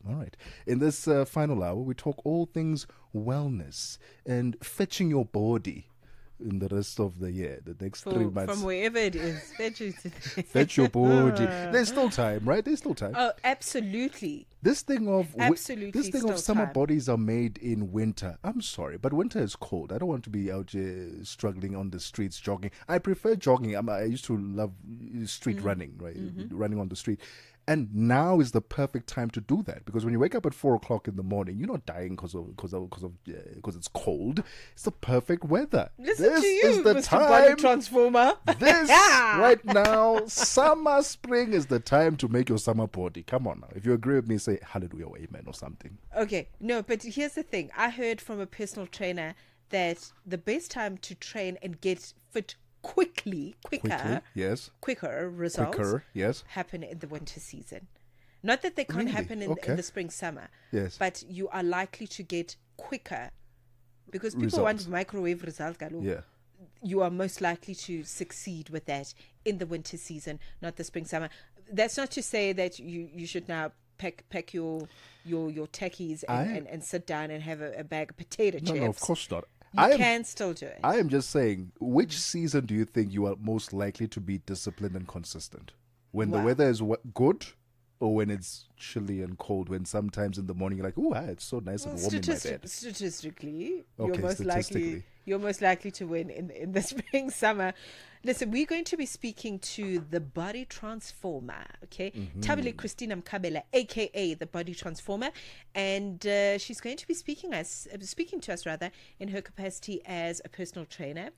[SPEAKER 2] All right. In this final hour, we talk all things wellness and fetching your body in the rest of the year, the next 3 months.
[SPEAKER 1] From wherever it is,
[SPEAKER 2] fetch your body. There's still time, right? There's still time.
[SPEAKER 1] Oh, absolutely.
[SPEAKER 2] This thing of summer
[SPEAKER 1] time.
[SPEAKER 2] bodies are made in winter. I'm sorry, but winter is cold. I don't want to be out here struggling on the streets jogging. I prefer jogging. I used to love street running, right? Running on the street. And now is the perfect time to do that, because when you wake up at 4 o'clock in the morning, you're not dying because it's cold. It's the perfect weather.
[SPEAKER 1] Listen
[SPEAKER 2] this
[SPEAKER 1] to you,
[SPEAKER 2] is the
[SPEAKER 1] Mr.
[SPEAKER 2] time.
[SPEAKER 1] Body Transformer.
[SPEAKER 2] This right now, summer, spring is the time to make your summer body. Come on now. If you agree with me, say hallelujah or amen or something.
[SPEAKER 1] Okay, no, but here's the thing. I heard from a personal trainer that the best time to train and get fit quicker results happen in the winter season. Not that they can't happen in the spring, summer, but you are likely to get quicker, because people want microwave results. You are most likely to succeed with that in the winter season, not the spring, summer. That's not to say that you should now pack your techies and sit down and have a bag of potato chips.
[SPEAKER 2] No, of course not.
[SPEAKER 1] You can still do it.
[SPEAKER 2] I am just saying, which season do you think you are most likely to be disciplined and consistent? When the weather is good, or when it's chilly and cold, when sometimes in the morning you're like, oh, it's so nice and warm in my bed?
[SPEAKER 1] Statistically, you're most likely to win in the spring, summer. Listen, we're going to be speaking to the Body Transformer, okay? Tabile Christina Mkabela, a.k.a. the Body Transformer. And she's going to be speaking to us in her capacity as a personal trainer,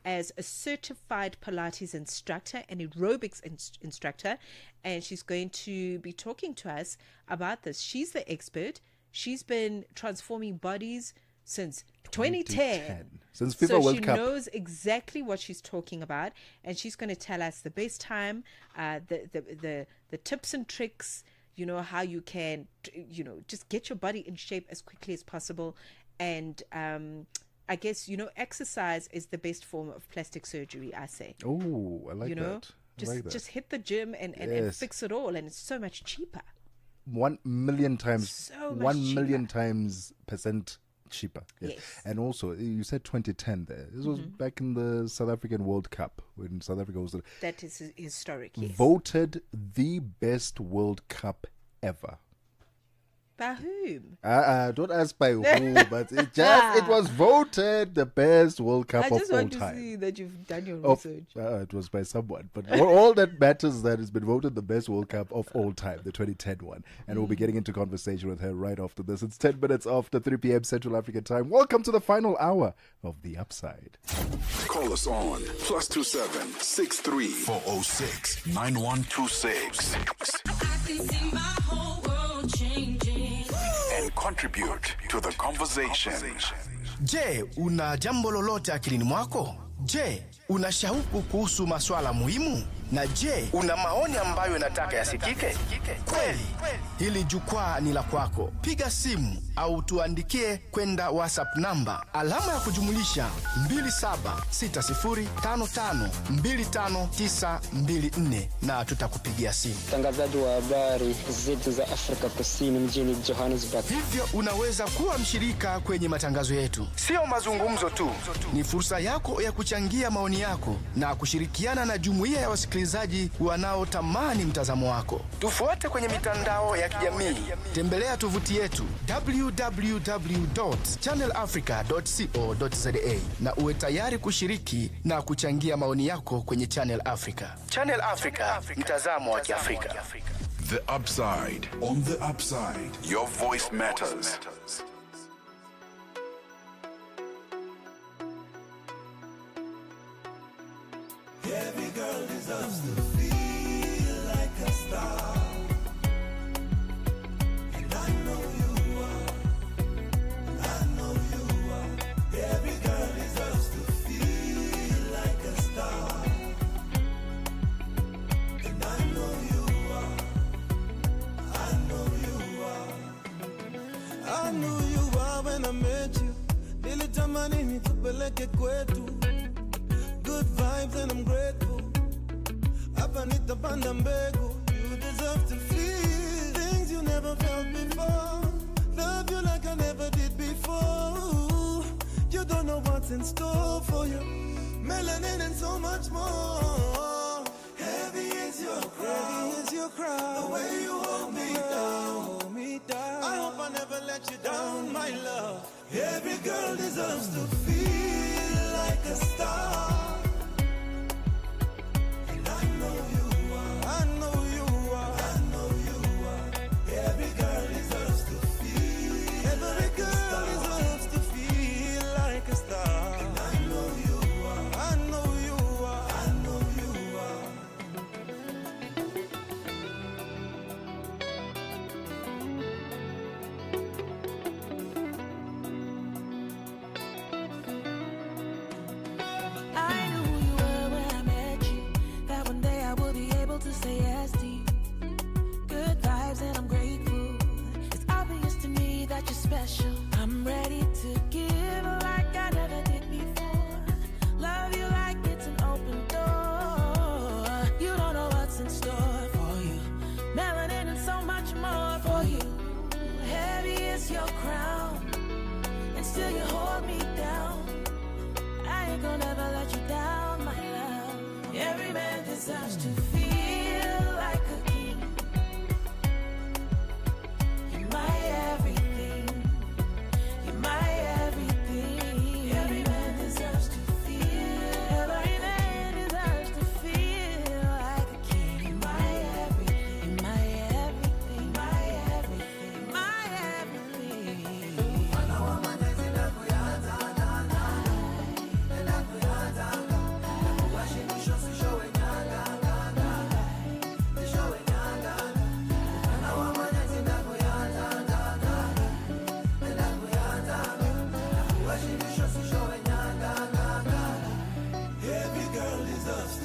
[SPEAKER 1] as a certified Pilates instructor and aerobics instructor. And she's going to be talking to us about this. She's the expert. She's been transforming bodies since 2010.
[SPEAKER 2] Since FIFA World Cup.
[SPEAKER 1] So she knows exactly what she's talking about, and she's going to tell us the best time, the tips and tricks, how you can, just get your body in shape as quickly as possible. And I guess, exercise is the best form of plastic surgery, I say.
[SPEAKER 2] Oh, I like that.
[SPEAKER 1] Just hit the gym and fix it all, and it's so much cheaper.
[SPEAKER 2] 1 million times.
[SPEAKER 1] So much
[SPEAKER 2] 1 million times percent cheaper.
[SPEAKER 1] Yes.
[SPEAKER 2] And also, you said 2010 there. This was back in the South African World Cup, when South Africa was
[SPEAKER 1] that is historic. Yes.
[SPEAKER 2] Voted the best World Cup ever.
[SPEAKER 1] By whom?
[SPEAKER 2] Don't ask by who, but it was voted the best World Cup of all time.
[SPEAKER 1] I just want to see that you've done your research.
[SPEAKER 2] It was by someone, but all that matters is that it's been voted the best World Cup of all time, the 2010 one. And we'll be getting into conversation with her right after this. It's 10 minutes after 3 p.m. Central African time. Welcome to the final hour of The Upside.
[SPEAKER 8] Call us on +27 63 406 9126. And contribute to the conversation.
[SPEAKER 5] Je, una jambo lolote akilini mwako? Je, una shauku kuhusu maswala muhimu? Na je, una maoni ambayo unataka yasikike? Kweli, hili jukwaa ni la kwako. Piga simu au tuandikie kwenda WhatsApp namba alama ya kujumulisha 2760552594 na tutakupigia simu.
[SPEAKER 12] Mtangazaji wa habari zetu za Afrika Kusini mjini Johannesburg.
[SPEAKER 5] Hivyo unaweza kuwa mshirika kwenye matangazo yetu. Sio mazungumzo tu, ni fursa yako ya kuchangia maoni yako na kushirikiana na jumuiya ya wasikilizaji wanaotamani mtazamo wako. Tufuate kwenye mitandao ya kijamii. Tembelea tovuti yetu www.channelafrica.co.za na uwe tayari kushiriki na kuchangia maoni yako kwenye Channel Africa. Channel Africa, mtazamo wa Kiafrika.
[SPEAKER 8] The Upside. On the Upside, your voice matters.
[SPEAKER 9] Every girl deserves to feel like a star. And I know you are. And I know you are. Every girl deserves to feel Tamani nikupeleke kwetu. Good vibes and I'm grateful. Hapa nitapanda mbegu. You deserve to feel things you never felt before. Love you like I never did before. You don't know what's in store for you. Melanin and so much more. Heavy is your crown. The way you hold me down. I hope I never let you down, my love. Every girl deserves to feel like a star. And I know you are. I know you are. I know you are. Every girl deserves to feel. Every girl deserves to feel like a star. And I know you are. I know you are. I know you are.
[SPEAKER 6] I knew who you were when I met you. That one day I will be able to say yes to you. Good vibes and I'm grateful. It's obvious to me that you're special. I'm ready to give like I never did before. Love you like it's an open door. You don't know what's in store for you. Melanin and so much more for you. Heavy is your crown, and still you hold me down. I ain't gonna ever let you down, my love. Every man deserves to feel like a king. You're my everything. You're my everything. Every man deserves to feel. Every man deserves to feel like a king. You're my everything. You're my everything. My everything. My everything.
[SPEAKER 9] Every girl deserves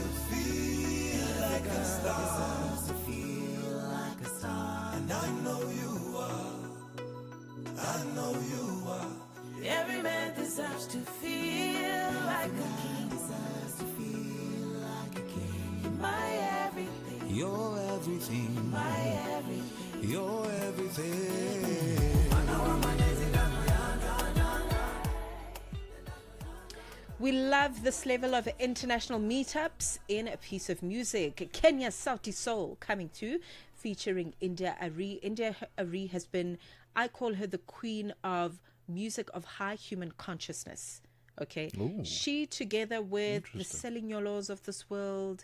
[SPEAKER 9] to feel like a star. And I know you are. I know you are.
[SPEAKER 6] Every man deserves to feel like a king. Deserves to feel like a king. You're my everything.
[SPEAKER 9] You're everything.
[SPEAKER 6] My everything.
[SPEAKER 9] You're everything.
[SPEAKER 1] We love this level of international meetups in a piece of music. Kenya's Sauti Soul coming to, featuring India Ari. India Ari has been, I call her the queen of music of high human consciousness. Okay.
[SPEAKER 2] Ooh.
[SPEAKER 1] She, together with the Selignolos of this world,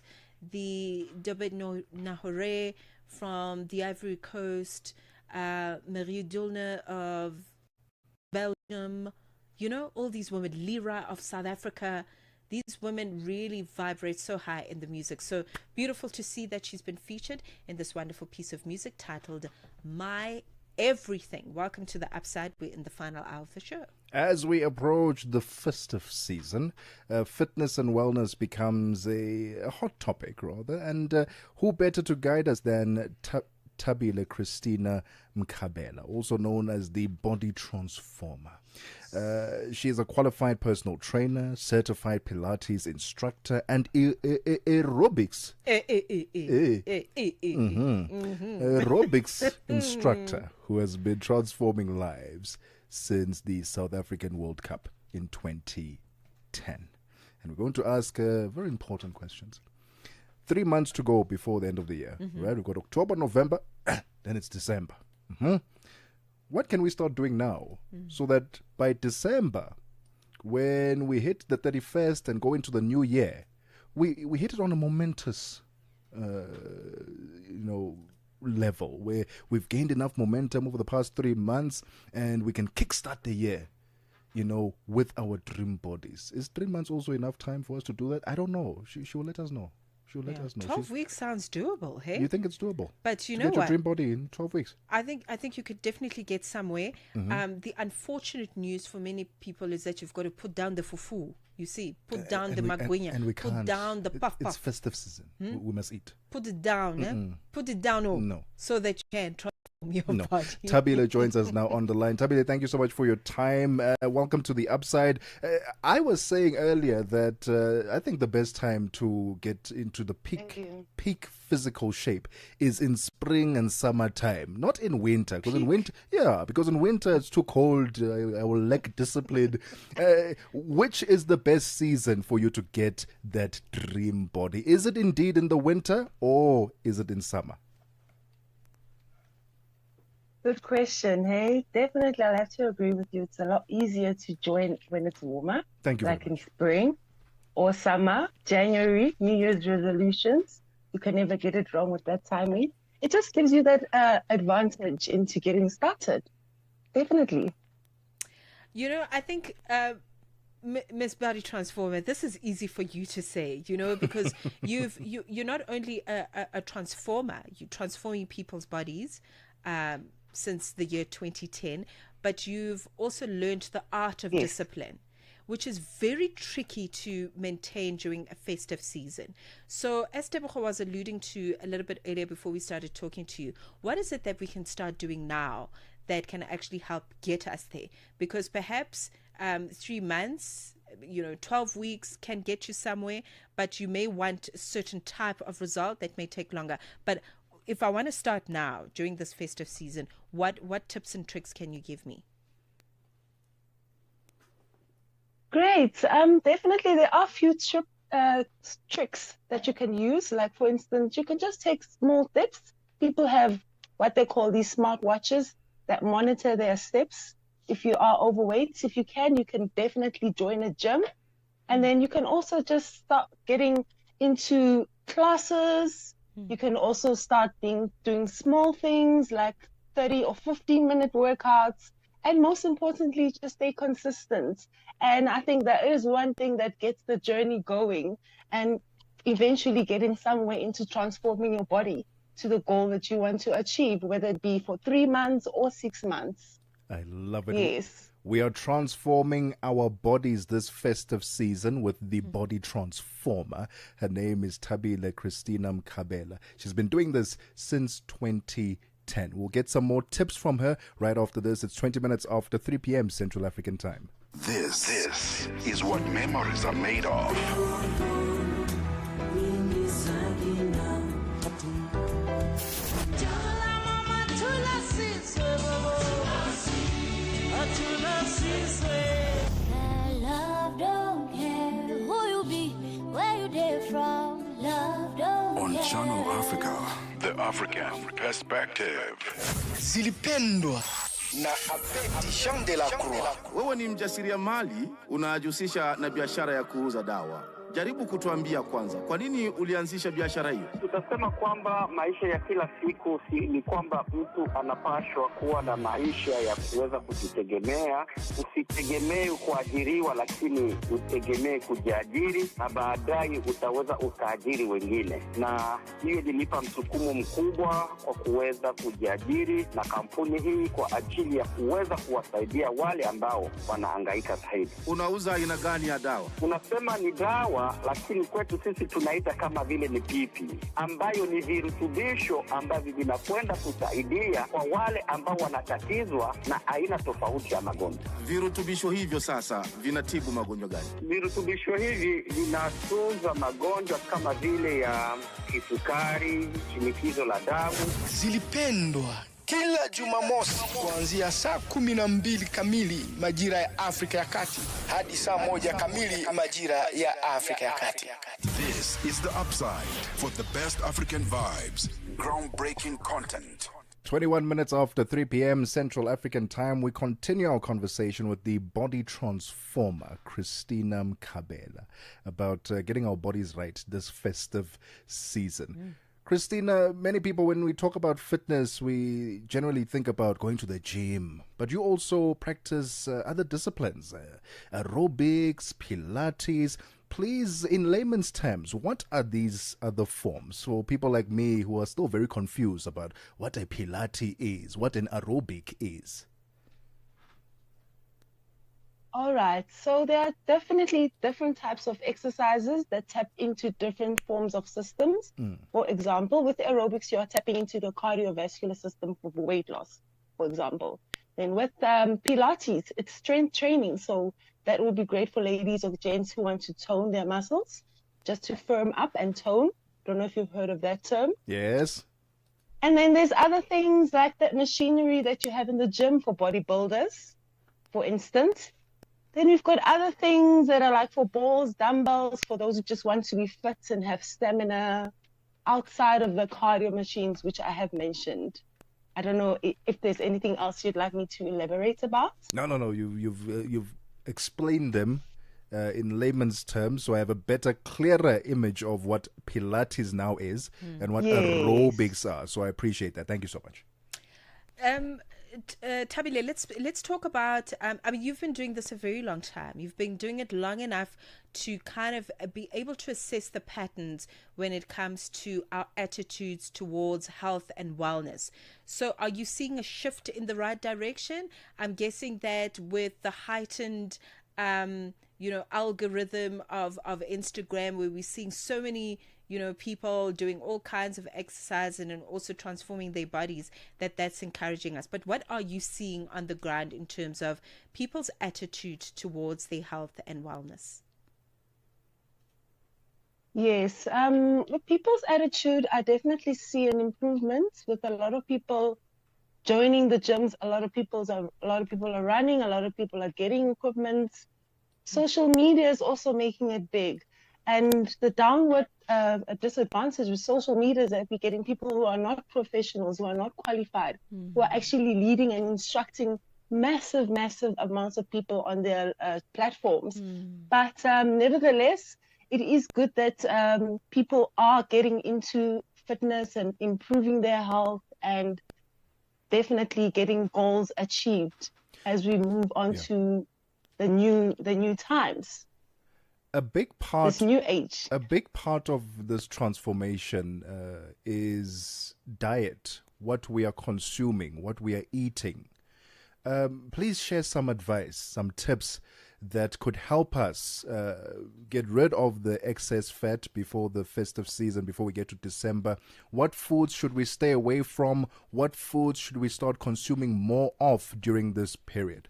[SPEAKER 1] the Dobet Nahore from the Ivory Coast, Marie Dulner of Belgium, you know, all these women, Lyra of South Africa, these women really vibrate so high in the music. So beautiful to see that she's been featured in this wonderful piece of music titled My Everything. Welcome to the Upside. We're in the final hour of the show.
[SPEAKER 2] As we approach the festive season, fitness and wellness becomes a hot topic, rather. And who better to guide us than Tabile Christina Mkabela, also known as the Body Transformer. She is a qualified personal trainer, certified Pilates instructor, and aerobics aerobics instructor who has been transforming lives since the South African World Cup in 2010. And we're going to ask very important questions. 3 months to go before the end of the year, right? We've got October, November, then it's December. What can we start doing now so that by December, when we hit the 31st and go into the new year, we hit it on a momentous, level where we've gained enough momentum over the past 3 months and we can kickstart the year, with our dream bodies. Is 3 months also enough time for us to do that? I don't know. She will let us know. She'll let us know.
[SPEAKER 1] 12 weeks sounds doable, hey?
[SPEAKER 2] You think it's doable?
[SPEAKER 1] But you
[SPEAKER 2] to
[SPEAKER 1] know
[SPEAKER 2] get your
[SPEAKER 1] what?
[SPEAKER 2] dream body in 12 weeks.
[SPEAKER 1] I think you could definitely get somewhere. The unfortunate news for many people is that you've got to put down the fufu. You see, put down the magwinya,
[SPEAKER 2] and we can't.
[SPEAKER 1] put down the puff puff.
[SPEAKER 2] It's festive season. We must eat.
[SPEAKER 1] Put it down, Put it down,
[SPEAKER 2] No.
[SPEAKER 1] so that you can transform
[SPEAKER 2] No. Tabile joins us now on the line. Tabile, thank you so much for your time. Welcome to the Upside. I was saying earlier that I think the best time to get into the peak physical shape is in spring and summertime, not in winter. Because in winter it's too cold. I will lack discipline. Which is the best season for you to get that dream body? Is it indeed in the winter or is it in summer?
[SPEAKER 7] Good question. Hey, definitely, I'll have to agree with you. It's a lot easier to join when it's warmer.
[SPEAKER 2] Thank you.
[SPEAKER 7] Like in spring or summer, January, New Year's resolutions. You can never get it wrong with that timing. It just gives you that advantage into getting started. Definitely.
[SPEAKER 1] You know, I think, Miss Body Transformer, this is easy for you to say, you know, because you're not only a transformer, you're transforming people's bodies. Since the year 2010, but you've also learned the art of discipline, which is very tricky to maintain during a festive season. So as Tebogo was alluding to a little bit earlier before we started talking to you, what is it that we can start doing now that can actually help get us there? Because perhaps 3 months, 12 weeks can get you somewhere, but you may want a certain type of result that may take longer. But if I want to start now during this festive season, what tips and tricks can you give me?
[SPEAKER 7] Great. Definitely, there are a few tricks that you can use. Like, for instance, you can just take small steps. People have what they call these smartwatches that monitor their steps. If you are overweight, if you can definitely join a gym. And then you can also just start getting into classes. You can also start doing small things like 30 or 15-minute workouts. And most importantly, just stay consistent. And I think that is one thing that gets the journey going and eventually getting somewhere into transforming your body to the goal that you want to achieve, whether it be for 3 months or 6 months.
[SPEAKER 2] I love it.
[SPEAKER 7] Yes.
[SPEAKER 2] We are transforming our bodies this festive season with the Body Transformer. Her name is Tabile Christina Mkabela. She's been doing this since 2010. We'll get some more tips from her right after this. It's 20 minutes after 3 p.m. Central African Time.
[SPEAKER 8] This is what memories are made of. On Channel Africa, the African perspective.
[SPEAKER 5] Zilipendwa na Abedi Jean de la Croix.
[SPEAKER 13] Wewe ni mjasiriamali unajihusisha na biashara ya kuuza dawa. Jaribu kutuambia kwanza, kwa nini ulianzisha biashara hiyo?
[SPEAKER 22] Tutasema kwamba maisha ya kila siku ni kwamba mtu anapaswa kuwa na maisha ya kuweza kujitegemea. Usitegemee kuajiriwa, lakini utegemee kujiajiri, na baadaye utaweza ukaajiri wengine. Na hiyo ilinipa msukumo mkubwa kwa kuweza kujiajiri na kampuni hii kwa ajili ya kuweza kuwasaidia wale ambao wanahangaika zaidi.
[SPEAKER 13] Unauza aina gani ya dawa?
[SPEAKER 22] Unasema ni dawa, lakini kwetu sisi tunaita kama vile ni pipi, ambayo ni virutubisho ambavyo vinakwenda kusaidia kwa wale ambao wanatatizwa na aina tofauti ya magonjwa.
[SPEAKER 13] Virutubisho hivyo sasa vinatibu magonjwa gani?
[SPEAKER 22] Virutubisho hivi vinatunza magonjwa kama vile ya kisukari, shinikizo la damu.
[SPEAKER 5] Zilipendwa kila Jumamosi kuanzia saa 12 kamili majira ya Afrika ya Kati hadi saa 1 kamili majira ya Afrika ya Kati.
[SPEAKER 8] This is the Upside for the best African vibes, groundbreaking content.
[SPEAKER 2] 21 minutes after 3 p.m. Central African Time, we continue our conversation with the Body Transformer, Christina Mkabela, about getting our bodies right this festive season. Christina, many people, when we talk about fitness, we generally think about going to the gym. But you also practice other disciplines, aerobics, Pilates. Please, in layman's terms, what are these other forms for people like me who are still very confused about what a Pilates is, what an aerobic is?
[SPEAKER 7] All right. So there are definitely different types of exercises that tap into different forms of systems. For example, with aerobics, you are tapping into the cardiovascular system for weight loss, for example. Then with Pilates, it's strength training. So that would be great for ladies or gents who want to tone their muscles, just to firm up and tone. Don't know if you've heard of that term.
[SPEAKER 2] Yes.
[SPEAKER 7] And then there's other things like that machinery that you have in the gym for bodybuilders, for instance. Then we've got other things that are like for balls, dumbbells, for those who just want to be fit and have stamina outside of the cardio machines, which I have mentioned. I don't know if there's anything else you'd like me to elaborate about.
[SPEAKER 2] No. You've explained them in layman's terms, so I have a better, clearer image of what Pilates now is and what aerobics are. So I appreciate that. Thank you so much.
[SPEAKER 1] Tabile, let's talk about. I mean, you've been doing this a very long time. You've been doing it long enough to kind of be able to assess the patterns when it comes to our attitudes towards health and wellness. So, are you seeing a shift in the right direction? I'm guessing that with the heightened, algorithm of Instagram, where we're seeing so many, people doing all kinds of exercise and also transforming their bodies, that's encouraging us. But what are you seeing on the ground in terms of people's attitude towards their health and wellness?
[SPEAKER 7] Yes, with people's attitude, I definitely see an improvement with a lot of people joining the gyms. A lot of people are running. A lot of people are getting equipment. Social media is also making it big. And the downward disadvantage with social media is that we're getting people who are not professionals, who are not qualified, who are actually leading and instructing massive amounts of people on their platforms. But nevertheless, it is good that people are getting into fitness and improving their health and definitely getting goals achieved as we move on to the new times.
[SPEAKER 2] A big part,
[SPEAKER 7] this new age.
[SPEAKER 2] A big part of this transformation is diet, what we are consuming, what we are eating. Please share some advice, some tips that could help us get rid of the excess fat before the festive season, before we get to December. What foods should we stay away from? What foods should we start consuming more of during this period?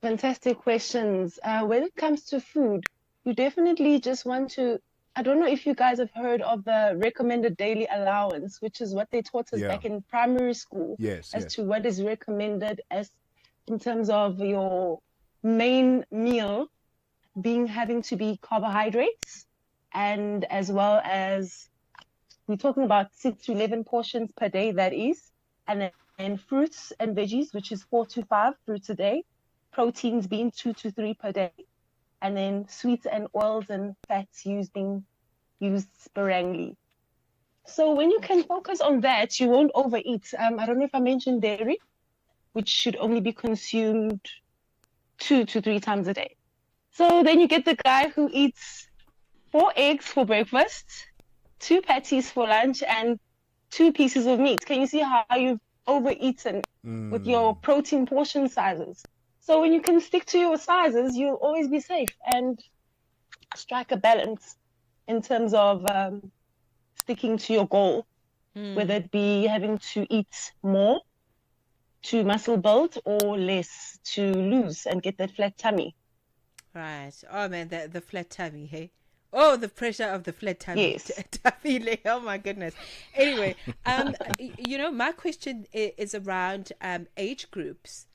[SPEAKER 7] Fantastic questions. When it comes to food, you definitely just want to, I don't know if you guys have heard of the recommended daily allowance, which is what they taught us back in primary school. To what is recommended as in terms of your main meal having to be carbohydrates, and as well as we're talking about 6 to 11 portions per day, that is, and then fruits and veggies, which is 4 to 5 fruits a day. Proteins being 2 to 3 per day, and then sweets and oils and fats being used sparingly. So when you can focus on that, you won't overeat. I don't know if I mentioned dairy, which should only be consumed 2 to 3 times a day. So then you get the guy who eats 4 eggs for breakfast, 2 patties for lunch, and 2 pieces of meat. Can you see how you've overeaten with your protein portion sizes? So when you can stick to your sizes, you'll always be safe and strike a balance in terms of sticking to your goal, whether it be having to eat more to muscle build or less to lose and get that flat tummy.
[SPEAKER 1] Right. Oh, man, the flat tummy, hey? Oh, the pressure of the flat tummy.
[SPEAKER 7] Yes.
[SPEAKER 1] Oh, my goodness. Anyway, my question is around age groups.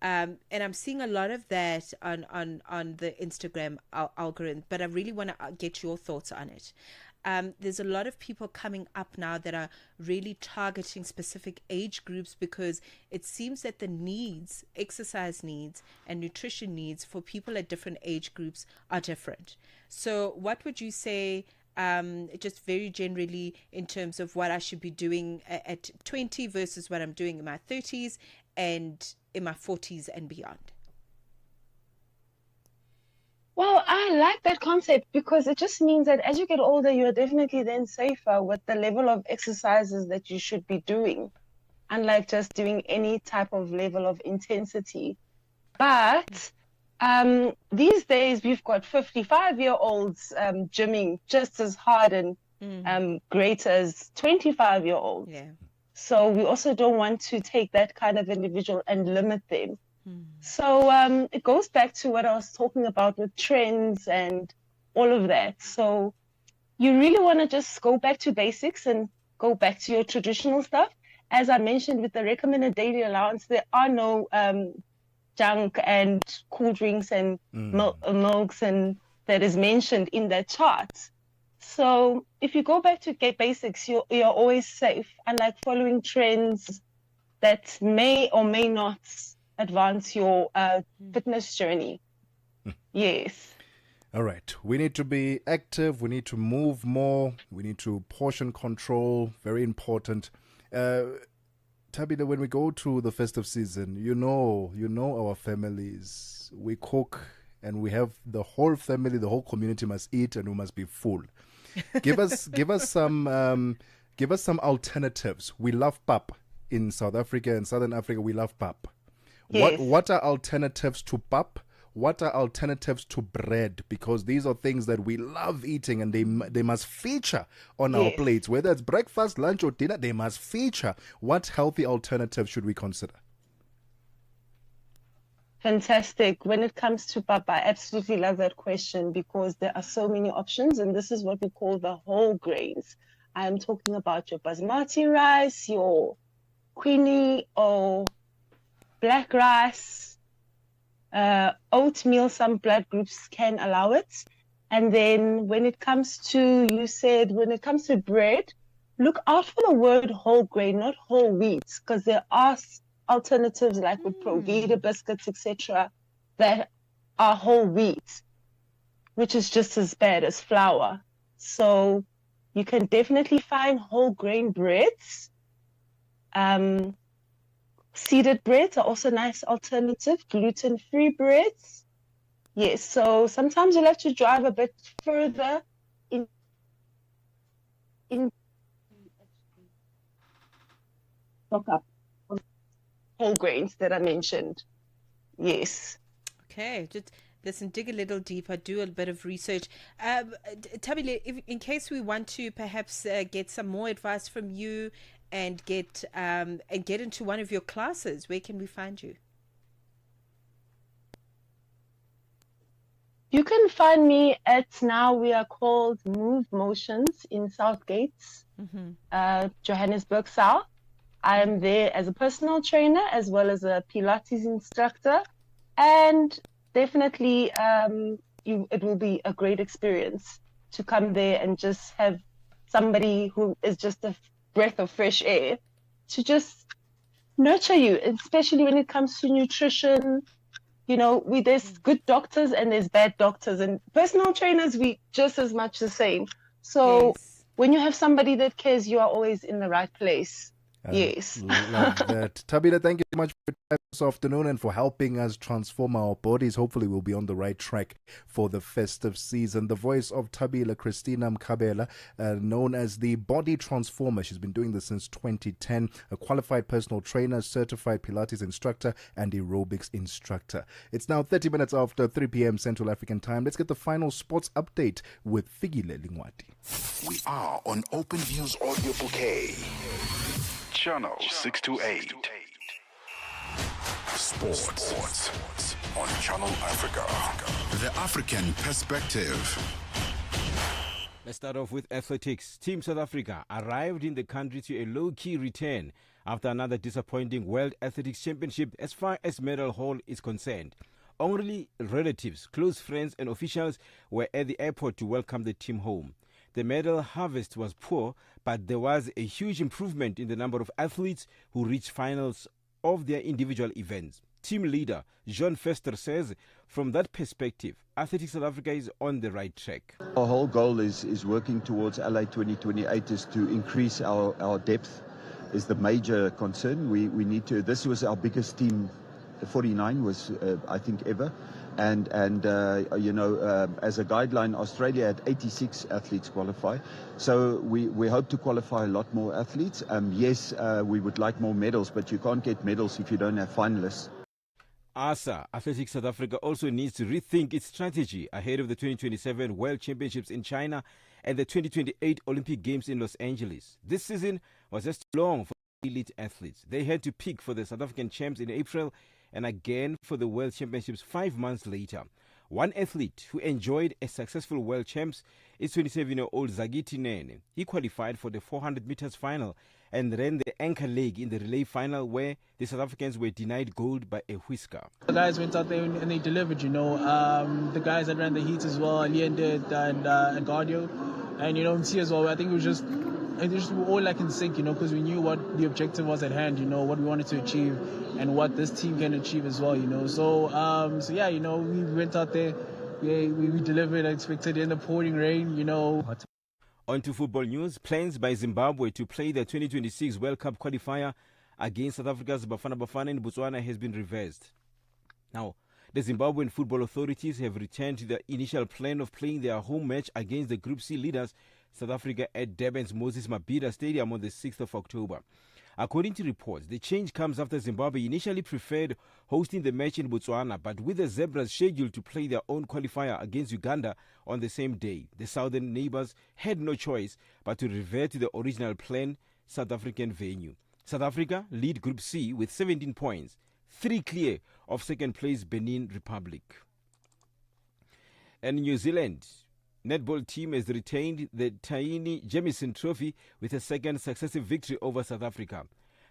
[SPEAKER 1] And I'm seeing a lot of that on the Instagram algorithm, but I really want to get your thoughts on it. There's a lot of people coming up now that are really targeting specific age groups because it seems that the needs, exercise needs and nutrition needs for people at different age groups are different. So what would you say, just very generally, in terms of what I should be doing at 20 versus what I'm doing in my 30s and in my 40s and beyond?
[SPEAKER 7] Well, I like that concept because it just means that as you get older, you're definitely then safer with the level of exercises that you should be doing. unlike just doing any type of level of intensity. But these days we've got 55-year-olds gymming just as hard and great as 25-year-olds.
[SPEAKER 1] Yeah.
[SPEAKER 7] So we also don't want to take that kind of individual and limit them. So it goes back to what I was talking about with trends and all of that. So you really want to just go back to basics and go back to your traditional stuff. As I mentioned with the recommended daily allowance, there are no junk and cool drinks and milks and that is mentioned in that chart. So if you go back to basics, you're always safe, unlike following trends that may or may not advance your fitness journey. Yes.
[SPEAKER 2] All right. We need to be active. We need to move more. We need to portion control. Very important. Tabitha, when we go to the festive season, you know our families. We cook and we have the whole family, the whole community must eat and we must be full. Give us some alternatives. We love pap in South Africa and Southern Africa. We love pap.
[SPEAKER 7] Yes.
[SPEAKER 2] What are alternatives to pap? What are alternatives to bread? Because these are things that we love eating and they must feature on our plates. Whether it's breakfast, lunch or dinner, they must feature. What healthy alternatives should we consider?
[SPEAKER 7] Fantastic. When it comes to pap, I absolutely love that question because there are so many options and this is what we call the whole grains. I'm talking about your basmati rice, your quinoa or black rice, oatmeal. Some blood groups can allow it. And then when it comes to, you said, when it comes to bread, look out for the word whole grain, not whole wheat, because there are alternatives like with Provida biscuits, etc., that are whole wheat, which is just as bad as flour. So you can definitely find whole grain breads. Seeded breads are also a nice alternative, gluten-free breads. Yes, so sometimes you'll have to drive a bit further in stock up on whole grains that I mentioned. Yes.
[SPEAKER 1] Okay, just listen, dig a little deeper, do a bit of research. Tabile, in case we want to perhaps get some more advice from you and get into one of your classes, where can we find you?
[SPEAKER 7] You can find me at, now we are called Move Motions in Southgate, Johannesburg South. I am there as a personal trainer as well as a Pilates instructor, and definitely it will be a great experience to come there and just have somebody who is just a breath of fresh air to just nurture you, especially when it comes to nutrition. You know, there's good doctors and there's bad doctors, and personal trainers, we just as much the same. So when you have somebody that cares, you are always in the right place. Yes.
[SPEAKER 2] Love that. Tabitha, thank you so much for your time this afternoon and for helping us transform our bodies. Hopefully we'll be on the right track for the festive season. The voice of Tabitha Christina Mkabela, known as the Body Transformer. She's been doing this since 2010. A qualified personal trainer, certified Pilates instructor and aerobics instructor. It's now 30 minutes after 3 p.m. Central African time. Let's get the final sports update with Figile Lingwati.
[SPEAKER 8] We are on Open Views Audio Bouquet. Channel 628. Sports on Channel Africa. The African perspective.
[SPEAKER 10] Let's start off with athletics. Team South Africa arrived in the country to a low-key return after another disappointing World Athletics Championship as far as medal haul is concerned. Only relatives, close friends and officials were at the airport to welcome the team home. The medal harvest was poor, but there was a huge improvement in the number of athletes who reached finals of their individual events. Team leader Jean Fester says, from that perspective, Athletics South Africa is on the right track.
[SPEAKER 11] Our whole goal is working towards LA 2028 is to increase our depth is the major concern. We need to, this was our biggest team, 49 was I think ever. and as a guideline, Australia had 86 athletes qualify. So we hope to qualify a lot more athletes. Yes, we would like more medals, but you can't get medals if you don't have finalists.
[SPEAKER 10] ASA, Athletics South Africa, also needs to rethink its strategy ahead of the 2027 World Championships in China and the 2028 Olympic Games in Los Angeles. This season was just too long for elite athletes. They had to pick for the South African champs in April and again for the World Championships 5 months later. One athlete who enjoyed a successful World Champs is 27-year-old Zagiti Nene. He qualified for the 400 meters final and ran the anchor leg in the relay final where the South Africans were denied gold by a whisker.
[SPEAKER 3] The guys went out there and they delivered, the guys that ran the heats as well, Leander and Gardio, and MC as well. I think it was just we were all like in sync, because we knew what the objective was at hand, what we wanted to achieve and what this team can achieve as well, So yeah, we went out there, we delivered, I expected in the pouring rain,
[SPEAKER 10] On to football news. Plans by Zimbabwe to play the 2026 World Cup qualifier against South Africa's Bafana Bafana in Botswana has been reversed. Now, the Zimbabwean football authorities have returned to their initial plan of playing their home match against the Group C leaders, South Africa, at Durban's Moses Mabhida Stadium on the 6th of October. According to reports, the change comes after Zimbabwe initially preferred hosting the match in Botswana, but with the Zebras scheduled to play their own qualifier against Uganda on the same day, the southern neighbors had no choice but to revert to the original planned South African venue. South Africa lead Group C with 17 points, 3 clear of second place Benin Republic. And New Zealand netball team has retained the Taini Jamison Trophy with a second successive victory over South Africa.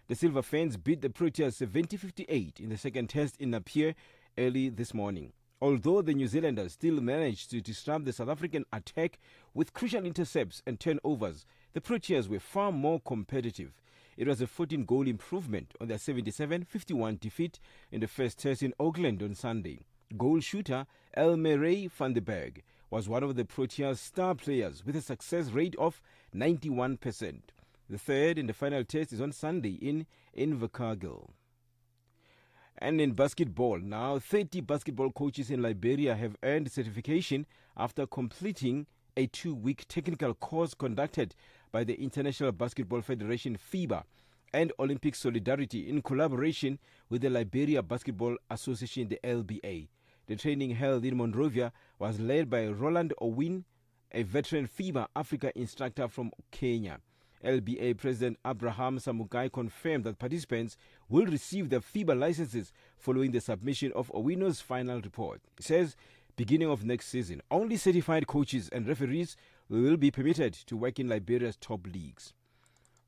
[SPEAKER 10] The Silver Ferns beat the Proteas 70-58 in the second test in Napier early this morning. Although the New Zealanders still managed to disrupt the South African attack with crucial intercepts and turnovers, the Proteas were far more competitive. It was a 14-goal improvement on their 77-51 defeat in the first test in Auckland on Sunday. Goal shooter Elmerey van den Berg was one of the Proteas' star players with a success rate of 91%. The third and the final test is on Sunday in Invercargill. And in basketball, now 30 basketball coaches in Liberia have earned certification after completing a 2-week technical course conducted by the International Basketball Federation FIBA and Olympic Solidarity in collaboration with the Liberia Basketball Association, the LBA. The training held in Monrovia was led by Roland Owin, a veteran FIBA Africa instructor from Kenya. LBA President Abraham Samugai confirmed that participants will receive their FIBA licenses following the submission of Owino's final report. He says, beginning of next season, only certified coaches and referees will be permitted to work in Liberia's top leagues.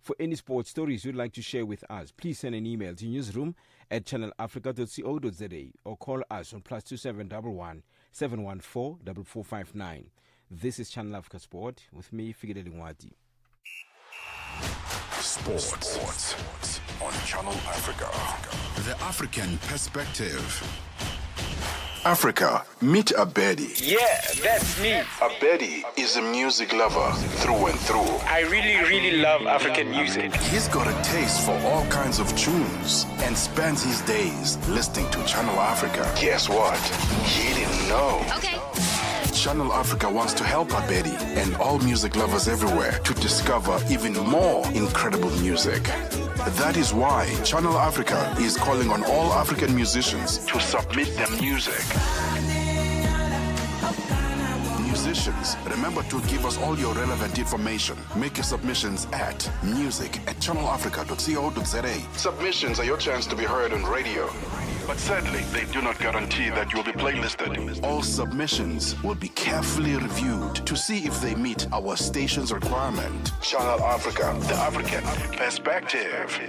[SPEAKER 10] For any sports stories you'd like to share with us, please send an email to newsroom@channelafrica.co.za or call us on +2711 714 4459. This is Channel Africa Sport with me, Figile Lingwati.
[SPEAKER 8] Sports on Channel Africa. The African perspective. Africa, meet Abedi.
[SPEAKER 14] Yeah, that's me.
[SPEAKER 8] Abedi is a music lover through and through.
[SPEAKER 14] I really love African music.
[SPEAKER 8] He's got a taste for all kinds of tunes and spends his days listening to Channel Africa. Guess what? He didn't know.
[SPEAKER 14] Okay.
[SPEAKER 8] Channel Africa wants to help Abedi and all music lovers everywhere to discover even more incredible music. That is why Channel Africa is calling on all African musicians to submit their music. Musicians, remember to give us all your relevant information. Make your submissions at music@channelafrica.co.za. Submissions are your chance to be heard on radio. But sadly, they do not guarantee that you'll be playlisted. All submissions will be carefully reviewed to see if they meet our station's requirement. Channel Africa, the African perspective.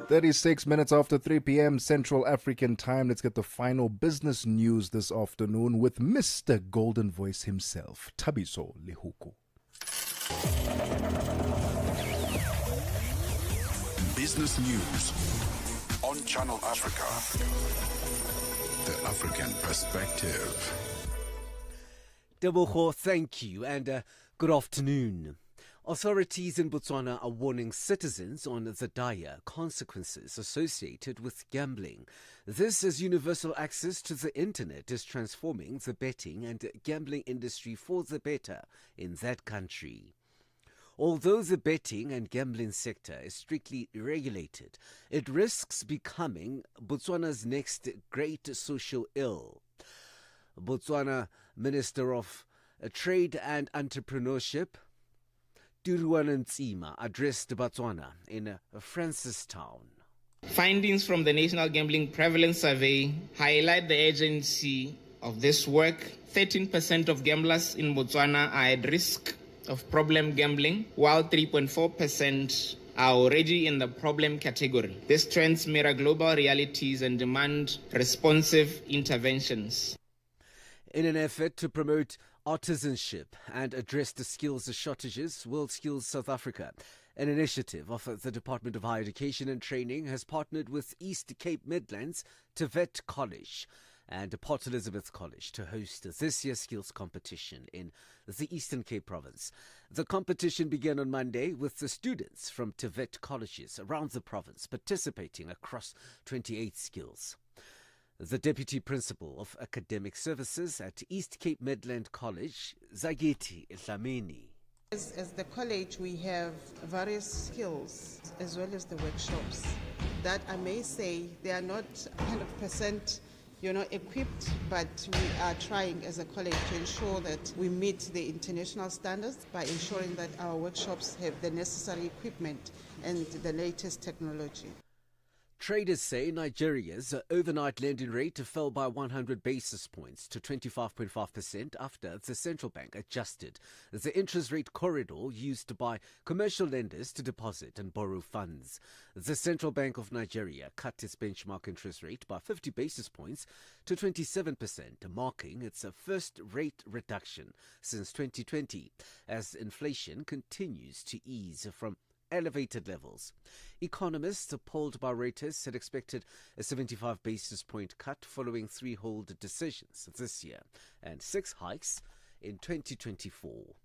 [SPEAKER 2] 36 minutes after 3 p.m. Central African time. Let's get the final business news this afternoon with Mr. Golden Voice himself, Thabiso Lehuku.
[SPEAKER 8] Business news on Channel Africa. The African perspective.
[SPEAKER 15] Tebogo, thank you, and good afternoon. Authorities in Botswana are warning citizens on the dire consequences associated with gambling. This as universal access to the internet is transforming the betting and gambling industry for the better in that country. Although the betting and gambling sector is strictly regulated, it risks becoming Botswana's next great social ill. Botswana Minister of Trade and Entrepreneurship, Ntsima, addressed Botswana in Francistown.
[SPEAKER 17] Findings from the National Gambling Prevalence Survey highlight the urgency of this work. 13% of gamblers in Botswana are at risk of problem gambling, while 3.4% are already in the problem category. These trends mirror global realities and demand responsive interventions.
[SPEAKER 15] In an effort to promote artisanship and address the skills shortages, World Skills South Africa, an initiative of the Department of Higher Education and Training, has partnered with East Cape Midlands TVET College and Port Elizabeth College to host this year's skills competition in the Eastern Cape province. The competition began on Monday with the students from TVET colleges around the province participating across 28 skills. The Deputy Principal of Academic Services at East Cape Midland College, Zagiti Dlamini.
[SPEAKER 23] As the college, we have various skills as well as the workshops that I may say they are not 100% equipped, but we are trying as a college to ensure that we meet the international standards by ensuring that our workshops have the necessary equipment and the latest technology.
[SPEAKER 15] Traders say Nigeria's overnight lending rate fell by 100 basis points to 25.5% after the central bank adjusted the interest rate corridor used by commercial lenders to deposit and borrow funds. The Central Bank of Nigeria cut its benchmark interest rate by 50 basis points to 27%, marking its first rate reduction since 2020, as inflation continues to ease from elevated levels. Economists polled by Reuters had expected a 75 basis point cut following 3 hold decisions this year and 6 hikes in 2024.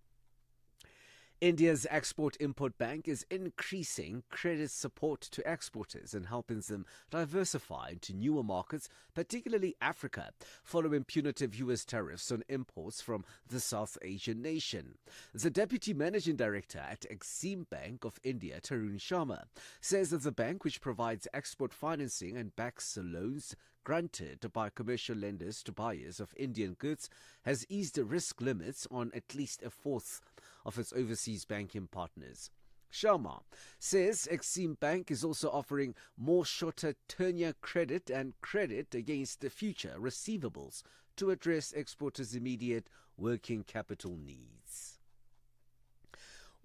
[SPEAKER 15] India's Export-Import Bank is increasing credit support to exporters and helping them diversify into newer markets, particularly Africa, following punitive U.S. tariffs on imports from the South Asian nation. The Deputy Managing Director at Exim Bank of India, Tarun Sharma, says that the bank, which provides export financing and backs loans granted by commercial lenders to buyers of Indian goods, has eased the risk limits on at least a fourth of its overseas banking partners. Sharma says Exim Bank is also offering more shorter tenure credit and credit against the future receivables to address exporters' immediate working capital needs.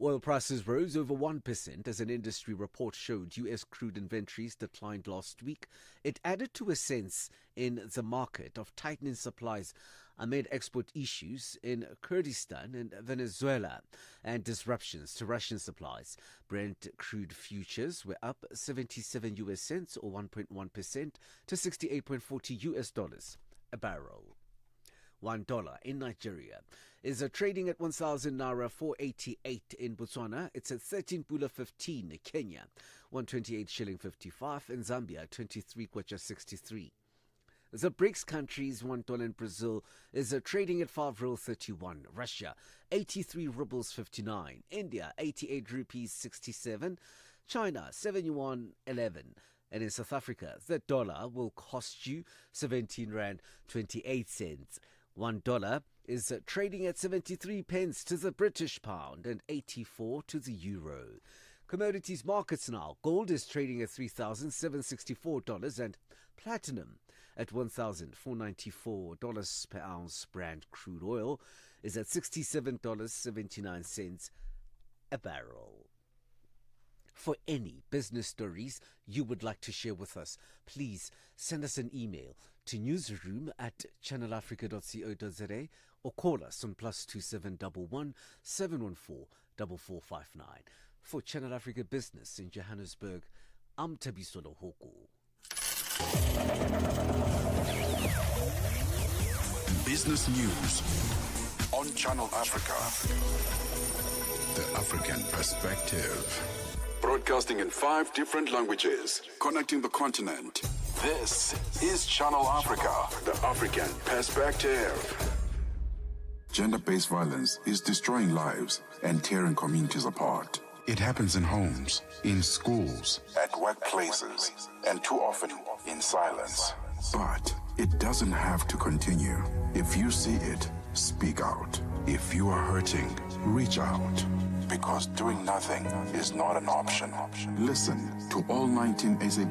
[SPEAKER 15] Oil prices rose over 1% as an industry report showed U.S. crude inventories declined last week. It added to a sense in the market of tightening supplies amid export issues in Kurdistan and Venezuela and disruptions to Russian supplies. Brent crude futures were up 77 US cents or 1.1% to $68.40 US a barrel. $1 in Nigeria is trading at 1,000 naira 488 in Botswana. It's at 13.15 in Kenya, 128 shilling 55 in Zambia, 23 kwacha 63. The BRICS countries, $1 in Brazil is trading at 5.31. Russia, 83 rubles 59. India, 88 rupees 67. China, 7 yuan 11. And in South Africa, the dollar will cost you 17 rand 28 cents. $1 is trading at 73 pence to the British pound and 84 to the euro. Commodities markets now. Gold is trading at $3,764 and platinum at $1,494 per ounce. Brent crude oil is at $67.79 a barrel. For any business stories you would like to share with us, please send us an email to newsroom@channelafrica.co.za or call us on +2711 714 4459. For Channel Africa Business in Johannesburg, I'm Tabiso Lohoko.
[SPEAKER 8] Business News on Channel Africa. The African Perspective. Broadcasting in 5 different languages, connecting the continent. This is Channel Africa, the African Perspective. Gender-based violence is destroying lives and tearing communities apart. It happens in homes, in schools, at workplaces, and too often in silence. But it doesn't have to continue. If you see it, speak out. If you are hurting, reach out. Because doing nothing is not an option. Listen to all 19 SABC